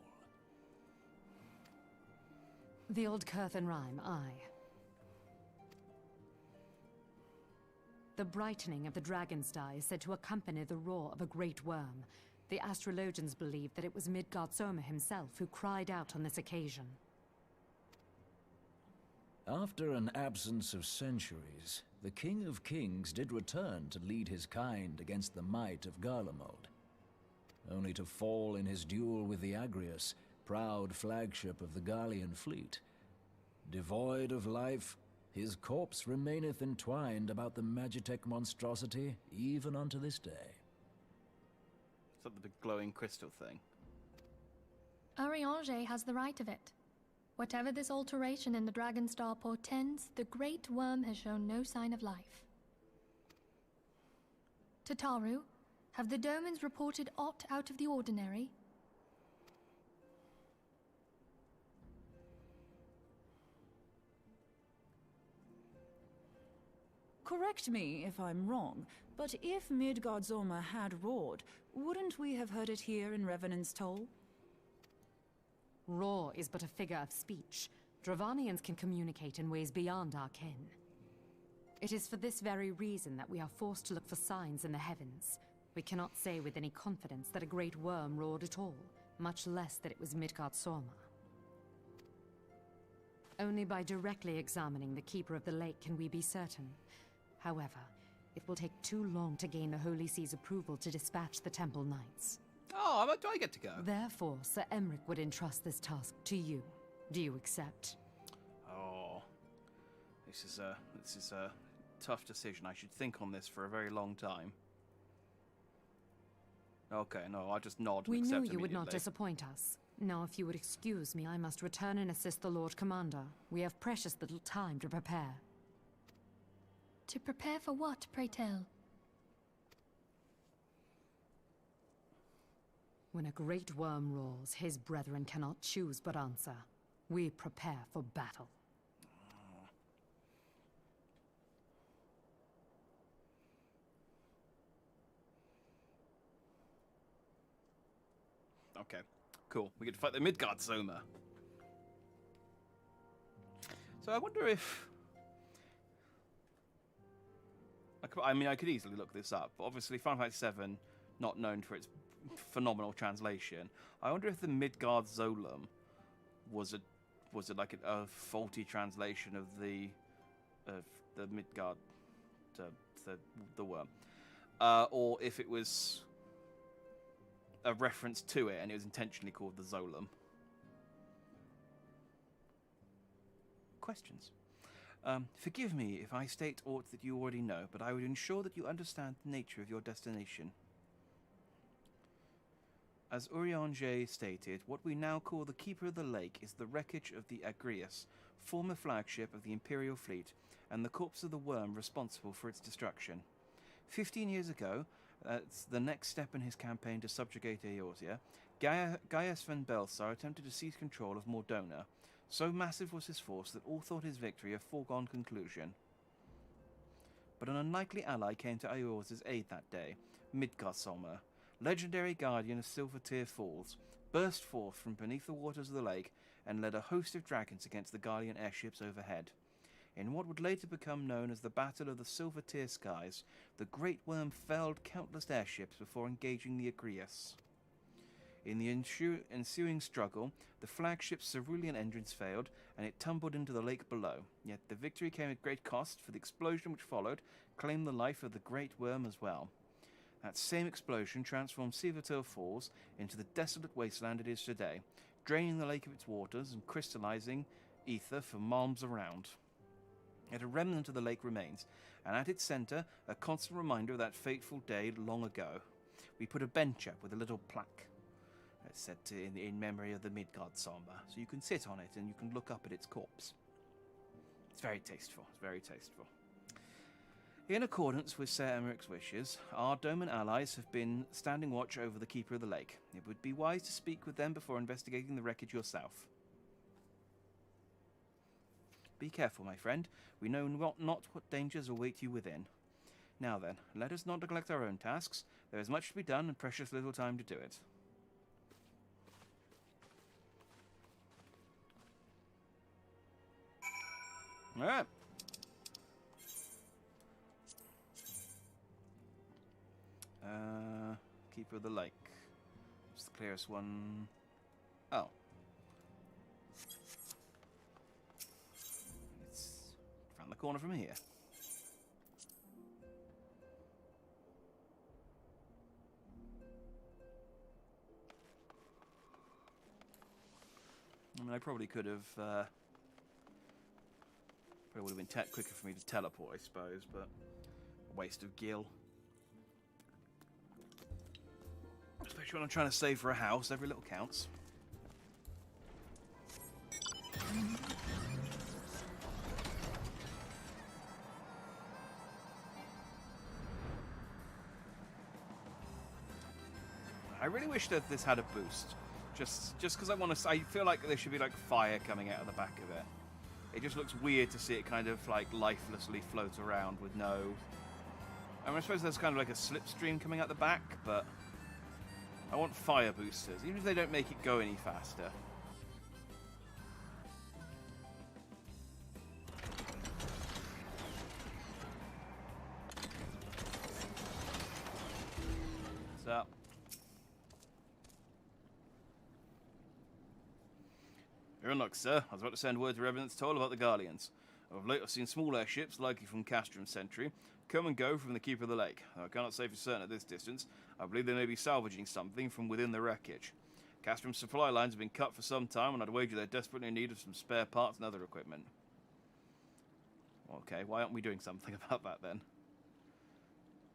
The old Curthan rhyme, aye. The brightening of the Dragonstar is said to accompany the roar of a great worm. The astrologians believe that it was Midgard Soma himself who cried out on this occasion. After an absence of centuries, the King of Kings did return to lead his kind against the might of Garlemald, only to fall in his duel with the Agrius, proud flagship of the Garlean fleet. Devoid of life, his corpse remaineth entwined about the Magitech monstrosity even unto this day. Is that the big glowing crystal thing? Ariange has the right of it. Whatever this alteration in the Dragonstar portends, the Great Worm has shown no sign of life. Tataru, have the Domans reported aught out of the ordinary? Correct me if I'm wrong, but if Midgard Zorma had roared, wouldn't we have heard it here in Revenant's Toll? Roar is but a figure of speech. Dravanians can communicate in ways beyond our ken. It is for this very reason that we are forced to look for signs in the heavens. We cannot say with any confidence that a great worm roared at all, much less that it was Midgard Sorma. Only by directly examining the Keeper of the Lake can we be certain. However, it will take too long to gain the Holy See's approval to dispatch the Temple Knights. Oh, do I get to go? Therefore, Sir Emric would entrust this task to you. Do you accept? Oh, this is a tough decision. I should think on this for a very long time. Okay, no, I'll just nod and We accept knew you would not immediately. disappoint us. Now, if you would excuse me, I must return and assist the Lord Commander. We have precious little time to prepare. To prepare for what, pray tell? When a great worm roars, his brethren cannot choose but answer. We prepare for battle. Okay, cool. We get to fight the Midgard Soma. So I wonder if... I mean, I could easily look this up, but obviously Final Fantasy VII, not known for its phenomenal translation. I wonder if the Midgard Zolom was it like a faulty translation of the Midgard, the worm, or if it was a reference to it and it was intentionally called the Zolom. Questions? Forgive me if I state aught that you already know, but I would ensure that you understand the nature of your destination. As Urianger stated, what we now call the Keeper of the Lake is the wreckage of the Agrias, former flagship of the Imperial fleet, and the corpse of the worm responsible for its destruction. 15 years ago, that's the next step in his campaign to subjugate Eorzea, Gaius van Belsar attempted to seize control of Mordona. So massive was his force that all thought his victory a foregone conclusion. But an unlikely ally came to Eorzea's aid that day. Midgardsormr, legendary guardian of Silvertear Falls, burst forth from beneath the waters of the lake and led a host of dragons against the Guardian airships overhead. In what would later become known as the Battle of the Silvertear Skies, the Great Worm felled countless airships before engaging the Agrias. In the ensuing struggle, the flagship's cerulean engines failed, and it tumbled into the lake below. Yet the victory came at great cost, for the explosion which followed claimed the life of the Great Worm as well. That same explosion transformed Silvertear Falls into the desolate wasteland it is today, draining the lake of its waters and crystallizing ether for miles around. Yet a remnant of the lake remains, and at its center, a constant reminder of that fateful day long ago. We put a bench up with a little plaque. It's set in memory of the Midgardsormr, so you can sit on it and you can look up at its corpse. It's very tasteful, it's very tasteful. In accordance with Sir Emmerich's wishes, our Doman allies have been standing watch over the Keeper of the Lake. It would be wise to speak with them before investigating the wreckage yourself. Be careful, my friend. We know not what dangers await you within. Now then, let us not neglect our own tasks. There is much to be done and precious little time to do it. Alright. Keeper of the Lake. It's the clearest one. Oh. It's around the corner from here. I mean, I probably could have, probably would have been quicker for me to teleport, I suppose, but a waste of gil. Especially when I'm trying to save for a house, every little counts. I really wish that this had a boost. Just because I want to. I feel like there should be like fire coming out of the back of it. It just looks weird to see it kind of like lifelessly float around with no. I mean, I suppose there's kind of like a slipstream coming out the back, but I want fire boosters, even if they don't make it go any faster. What's up? You're in luck, sir. I was about to send word to Revenant's Toll about the Guardians. Of late, I've seen small airships, likely from Castrum Sentry, come and go from the Keeper of the Lake. Though I cannot say for certain at this distance. I believe they may be salvaging something from within the wreckage. Castrum's supply lines have been cut for some time, and I'd wager they're desperately in need of some spare parts and other equipment. Okay, why aren't we doing something about that then?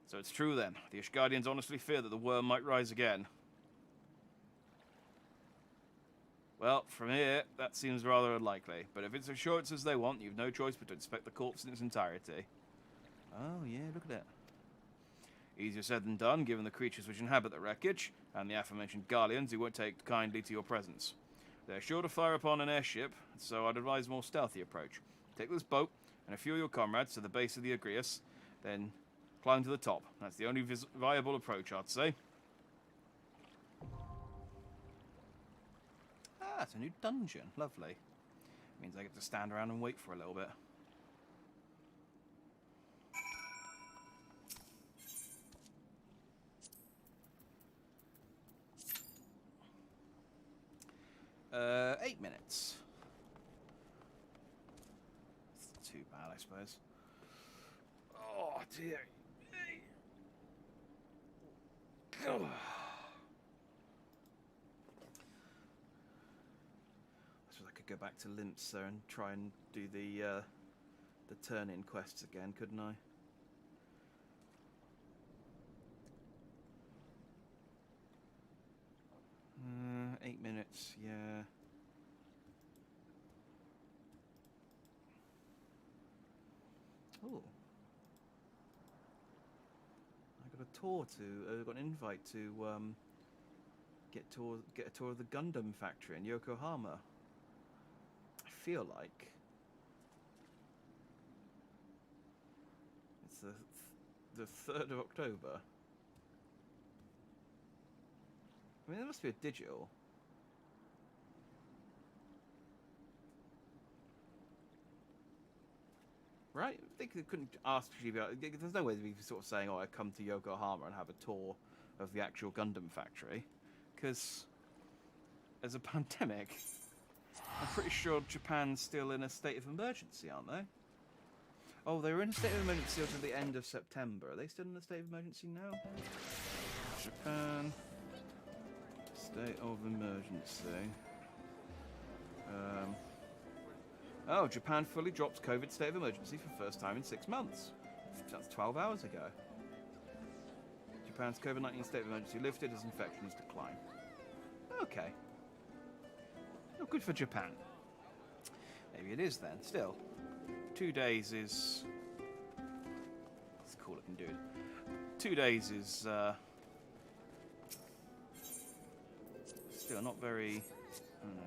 So it's true then. The Ishgardians honestly fear that the worm might rise again. Well, from here, that seems rather unlikely. But if it's assurances they want, you've no choice but to inspect the corpse in its entirety. Oh, yeah, look at that. Easier said than done, given the creatures which inhabit the wreckage, and the aforementioned Guardians who won't take kindly to your presence. They're sure to fire upon an airship, so I'd advise a more stealthy approach. Take this boat, and a few of your comrades to the base of the Agrias, then climb to the top. That's the only viable approach, I'd say. Ah, it's a new dungeon. Lovely. Means I get to stand around and wait for a little bit. 8 minutes. It's too bad, I suppose. Oh, dear. Oh. I suppose I could go back to Limsa and try and do the turn-in quests again, couldn't I? 8 minutes, yeah. Oh. I got a tour to, got an invite to get a tour of the Gundam factory in Yokohama. I feel like it's the 3rd of October. I mean, there must be a digital. Right? I think they couldn't ask Shiva. There's no way they'd be sort of saying, oh, I come to Yokohama and have a tour of the actual Gundam factory. Because there's a pandemic. I'm pretty sure Japan's still in a state of emergency, aren't they? Oh, they were in a state of emergency until the end of September. Are they still in a state of emergency now? Japan. State of emergency. Oh, Japan fully drops COVID state of emergency for first time in 6 months. That's 12 hours ago. Japan's COVID-19 state of emergency lifted as infections decline. Okay. Oh, good for Japan. Maybe it is then. Still, 2 days is... Let's call it and do it. 2 days is... still not very... I don't know.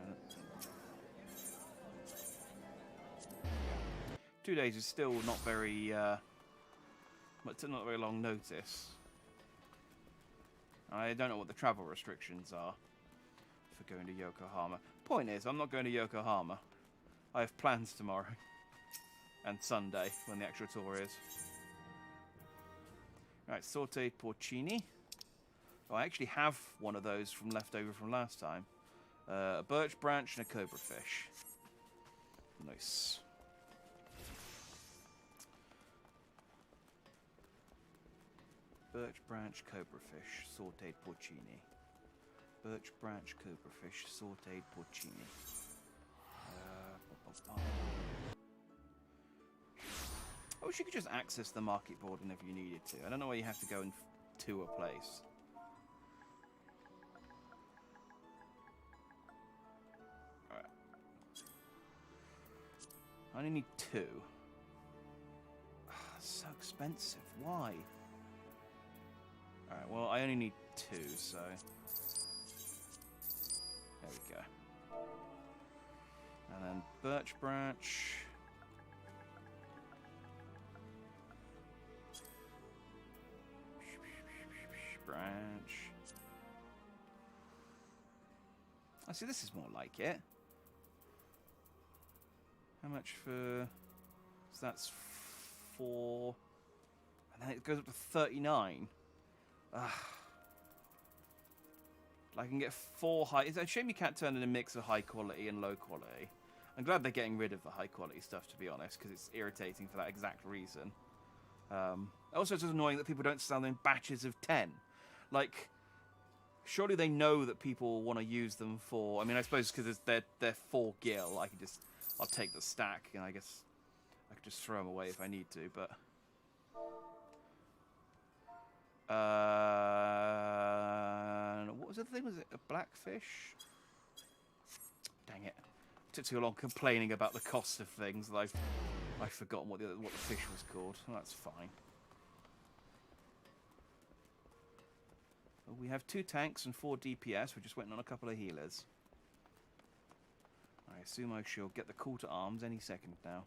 2 days is still not very, not very long notice. I don't know what the travel restrictions are for going to Yokohama. Point is, I'm not going to Yokohama. I have plans tomorrow. And Sunday, when the actual tour is. Right, sauteed porcini. Oh, I actually have one of those from leftover from last time. A birch branch and a cobra fish. Nice. Birch branch cobra fish, sauteed porcini. Birch branch cobra fish, sauteed porcini. I wish you could just access the market board whenever you needed to. I don't know why you have to go to a place. Alright. I only need 2. That's so expensive. Why? Alright, well, I only need 2, so... There we go. And then birch branch. Branch. I see, this is more like it. How much for... So that's 4... And then it goes up to 39. I can get 4 high... It's a shame you can't turn in a mix of high quality and low quality. I'm glad they're getting rid of the high quality stuff, to be honest, because it's irritating for that exact reason. Also, it's just annoying that people don't sell them in batches of 10. Like, surely they know that people want to use them for... I mean, I suppose because they're 4 gil, I'll take the stack, and I guess I could just throw them away if I need to, but... what was the thing? Was it a blackfish? Dang it! Took too long complaining about the cost of things that I've forgotten what the fish was called. Oh, that's fine. Well, we have 2 tanks and 4 DPS. We're just waiting on a couple of healers. I assume I shall get the call to arms any second now.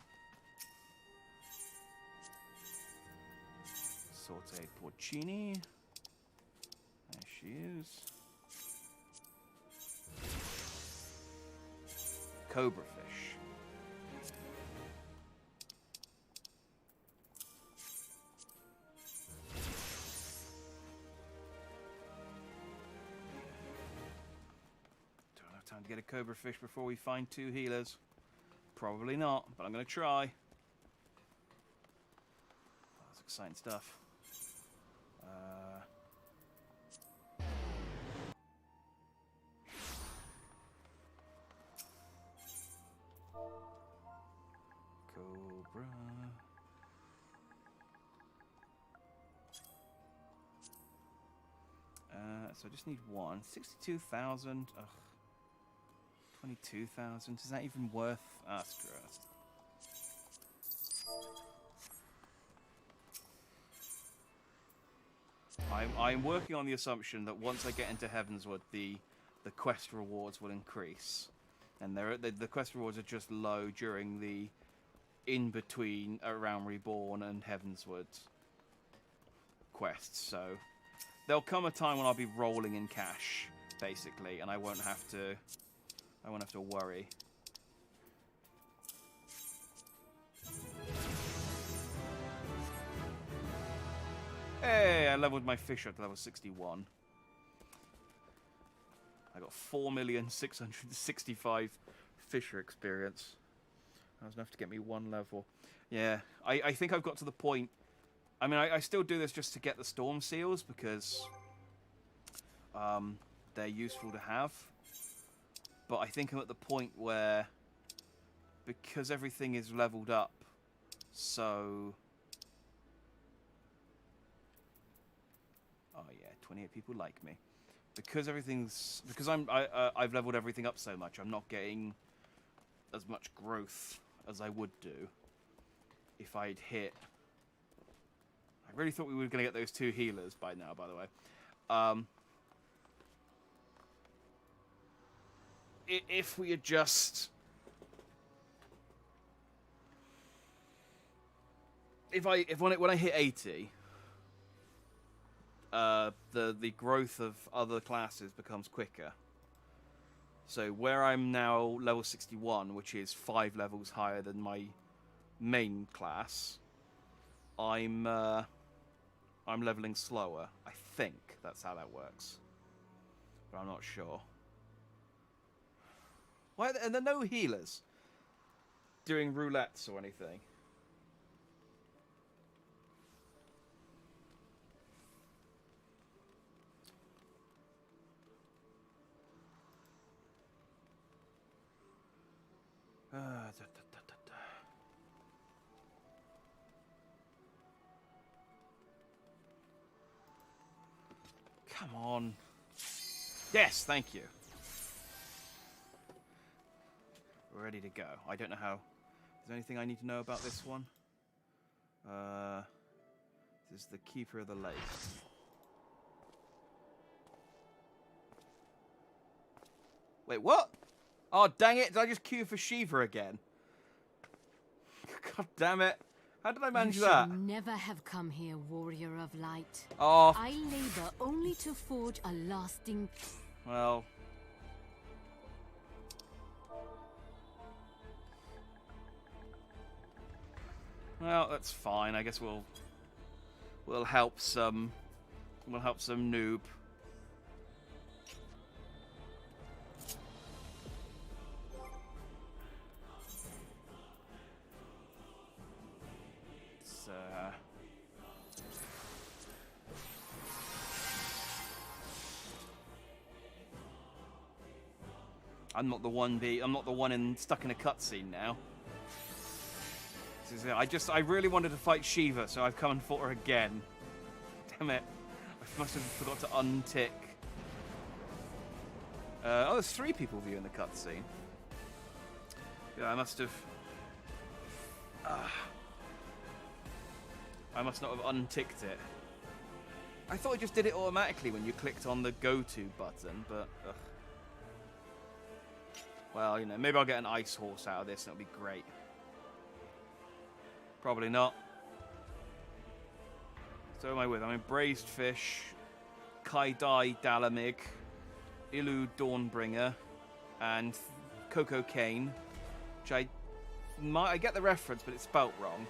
Sauteed porcini. There she is. Cobra fish. Don't have time to get a cobra fish before we find 2 healers. Probably not, but I'm going to try. That's exciting stuff. Cobra. So I just need 1. 62,000. Ugh. 22,000. Is that even worth? Ah, screw it. I'm working on the assumption that once I get into Heavenswood, the quest rewards will increase, and the quest rewards are just low during the in between around Reborn and Heavenswood quests. So there'll come a time when I'll be rolling in cash, basically, and I won't have to worry. Hey, I leveled my fish up to level 61. I got 4,665,000 fisher experience. That was enough to get me 1 level. Yeah, I think I've got to the point. I mean, I still do this just to get the storm seals because they're useful to have. But I think I'm at the point where, because everything is leveled up, so... Oh yeah, 28 people like me. Because I've leveled everything up so much, I'm not getting as much growth as I would do if I'd hit. I really thought we were going to get those 2 healers by now, by the way. If we had just... when I hit 80... the growth of other classes becomes quicker. So where I'm now level 61, which is 5 levels higher than my main class, I'm leveling slower. I think that's how that works, but I'm not sure. Why are there no healers doing roulettes or anything? Come on. Yes, thank you. We're ready to go. I don't know how... Is there anything I need to know about this one? This is the Keeper of the Lake. Wait, what? Oh, dang it. Did I just queue for Shiva again? God damn it. How did I manage that? You should never have come here, warrior of light. Oh. I labor only to forge a lasting... Well... Well, that's fine. I guess we'll help some... We'll help some noob. I'm not the one stuck in a cutscene now. This is it. I really wanted to fight Shiva, so I've come and fought her again. Damn it. I must have forgot to untick. Oh, there's 3 people viewing the cutscene. Yeah, I must have... I must not have unticked it. I thought it just did it automatically when you clicked on the go-to button, but... Ugh. Well, you know, maybe I'll get an ice horse out of this and it'll be great. Probably not. So who am I with? I'm in Braised Fish, Kai-Dai Dalamig, Ilu Dawnbringer, and Coco Cane, which I get the reference, but it's spelt wrong.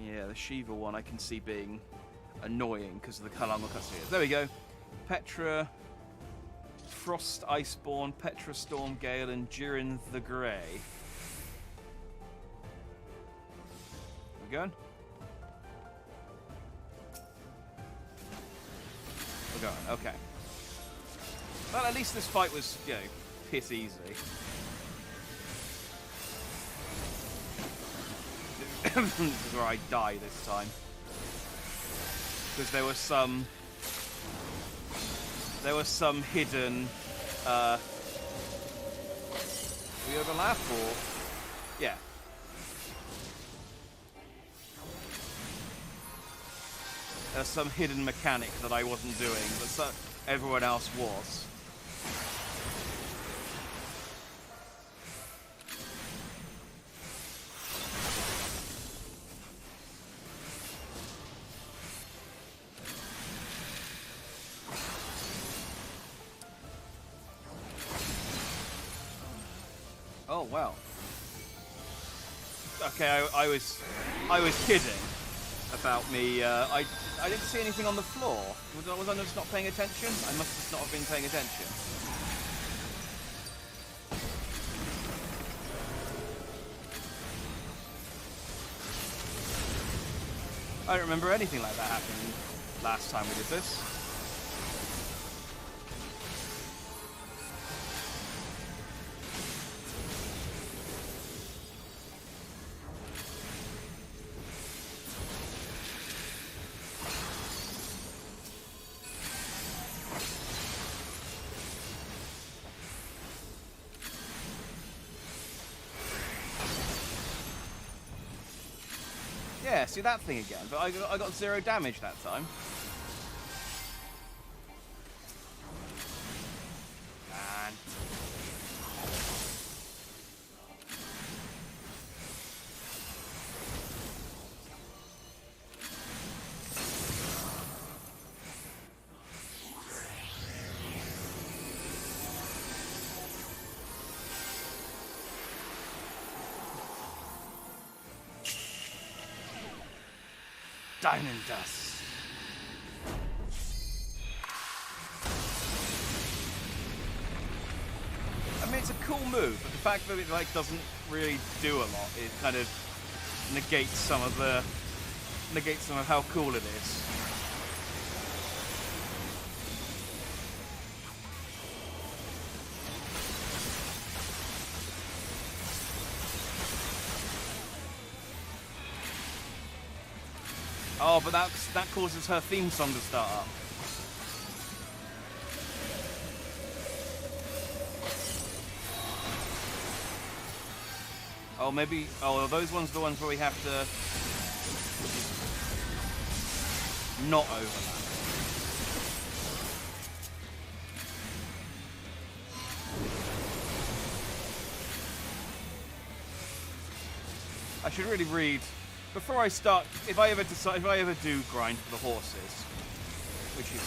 Yeah, the Shiva one I can see being annoying because of how long the cutscene is. There we go. Petra, Frost Iceborne, Petra Storm Gale, and Durin the Grey. We going? We're going, okay. Well, at least this fight was, you know, piss easy. This is where I die this time. Because there was some hidden we overlap or yeah. There's some hidden mechanic that I wasn't doing, but everyone else was. Oh wow. Okay, I was kidding about me. I didn't see anything on the floor. Was I just not paying attention? I must just not have been paying attention. I don't remember anything like that happening last time we did this. Yeah, see that thing again, but I got 0 damage that time. Man. Diamond dust. I mean, it's a cool move, but the fact that it doesn't really do a lot, it kind of negates some of how cool it is. Oh, but that causes her theme song to start up. Oh, maybe... Oh, those ones are the ones where we have to... not overlap. I should really read... Before I start, if I ever do grind for the horses, which is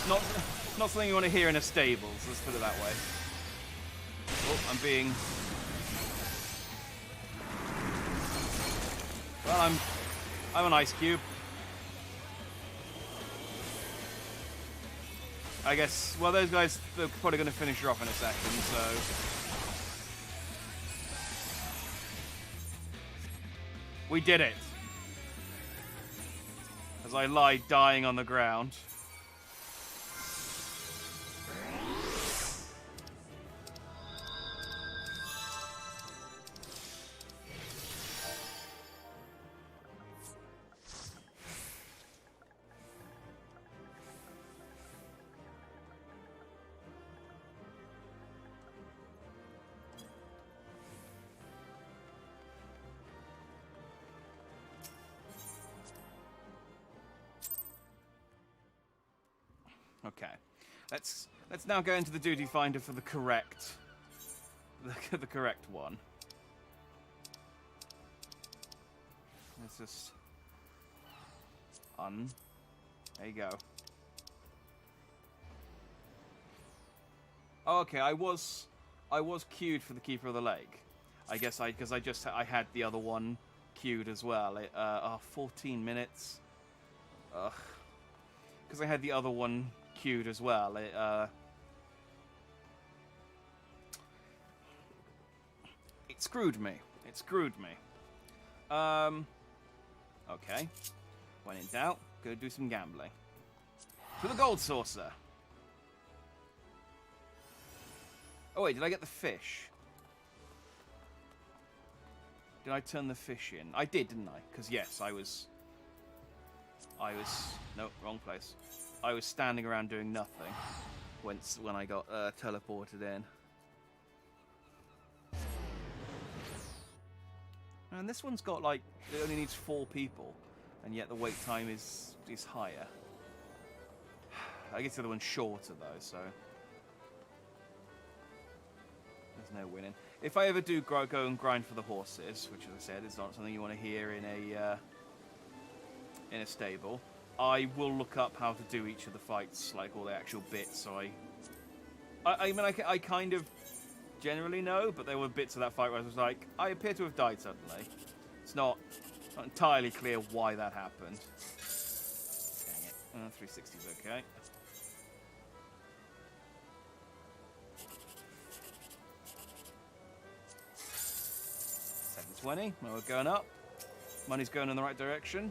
not something you want to hear in a stables, let's put it that way. Oh, I'm being... Well, I'm an ice cube. I guess, well, those guys, they're probably going to finish her off in a second, so... We did it! As I lie dying on the ground. Okay, let's now go into the duty finder for the correct one. Let's just there you go. Oh, okay, I was queued for the Keeper of the Lake. I guess because I had the other one queued as well. 14 minutes. Ugh. Because I had the other one queued as well. It screwed me. It screwed me. Okay. When in doubt, go do some gambling. To the gold saucer. Oh wait, did I get the fish? Did I turn the fish in? I did, didn't I? Because yes, I was... No, wrong place. I was standing around doing nothing when I got teleported in. And this one's got like, it only needs 4 people, and yet the wait time is higher. I guess the other one's shorter though, so there's no winning. If I ever do go and grind for the horses, which as I said is not something you want to hear in a stable, I will look up how to do each of the fights, like all the actual bits. So I mean, I kind of generally know, but there were bits of that fight where I was like, I appear to have died suddenly. It's not entirely clear why that happened. Dang it. 360's okay. $720. Well, we're going up. Money's going in the right direction.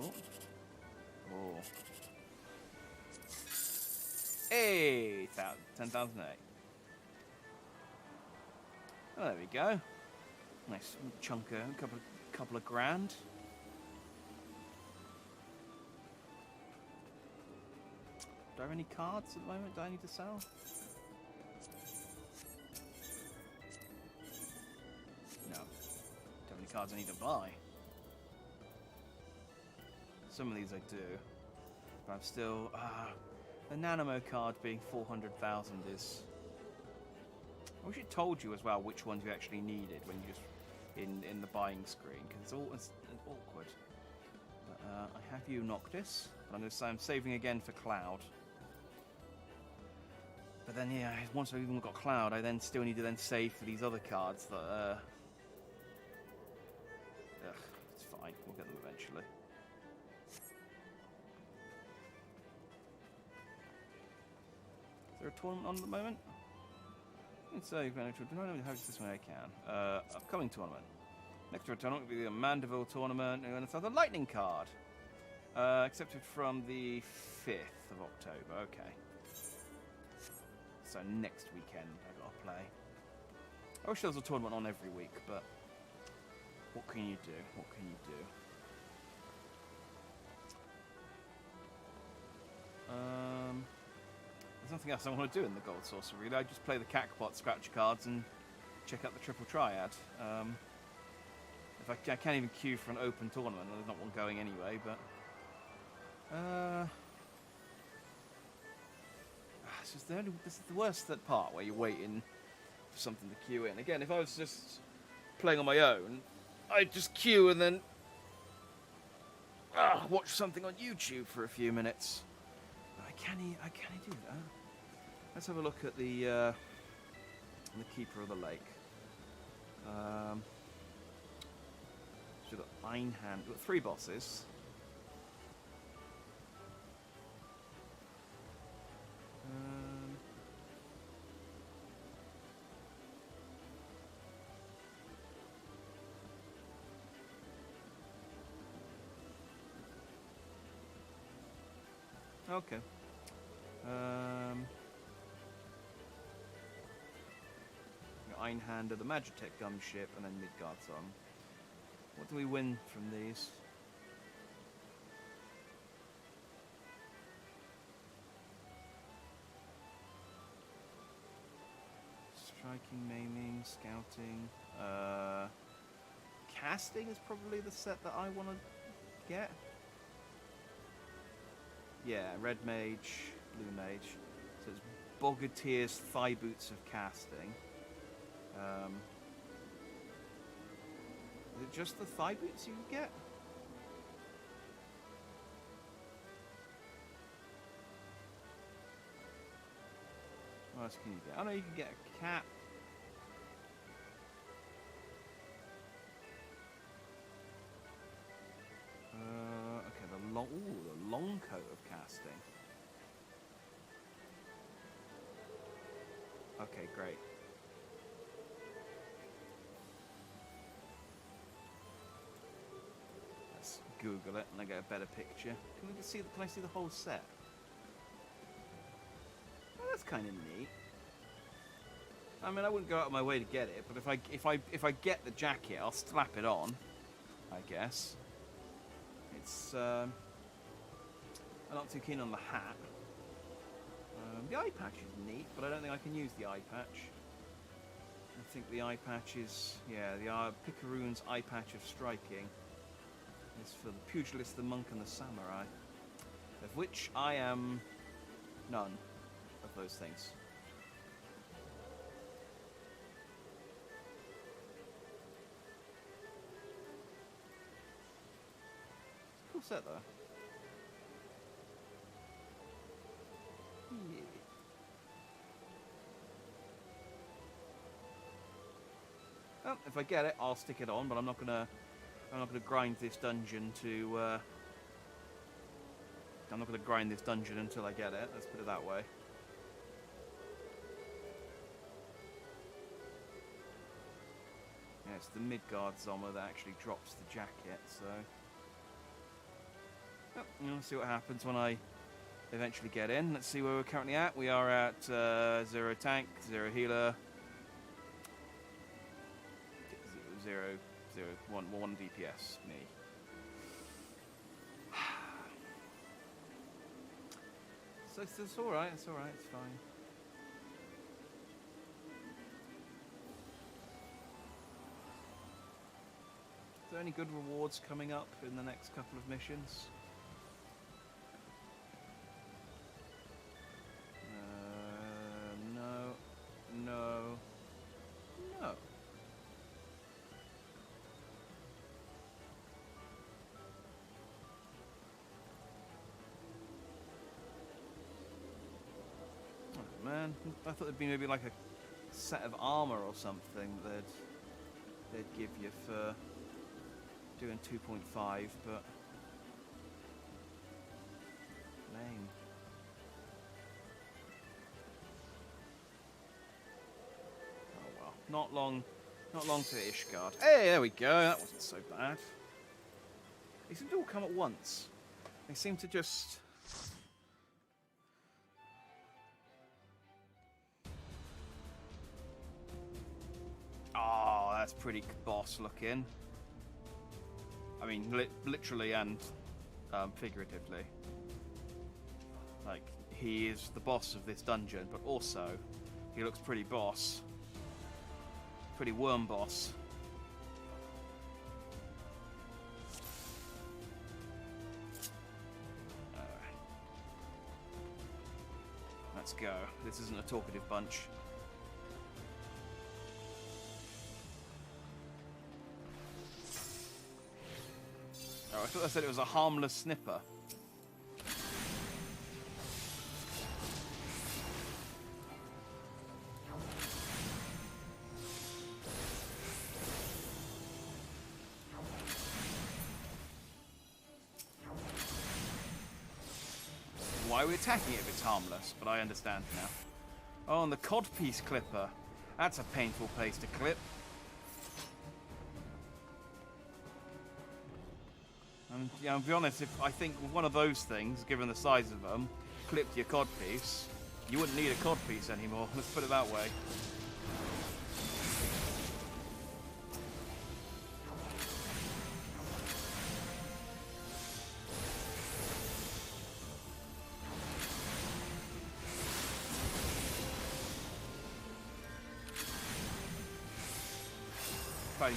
Oh. Hey, 10,008. Oh, there we go. Nice chunk of couple of grand. Do I have any cards at the moment? Do I need to sell? No. Don't have any cards I need to buy. Some of these I do, but I'm still. The Nanamo card being 400,000 is. I wish it told you as well which ones you actually needed when you just in the buying screen, because it's awkward. But, I have you Noctis, but I'm going to say I'm saving again for Cloud. But then yeah, once I've even got Cloud, I then still need to then save for these other cards that. It's fine. We'll get them eventually. Is there a tournament on at the moment? So, I don't know how this one I can. Upcoming tournament. Next to a tournament will be the Mandeville tournament, and it's another lightning card. Accepted from the 5th of October. Okay. So next weekend I gotta play. I wish there was a tournament on every week, but what can you do? What can you do? There's nothing else I want to do in the Gold Saucer, really. I just play the Cackpot scratch cards and check out the Triple Triad. If I can't even queue for an open tournament, there's not one going anyway, but... this is the worst part, where you're waiting for something to queue in. Again, if I was just playing on my own, I'd just queue and then watch something on YouTube for a few minutes. Can he do that? Let's have a look at the Keeper of the Lake. So we've got Einhand. We've got 3 bosses. Okay. Einhander, the Magitech gunship, and then Midgard Song. What do we win from these? Striking, maiming, scouting. Casting is probably the set that I want to get. Yeah, Red Mage, Blue Mage. So it's Bogateer's Thigh Boots of Casting. Is it just the thigh boots you can get? What else can you get? I know you can get a cap. the long coat of casting. Okay, great. Let's Google it and I get a better picture. Can I see the whole set? Oh, that's kind of neat. I mean, I wouldn't go out of my way to get it, but if I get the jacket, I'll slap it on, I guess. It's I'm not too keen on the hat. The eye patch is neat, but I don't think I can use the eye patch. I think the eye patch is, yeah, the Picaroon's eye patch of striking is for the pugilist, the monk, and the samurai, of which I am none of those things. Cool set though. Yeah. Well, if I get it, I'll stick it on, but I'm not gonna grind this dungeon to. I'm not gonna grind this dungeon until I get it. Let's put it that way. Yeah, it's the Midgard Zommer that actually drops the jacket, so. Oh, we'll see what happens when I eventually get in. Let's see where we're currently at. We are at 0 tank, 0 healer, 1 DPS. Me. So it's all right. It's all right. It's fine. Is there any good rewards coming up in the next couple of missions? No. Oh man, I thought there'd be maybe like a set of armor or something they'd give you for doing 2.5, but lame. Not long to Ishgard. Hey, there we go. That wasn't so bad. They seem to all come at once. They seem to just. Oh, that's pretty boss looking. I mean, literally and figuratively. Like, he is the boss of this dungeon, but also he looks pretty boss. Pretty worm boss. Let's go. This isn't a talkative bunch. Oh, I thought I said it was a harmless snipper. Why are we attacking it if it's harmless? But I understand now. Oh, and the codpiece clipper. That's a painful place to clip. And yeah, I'll be honest, if I think one of those things, given the size of them, clipped your codpiece, you wouldn't need a codpiece anymore. Let's put it that way.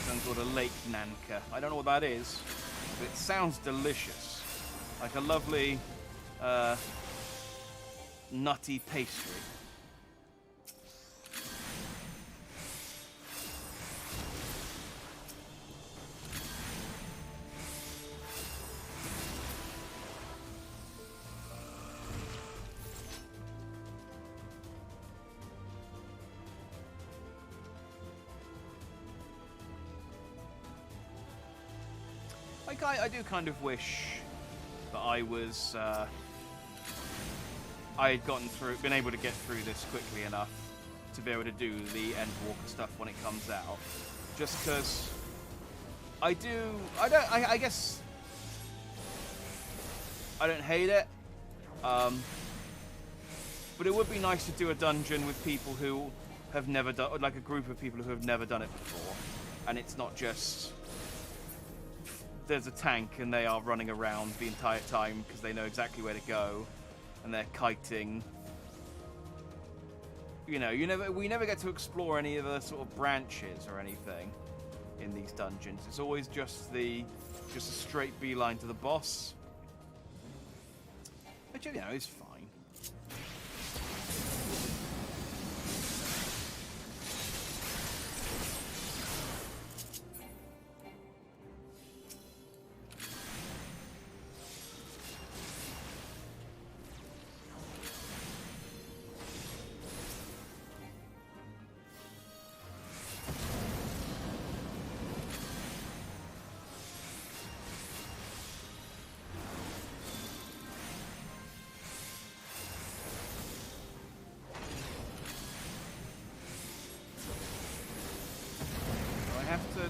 Something called a lake nanka. I don't know what that is, but it sounds delicious. Like a lovely, nutty pastry. I do kind of wish but I was I had been able to get through this quickly enough to be able to do the Endwalker stuff when it comes out. Just because I guess I don't hate it, but it would be nice to do a dungeon with people who have never done, like a group of people who have never done it before, and it's not just there's a tank and they are running around the entire time because they know exactly where to go, and they're kiting. You know, we never get to explore any of the sort of branches or anything in these dungeons. It's always just a straight beeline to the boss, which, you know, is fine.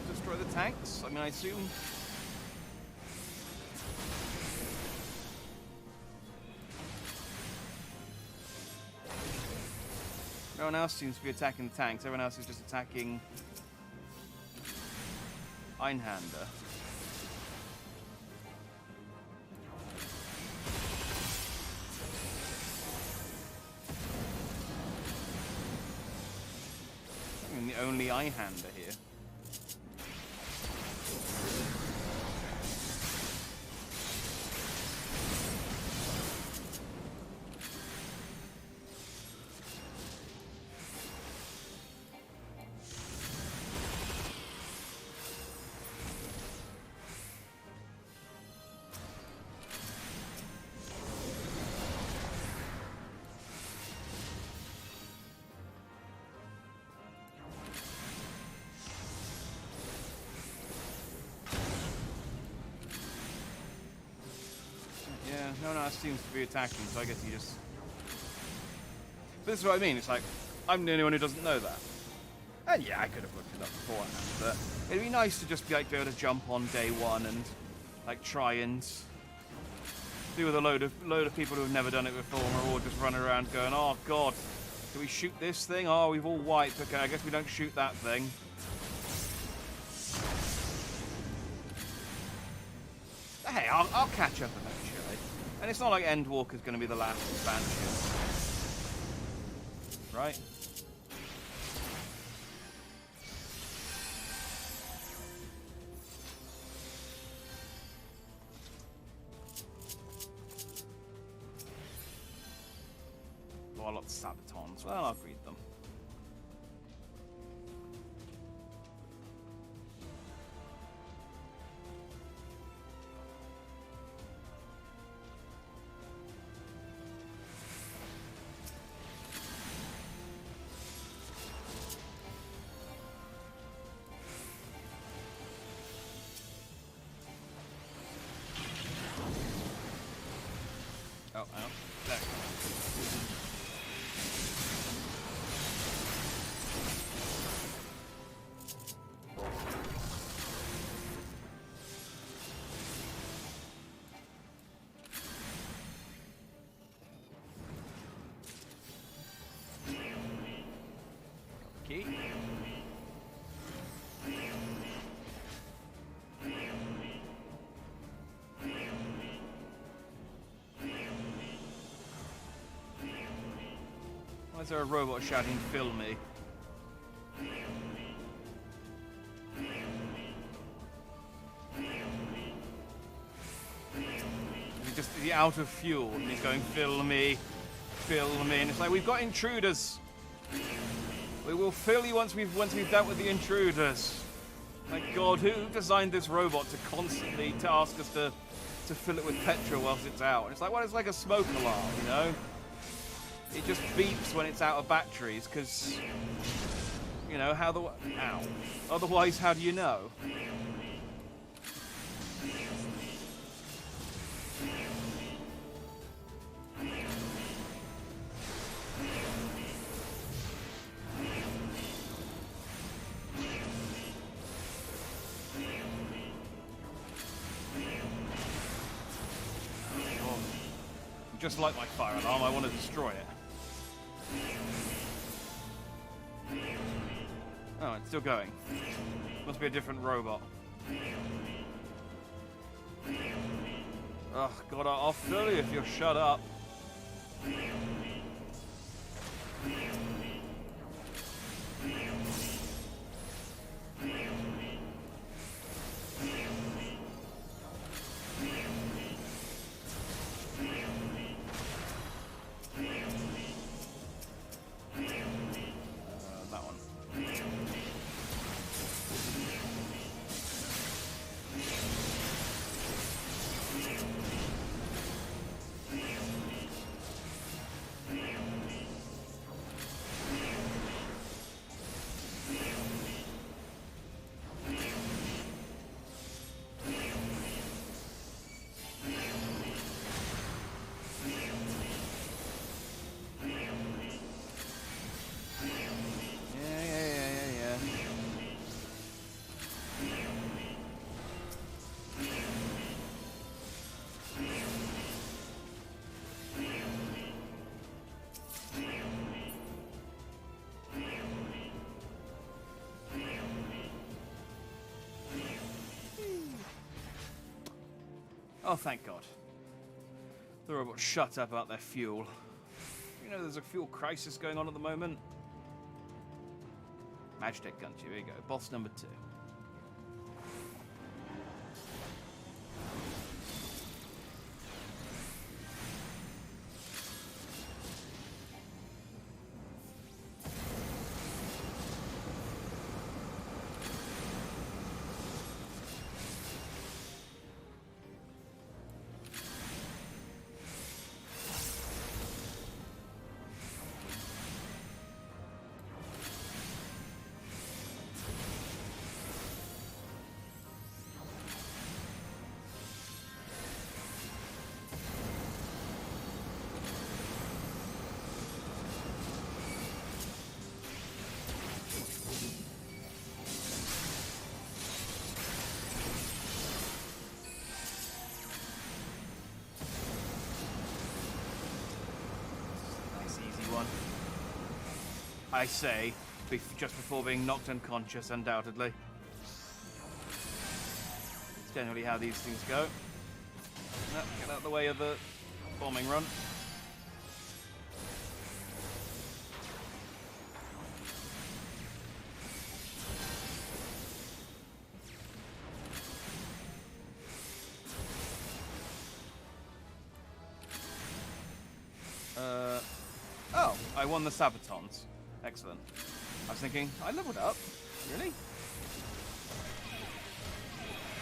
Destroy the tanks? I mean, I assume. No one else seems to be attacking the tanks. Everyone else is just attacking Einhander. I mean, the only Einhander here. No one else seems to be attacking, so I guess you just... But this is what I mean, it's like, I'm the only one who doesn't know that. And yeah, I could have looked it up beforehand, but it'd be nice to just be able to jump on day one and like try and be with a load of people who have never done it before, and we're all just running around going, oh god, do we shoot this thing? Oh, we've all wiped. Okay, I guess we don't shoot that thing. Hey, I'll catch up eventually. And it's not like Endwalker's going to be the last expansion. Right? Well, lots of Sabatons. Well, I'll read them. Oh, there. Okay. Why is there a robot shouting, "Fill me"? Is he out of fuel? And he's going, "Fill me, fill me," and it's like, we've got intruders. We will fill you once we've dealt with the intruders. My God, who designed this robot to constantly ask us to fill it with petrol whilst it's out? And it's like, well, it's like a smoke alarm, you know? It just beeps when it's out of batteries, because, you know, ow. Otherwise, how do you know? just like my fire alarm, I want to destroy it. Oh, it's still going. Must be a different robot. Oh, God, I'll fill you if you'll shut up. That one. Yeah. Oh, thank God. The robot shut up about their fuel. You know there's a fuel crisis going on at the moment? Magitech Gunchu, here you go. Boss number 2. I say, just before being knocked unconscious, undoubtedly. It's generally how these things go. No, get out of the way of the bombing run. Oh, I won the Sabatons. Excellent. I was thinking, I leveled up. Really?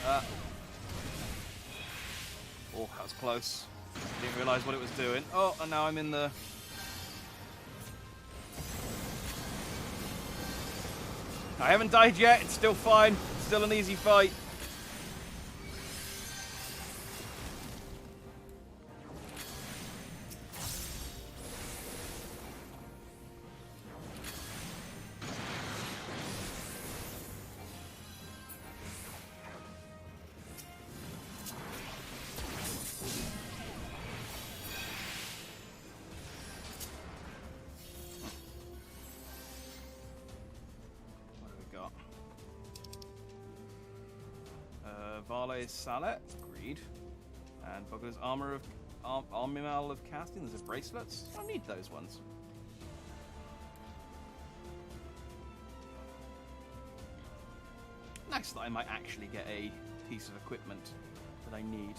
Oh, that was close. Didn't realise what it was doing. Oh, and now I'm in the... I haven't died yet. It's still fine. It's still an easy fight. Vale's Salet, agreed. And Bugler's Armor of Armimal of Casting, there's a bracelets. I don't need those ones. Nice that I might actually get a piece of equipment that I need.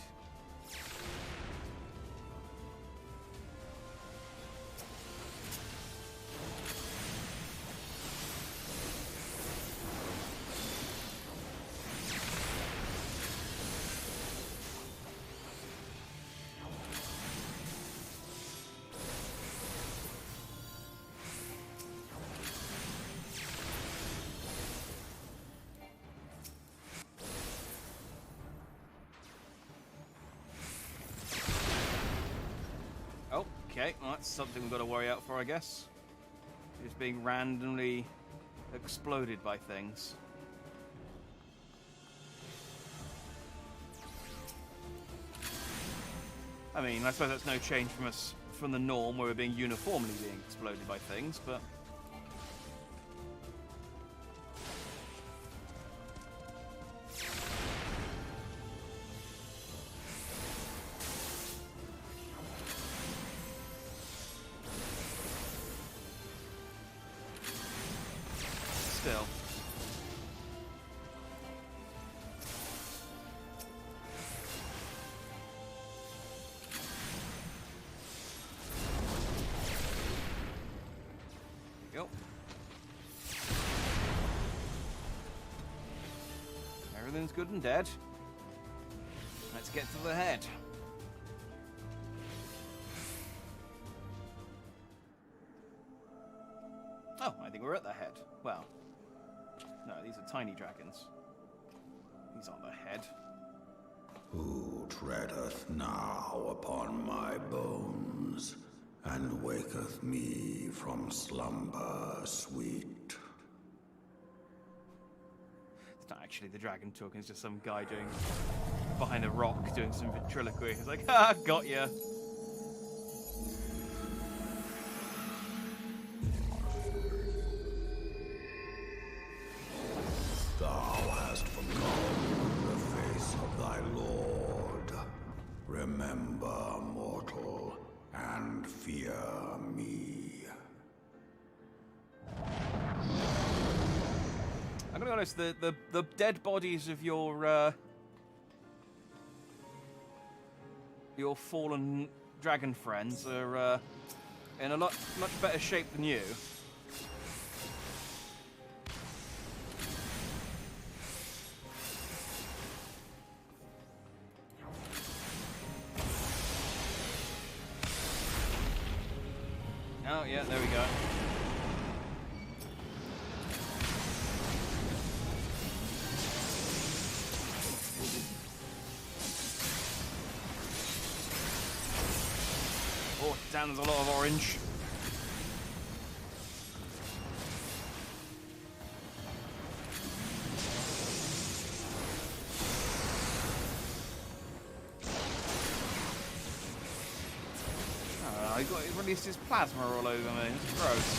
Okay, well, that's something we've got to worry out for, I guess. Just being randomly exploded by things. I mean, I suppose that's no change from the norm where we're being uniformly exploded by things, but... Still. Yep. Everything's good and dead. Let's get to the head. Oh, I think we're at the head. Well, no, these are tiny dragons. These aren't the head. Who treadeth now upon my bones, and waketh me from slumber sweet? It's not actually the dragon talking, it's just some guy doing behind a rock doing some ventriloquy. He's like, ha, got ya. Thou hast forgotten the face of thy Lord. Remember, mortal, and fear me. I'm gonna be honest, the dead bodies of your fallen dragon friends are in a much better shape than you. Oh, yeah, there we go. Oh, damn, there's a lot of orange. He released his plasma all over me. It's gross.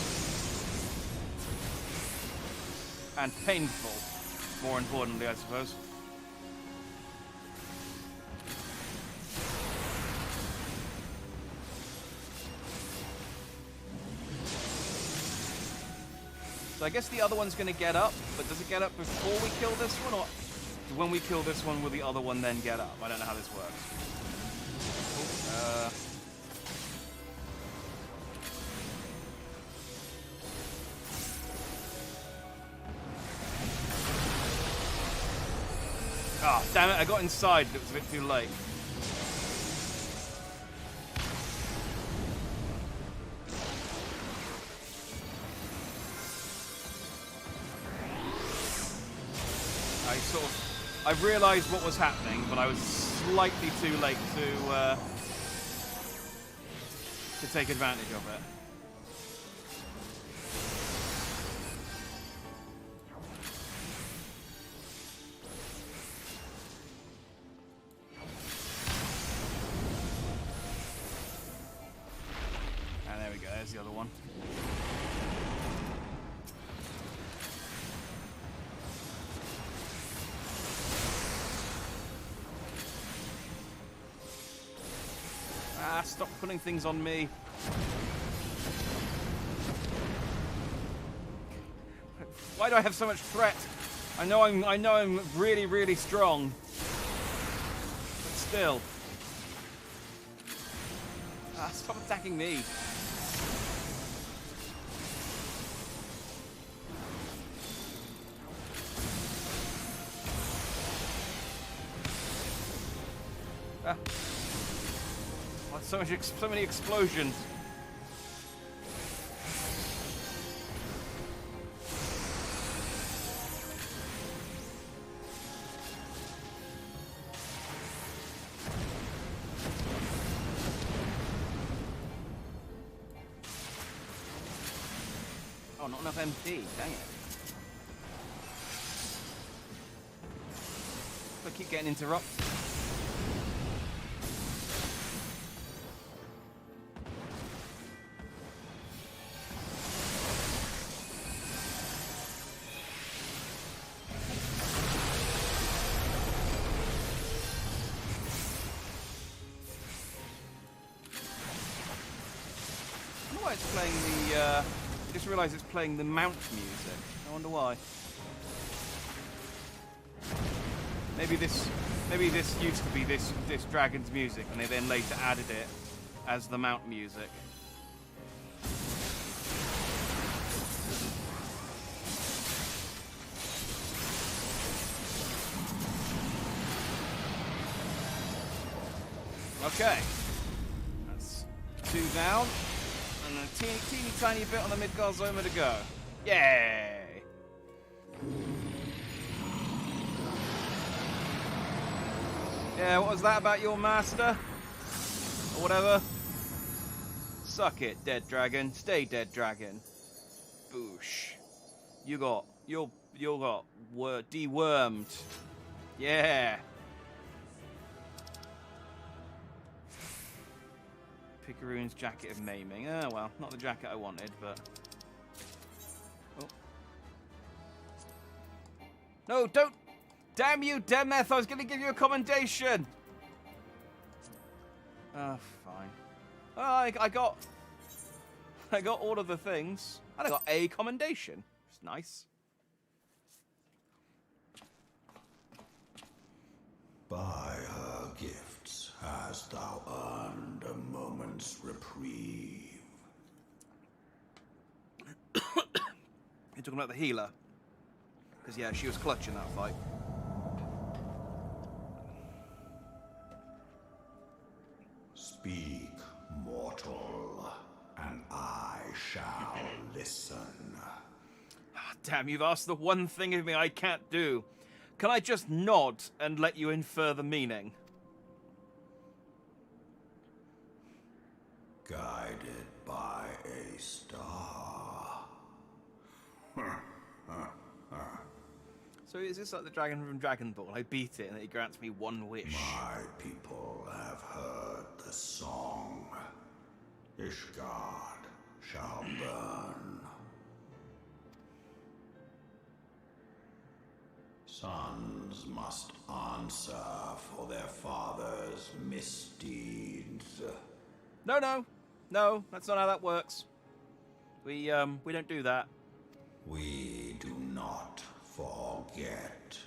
And painful, more importantly, I suppose. So I guess the other one's going to get up, but does it get up before we kill this one, or when we kill this one, will the other one then get up? I don't know how this works. Oh, damn it, I got inside, it was a bit too late. I realised what was happening, but I was slightly too late to take advantage of it. And there we go, there's the other one. Stop putting things on me. Why do I have so much threat? I know I'm really, really strong. But still. Stop attacking me. So many explosions. Oh, not enough MP. Dang it. I keep getting interrupted. why it's playing the. I just realised it's playing the mount music. I wonder why. Maybe this used to be this dragon's music, and they then later added it as the mount music. Okay, that's 2 down, and a teeny tiny bit on the Midgard Zoma to go. Yay! Yeah, what was that about your master? Or whatever? Suck it, dead dragon. Stay dead, dragon. Boosh. You got dewormed. Yeah. Picaroon's jacket of maiming. Oh, well, not the jacket I wanted, but... Oh. No, don't! Damn you, Demeth! I was going to give you a commendation! Oh, fine. Oh, I got all of the things. And I got a commendation. It's nice. By her gifts hast thou earned a moment's reprieve. You're talking about the healer? Because, yeah, she was clutch in that fight. Speak, mortal, and I shall listen. Damn, you've asked the one thing of me I can't do. Can I just nod and let you infer the meaning? Guided by a star. So is this like the dragon from Dragon Ball? I beat it and it grants me one wish. My people have heard the song. Ishgard shall burn. Sons must answer for their father's misdeeds. No, that's not how that works. We don't do that. We do not forget.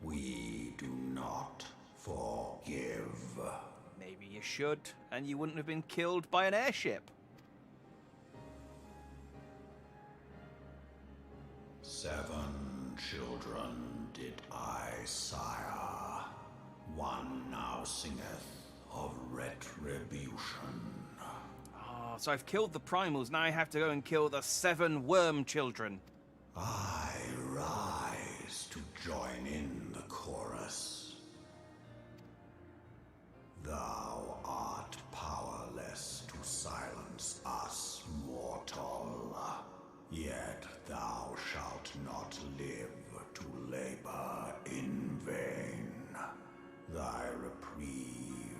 We do not forgive. Maybe you should, and you wouldn't have been killed by an airship. 7 children did I sire. One now singeth of retribution. Oh, so I've killed the primals, now I have to go and kill the 7 worm children. I rise to join in the chorus. Thou art powerless to silence us, mortal. Yet thou shalt not live to labor in vain. Thy reprieve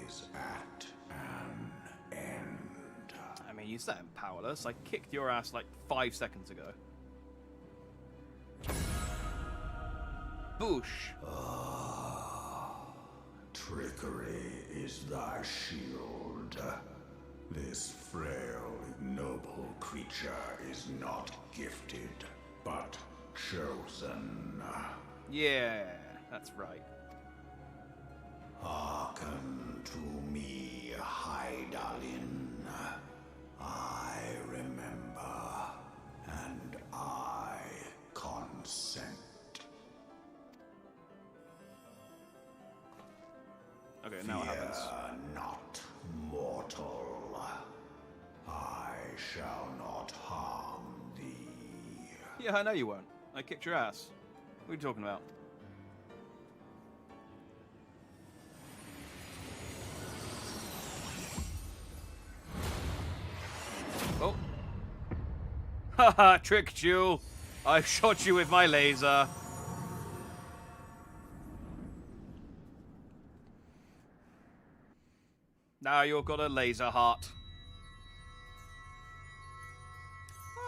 is at an end. I mean, you said I'm powerless. I kicked your ass like 5 seconds ago. Boosh. Trickery is thy shield. This frail, ignoble creature is not gifted, but chosen. Yeah, that's right. Hearken to me, Hydaelyn. I remember, and I consent. Okay, now what happens? Fear not, mortal. I shall not harm thee. Yeah, I know you won't. I kicked your ass. What are you talking about? Oh. Haha, tricked you. I shot you with my laser. Now you've got a laser heart.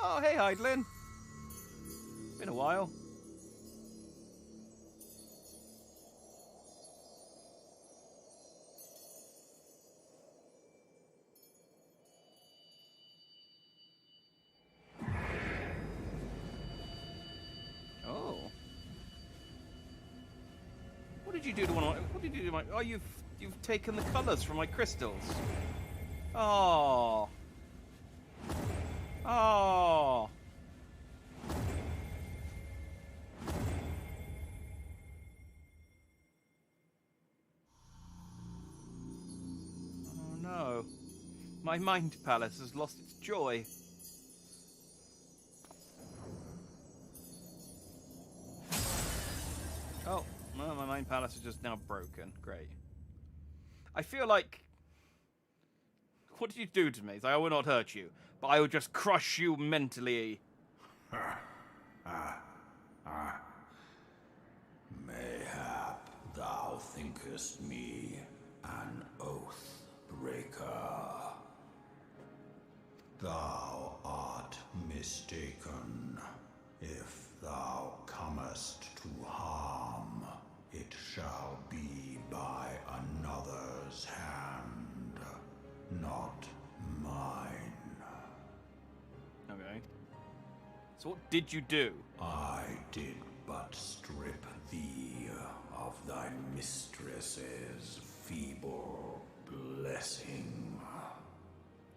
Oh, hey, Hydaelyn. Been a while. What did you do to one of my... What did you do to my... Oh, you've taken the colours from my crystals. Oh. Oh. Oh no. My mind palace has lost its joy. Oh, well, my mind palace is just now broken. Great. I feel like... What did you do to me? I will not hurt you, but I will just crush you mentally. Mayhap thou thinkest me an oath breaker. Thou art mistaken. If thou comest to harm, it shall be by another's hand, not mine. Okay. So what did you do? I did but strip thee of thy mistress's feeble blessing.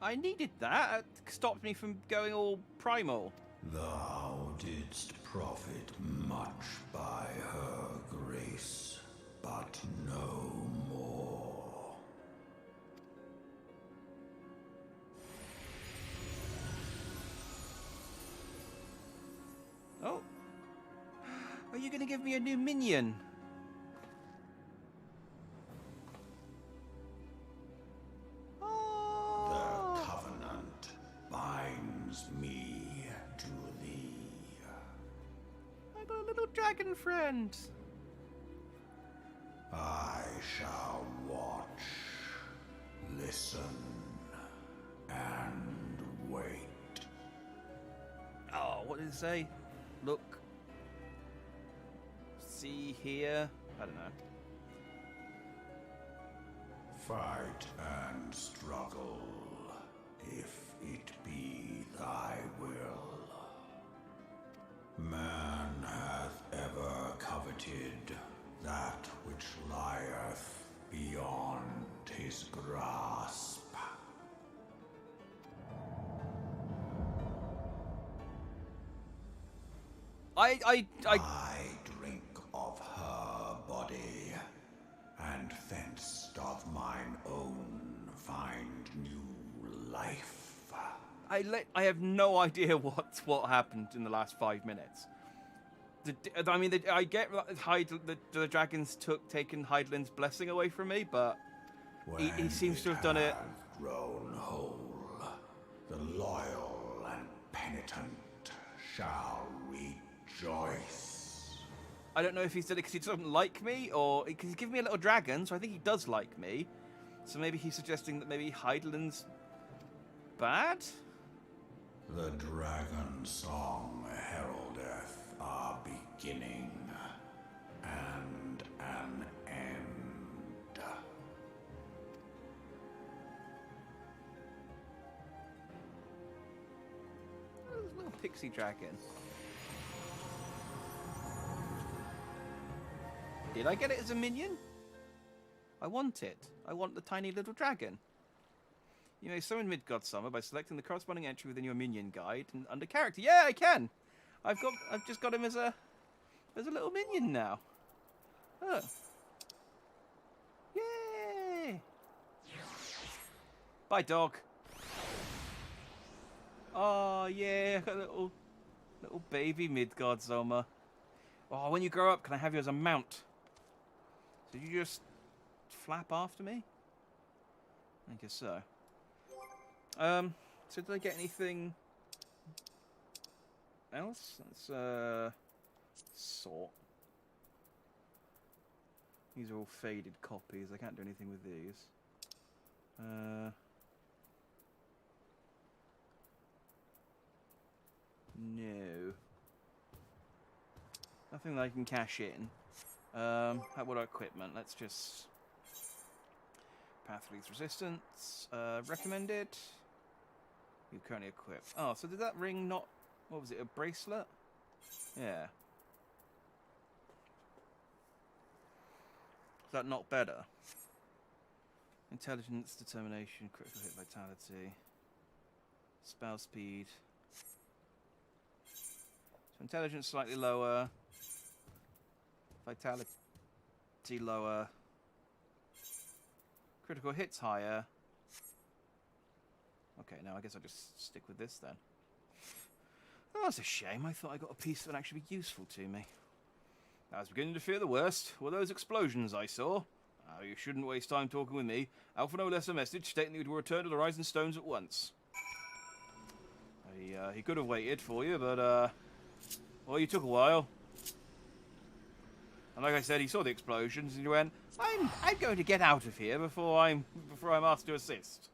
I needed that. It stopped me from going all primal. Thou didst profit much by her grace, but no more. Oh. Are you going to give me a new minion? The covenant binds me to thee. I got a little dragon friend. I shall watch, listen, and wait. Oh, what did it say? Look. See here. I don't know. Fight and struggle, if it be thy will. Man hath ever coveted that which lieth beyond his grasp. I drink of her body, and thence doth mine own find new life. I have no idea what happened in the last 5 minutes. I get the dragons taken Heidelin's blessing away from me, but he seems to have done it. Grown whole, the loyal and penitent shall rejoice. I don't know if he's done it because he doesn't like me, or because he's given me a little dragon, so I think he does like me. So maybe he's suggesting that maybe Heidelin's bad? The dragon song heraldeth our beginning and an end. There's a little pixie dragon. Did I get it as a minion? I want it. I want the tiny little dragon. You may summon Midgod by selecting the corresponding entry within your minion guide and under character. Yeah, I can. I've just got him as a little minion now. Oh. Yay! Bye, dog. Oh yeah, got a little baby Midgod Zoma. Oh, when you grow up, can I have you as a mount? Did you just flap after me? I guess so. So did I get anything else? Let's sort. These are all faded copies. I can't do anything with these. No. Nothing that I can cash in. How about our equipment? Let's just... Path leads resistance. Recommended. You currently equipped. Oh, so did that ring not... What was it, a bracelet? Yeah. Is that not better? Intelligence, determination, critical hit vitality, spell speed. So intelligence slightly lower, vitality lower, critical hits higher. Okay, now I guess I'll just stick with this then. Oh, that's a shame. I thought I got a piece that would actually be useful to me. I was beginning to fear the worst. Were those explosions I saw? Oh, you shouldn't waste time talking with me. Alpha no less a message stating that you would return to the Rising Stones at once. He could have waited for you, but, well, you took a while. And like I said, he saw the explosions and he went, I'm going to get out of here before I'm asked to assist.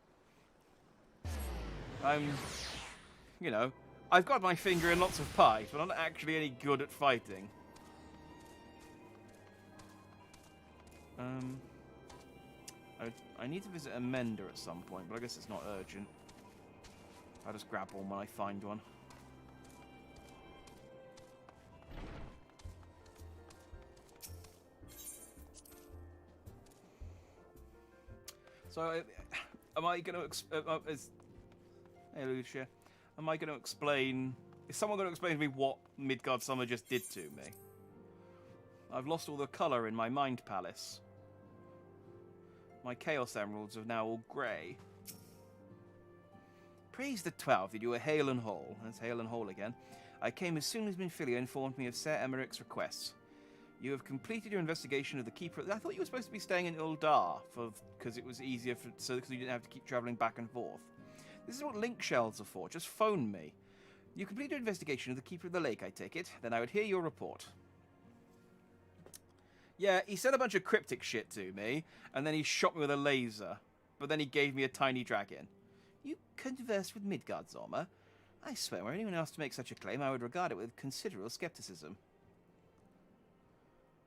You know, I've got my finger in lots of pies, but I'm not actually any good at fighting. I need to visit a mender at some point, but I guess it's not urgent. I'll just grab one when I find one. So, am I going to... hey, Lucia. Am I going to explain... Is someone going to explain to me what Midgard Summer just did to me? I've lost all the colour in my mind palace. My Chaos Emeralds are now all grey. Praise the 12 that you were hale and whole. That's hale and whole again. I came as soon as Minfilia informed me of Ser Emeric's requests. You have completed your investigation of the Keeper... I thought you were supposed to be staying in Uldar because it was easier so you didn't have to keep travelling back and forth. This is what link shells are for. Just phone me. You completed your investigation of the Keeper of the Lake, I take it. Then I would hear your report. Yeah, he said a bunch of cryptic shit to me, and then he shot me with a laser. But then he gave me a tiny dragon. You conversed with Midgardsormr? I swear, were anyone else to make such a claim, I would regard it with considerable skepticism.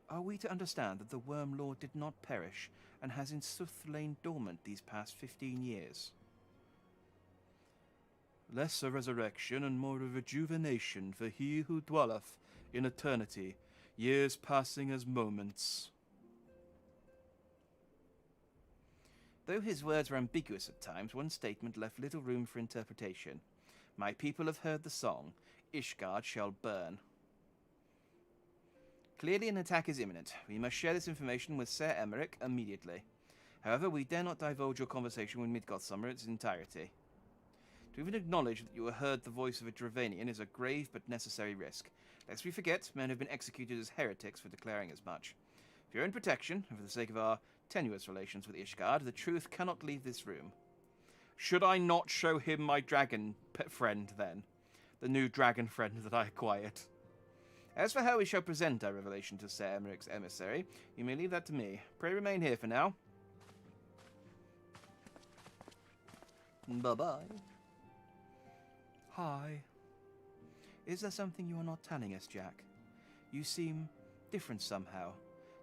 Are we to understand that the Worm Lord did not perish, and has in sooth lain dormant these past 15 years? Less a resurrection and more a rejuvenation for he who dwelleth in eternity, years passing as moments. Though his words were ambiguous at times, one statement left little room for interpretation. My people have heard the song, Ishgard shall burn. Clearly an attack is imminent. We must share this information with Ser Emeric immediately. However, we dare not divulge your conversation with Midgardsormr in its entirety. To even acknowledge that you have heard the voice of a Dravanian is a grave but necessary risk. Lest we forget, men have been executed as heretics for declaring as much. For your own protection, and for the sake of our tenuous relations with Ishgard, the truth cannot leave this room. Should I not show him my dragon friend, then? The new dragon friend that I acquired. As for how we shall present our revelation to Ser Emeric's emissary, you may leave that to me. Pray remain here for now. Bye-bye. Hi. Is there something you are not telling us, Jack? You seem different somehow.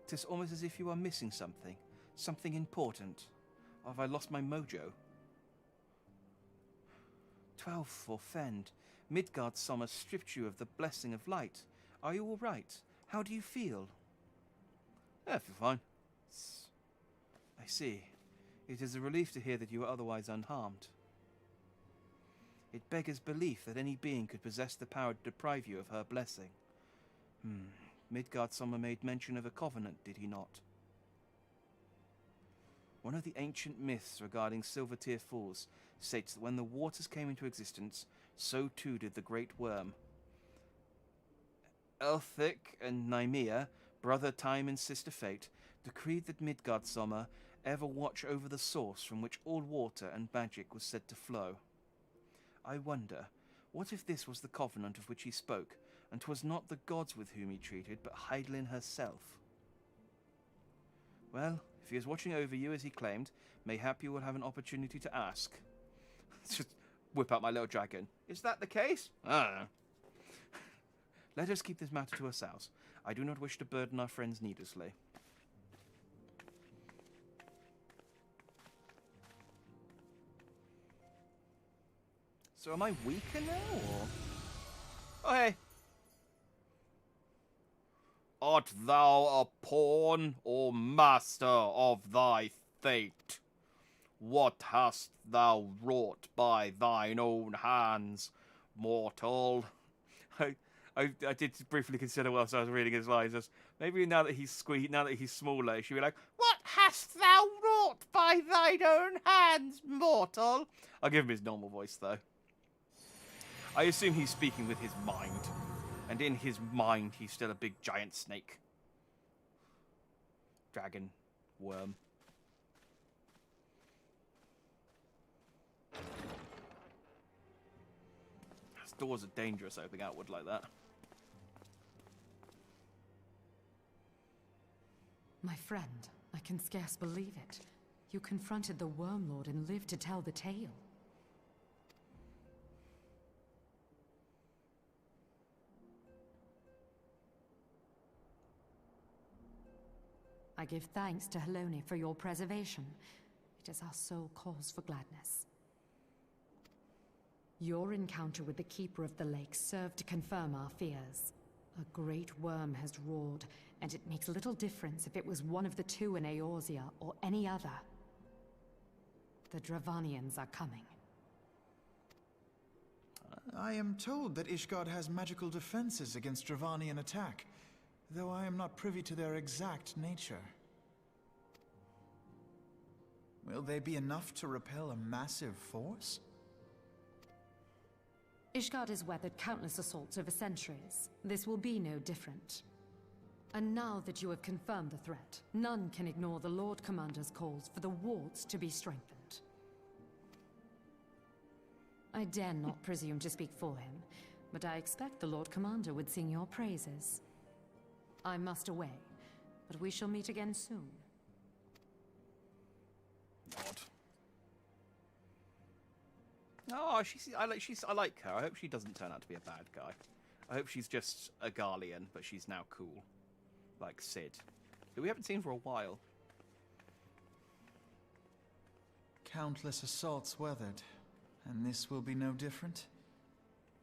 'Tis almost as if you are missing something. Something important. Or have I lost my mojo? 12 for Fend. Midgardsormr stripped you of the blessing of light. Are you all right? How do you feel? I feel fine. I see. It is a relief to hear that you are otherwise unharmed. It beggars belief that any being could possess the power to deprive you of her blessing. Midgardsormr made mention of a covenant, did he not? One of the ancient myths regarding Silver-Tear Falls states that when the waters came into existence, so too did the Great Worm. Elthic and Nymea, brother Time and sister Fate, decreed that Midgardsormr ever watch over the source from which all water and magic was said to flow. I wonder, what if this was the covenant of which he spoke, and 'twas not the gods with whom he treated, but Hydaelyn herself? Well, if he is watching over you as he claimed, mayhap you will have an opportunity to ask. Just whip out my little dragon. Is that the case? Let us keep this matter to ourselves. I do not wish to burden our friends needlessly. So am I weaker now, or...? Oh, hey! Oh, Art thou a pawn or master of thy fate? What hast thou wrought by thine own hands, mortal? I did briefly consider whilst I was reading his lines, as maybe now that he's smaller, he should be like, "What hast thou wrought by thine own hands, mortal?" I'll give him his normal voice, though. I assume he's speaking with his mind, and in his mind, he's still a big giant snake. Dragon. Worm. Those doors are dangerous opening outward like that. My friend, I can scarce believe it. You confronted the Worm Lord and lived to tell the tale. I give thanks to Helone for your preservation. It is our sole cause for gladness. Your encounter with the Keeper of the Lake served to confirm our fears. A great worm has roared, and it makes little difference if it was one of the two in Eorzea or any other. The Dravanians are coming. I am told that Ishgard has magical defenses against Dravanian attack, though I am not privy to their exact nature. Will they be enough to repel a massive force? Ishgard has weathered countless assaults over centuries. This will be no different. And now that you have confirmed the threat, none can ignore the Lord Commander's calls for the wards to be strengthened. I dare not presume to speak for him, but I expect the Lord Commander would sing your praises. I must away, but we shall meet again soon. Odd. Oh, I like her. I hope she doesn't turn out to be a bad guy. I hope she's just a Garlean, but she's now cool. Like Cid, who we haven't seen for a while. Countless assaults weathered, and this will be no different?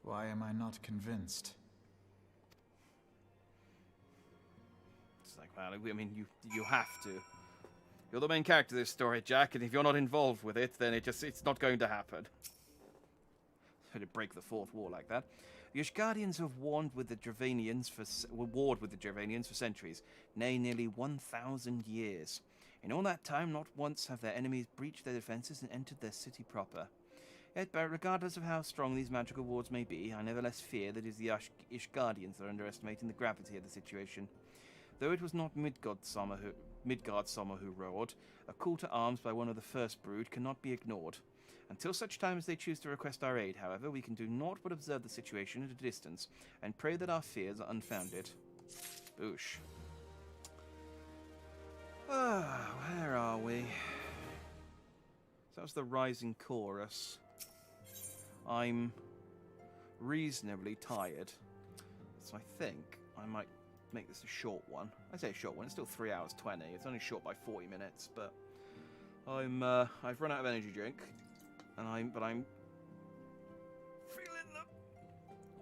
Why am I not convinced? It's like, well, I mean, you have to. You're the main character of this story, Jack, and if you're not involved with it, then it's not going to happen. To break the fourth wall like that. The Ishgardians have warred with the Dravanians for centuries, nay, nearly 1,000 years. In all that time, not once have their enemies breached their defences and entered their city proper. Yet, regardless of how strong these magical wards may be, I nevertheless fear that it is the Ishgardians that are underestimating the gravity of the situation. Though it was not Midgard Sommer who roared, a call to arms by one of the First Brood cannot be ignored. Until such time as they choose to request our aid, however, we can do naught but observe the situation at a distance, and pray that our fears are unfounded. Boosh. Where are we? So that was the Rising Chorus. I'm reasonably tired, so I think I might make this a short one. I say a short one, it's still 3 hours 20. It's only short by 40 minutes, but I've run out of energy drink, and I'm feeling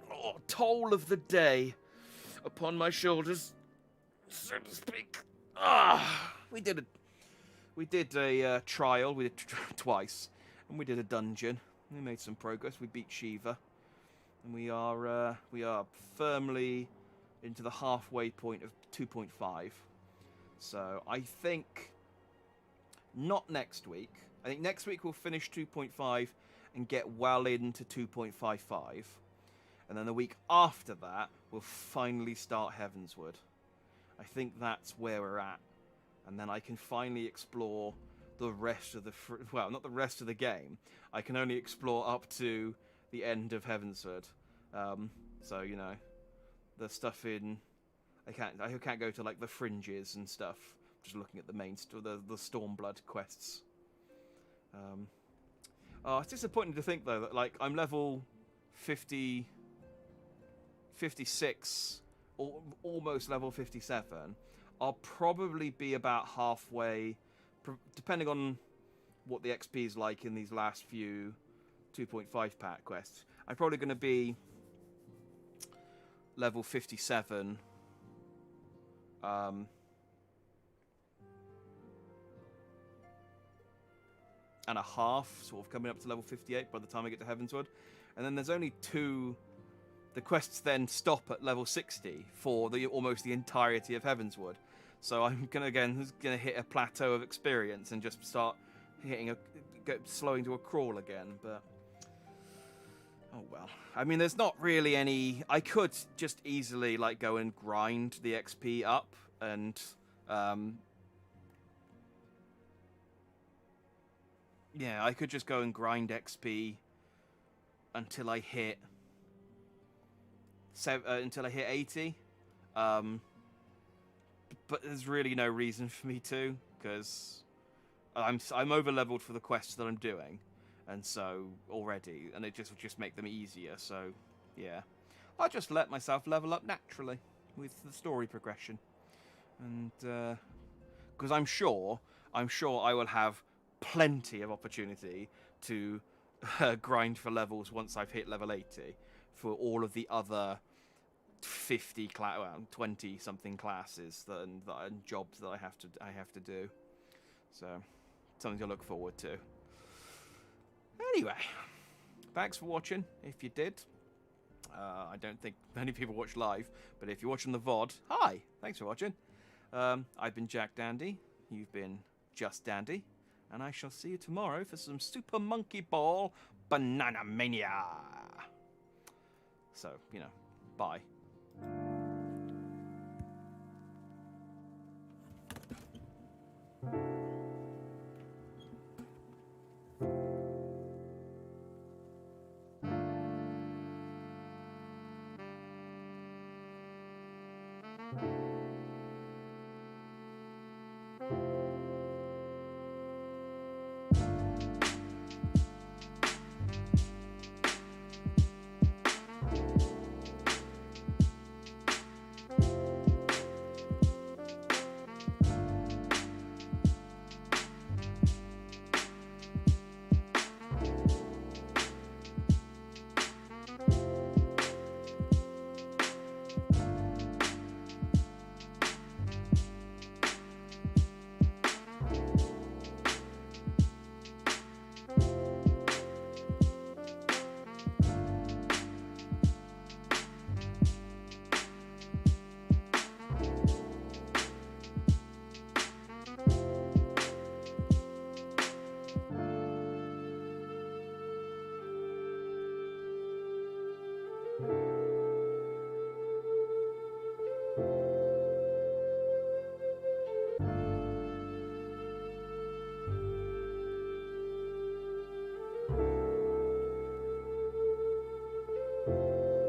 the toll of the day upon my shoulders, so to speak. We did a trial. We did twice, and we did a dungeon. We made some progress. We beat Shiva, and we are firmly into the halfway point of 2.5. So I think not next week. I think next week we'll finish 2.5 and get well into 2.55. And then the week after that, we'll finally start Heavensward. I think that's where we're at. And then I can finally explore the rest of the... well, not the rest of the game. I can only explore up to the end of Heavensward. So, you know, the stuff in... I can't go to, like, the fringes and stuff. Just looking at the main... the Stormblood quests. It's disappointing to think, though, that, like, I'm level 56, or almost level 57. I'll probably be about halfway, depending on what the XP is like in these last few 2.5 pack quests. I'm probably going to be level 57 and a half, sort of coming up to level 58 by the time I get to Heavensward. And then there's only 2. The quests then stop at level 60 for almost the entirety of Heavensward. So I'm gonna hit a plateau of experience and just start slowing to a crawl again. But oh well. I mean, there's not really any. I could just easily like go and grind the XP up and yeah, I could just go and grind XP until I hit 80. But there's really no reason for me to, because I'm over leveled for the quests that I'm doing, and so already, and it just would just make them easier. So yeah, I'll just let myself level up naturally with the story progression, and because I'm sure I will have plenty of opportunity to grind for levels once I've hit level 80 for all of the other 20 something classes and jobs that I have to do. So something to look forward to. Anyway, thanks for watching. If you did, I don't think many people watch live, but if you're watching the VOD, hi, thanks for watching. I've been Jack Dandy. You've been Just Dandy. And I shall see you tomorrow for some Super Monkey Ball Banana Mania. So, bye. you